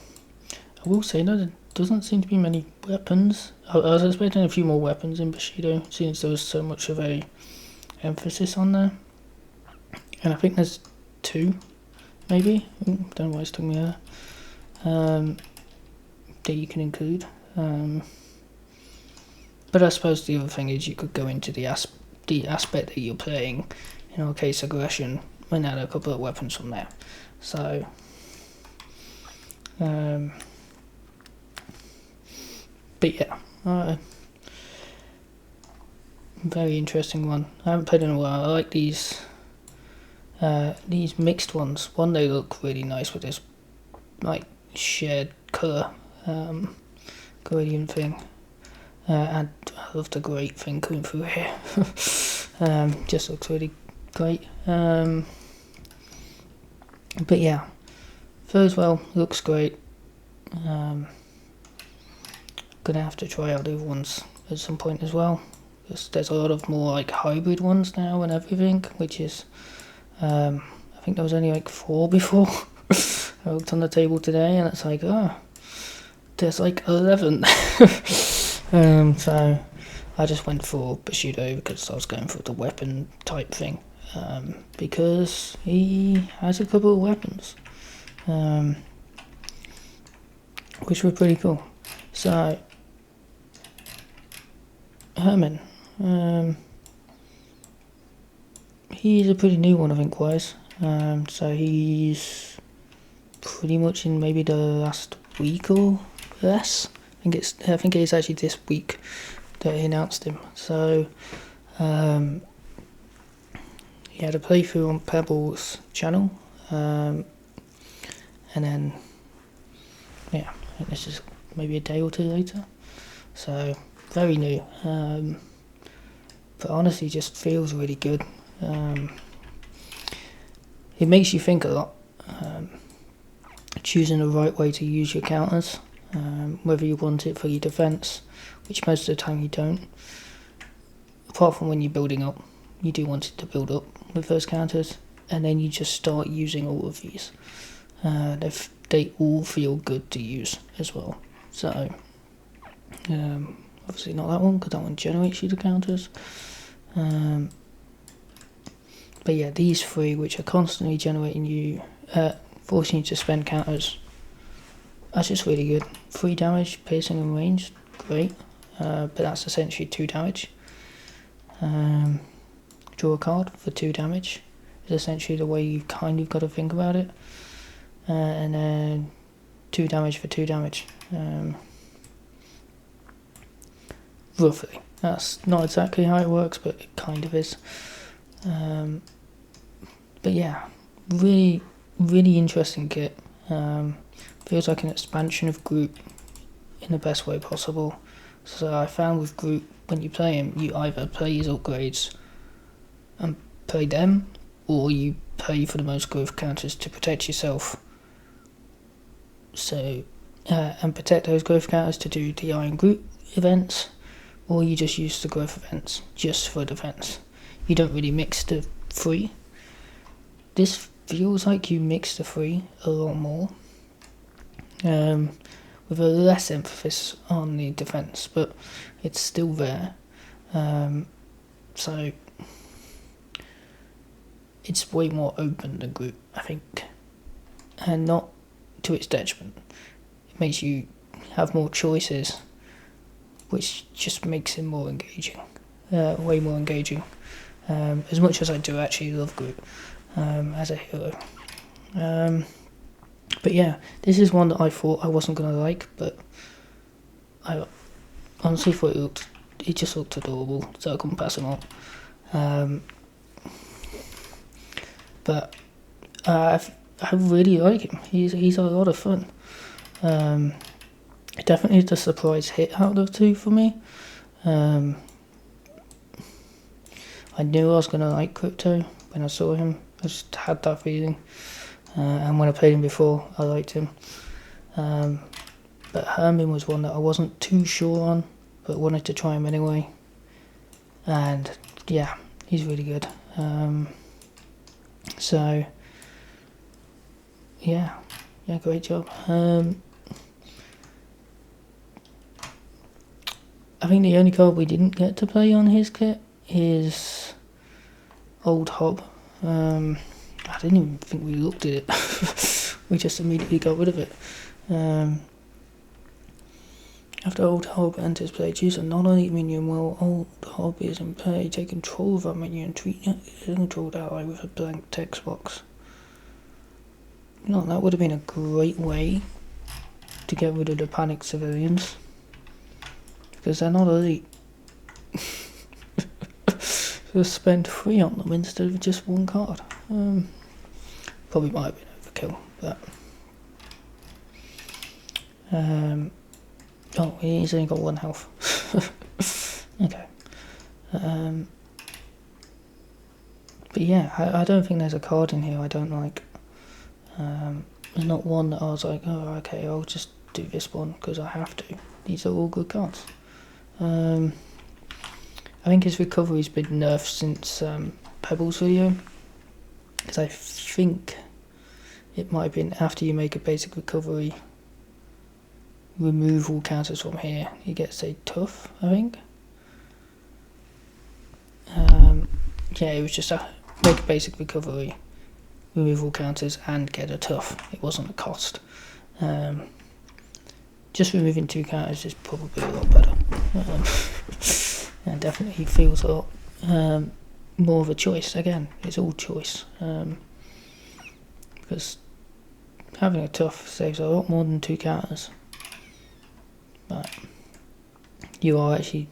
will say that there doesn't seem to be many weapons. I was expecting a few more weapons in Bushido, since there was so much of a emphasis on there. And I think there's 2, maybe. Don't know why it's took me there. That you can include. But I suppose the other thing is you could go into the aspect that you're playing, in our case aggression, and add a couple of weapons from there. So but yeah, very interesting one. I haven't played in a while. I like these mixed ones. One, they look really nice with this like shared colour gradient thing, and I love the great thing coming through here. Just looks really great. But yeah, flows well, looks great. Gonna have to try out the other ones at some point as well. There's a lot of more like hybrid ones now and everything, which is I think there was only like 4 before. I looked on the table today and it's like, there's like 11. So I just went for Bushido because I was going for the weapon type thing, because he has a couple of weapons, which were pretty cool. So Herman, he's a pretty new one of Inkwires. So he's pretty much in maybe the last week or less. I think it is actually this week that he announced him. So he had a playthrough on Pebble's channel, and then yeah, I think this is maybe a day or 2 later. So very new, but honestly just feels really good. It makes you think a lot, choosing the right way to use your counters, whether you want it for your defense, which most of the time you don't. Apart from when you're building up, you do want it to build up with those counters, and then you just start using all of these. They all feel good to use as well. So obviously not that one, because that one generates you the counters. But yeah, these 3, which are constantly generating you, forcing you to spend counters, that's just really good. 3 damage, piercing and range, great. But that's essentially 2 damage. Draw a card for 2 damage is essentially the way you've kind of got to think about it. And then 2 damage for 2 damage. Roughly. That's not exactly how it works, but it kind of is. But yeah, really, really interesting kit. Feels like an expansion of group in the best way possible. So I found with group, when you play him, you either play his upgrades and play them, or you pay for the most growth counters to protect yourself. So, and protect those growth counters to do the iron group events, or you just use the growth events just for defense. You don't really mix the three. This feels like you mix the three a lot more, with a less emphasis on the defense, but it's still there. So it's way more open than group, I think, and not to its detriment. It makes you have more choices, which just makes it more engaging, way more engaging. As much as I do actually love group as a hero. But yeah, this is one that I thought I wasn't going to like, but I honestly thought it just looked adorable, so I couldn't pass him on. But I really like him. He's a lot of fun. Definitely the surprise hit out of the two for me. I knew I was going to like Krypto when I saw him. I just had that feeling. And when I played him before, I liked him. But Herman was one that I wasn't too sure on, but wanted to try him anyway. And yeah, he's really good. So yeah, great job. I think the only card we didn't get to play on his kit is Old Hob. I didn't even think we looked at it. We just immediately got rid of it. After Old Hob enters play, choose a non-elite minion while Old Hob is in play. Take control of that minion and treat an controlled ally with a blank text box. You know, that would have been a great way to get rid of the panicked civilians, because they're not elite. Just spend 3 on them instead of just 1 card. Probably might have been overkill, but oh, he's only got 1 health. Okay. But yeah, I don't think there's a card in here I don't like. There's not one that I was like, oh, okay, I'll just do this one because I have to. These are all good cards. I think his recovery's been nerfed since Pebble's video, because I think it might have been after you make a basic recovery, remove all counters from here, you get, say, tough, I think. Yeah, it was just make a basic recovery, remove all counters and get a tough. It wasn't a cost. Just removing 2 counters is probably a lot better. And definitely feels a lot more of a choice. Again, it's all choice. Because having a tough saves a lot more than 2 counters. But you are actually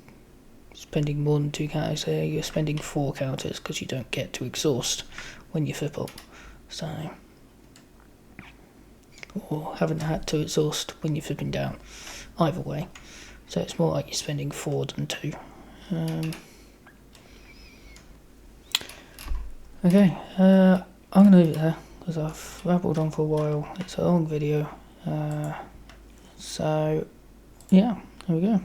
spending more than 2 counters. You're spending 4 counters because you don't get to exhaust when you flip up. So, or haven't had to exhaust when you're flipping down. Either way. So it's more like you're spending 4 than 2. Okay, I'm going to leave it there because I've rabbled on for a while. It's a long video. So, yeah, there we go.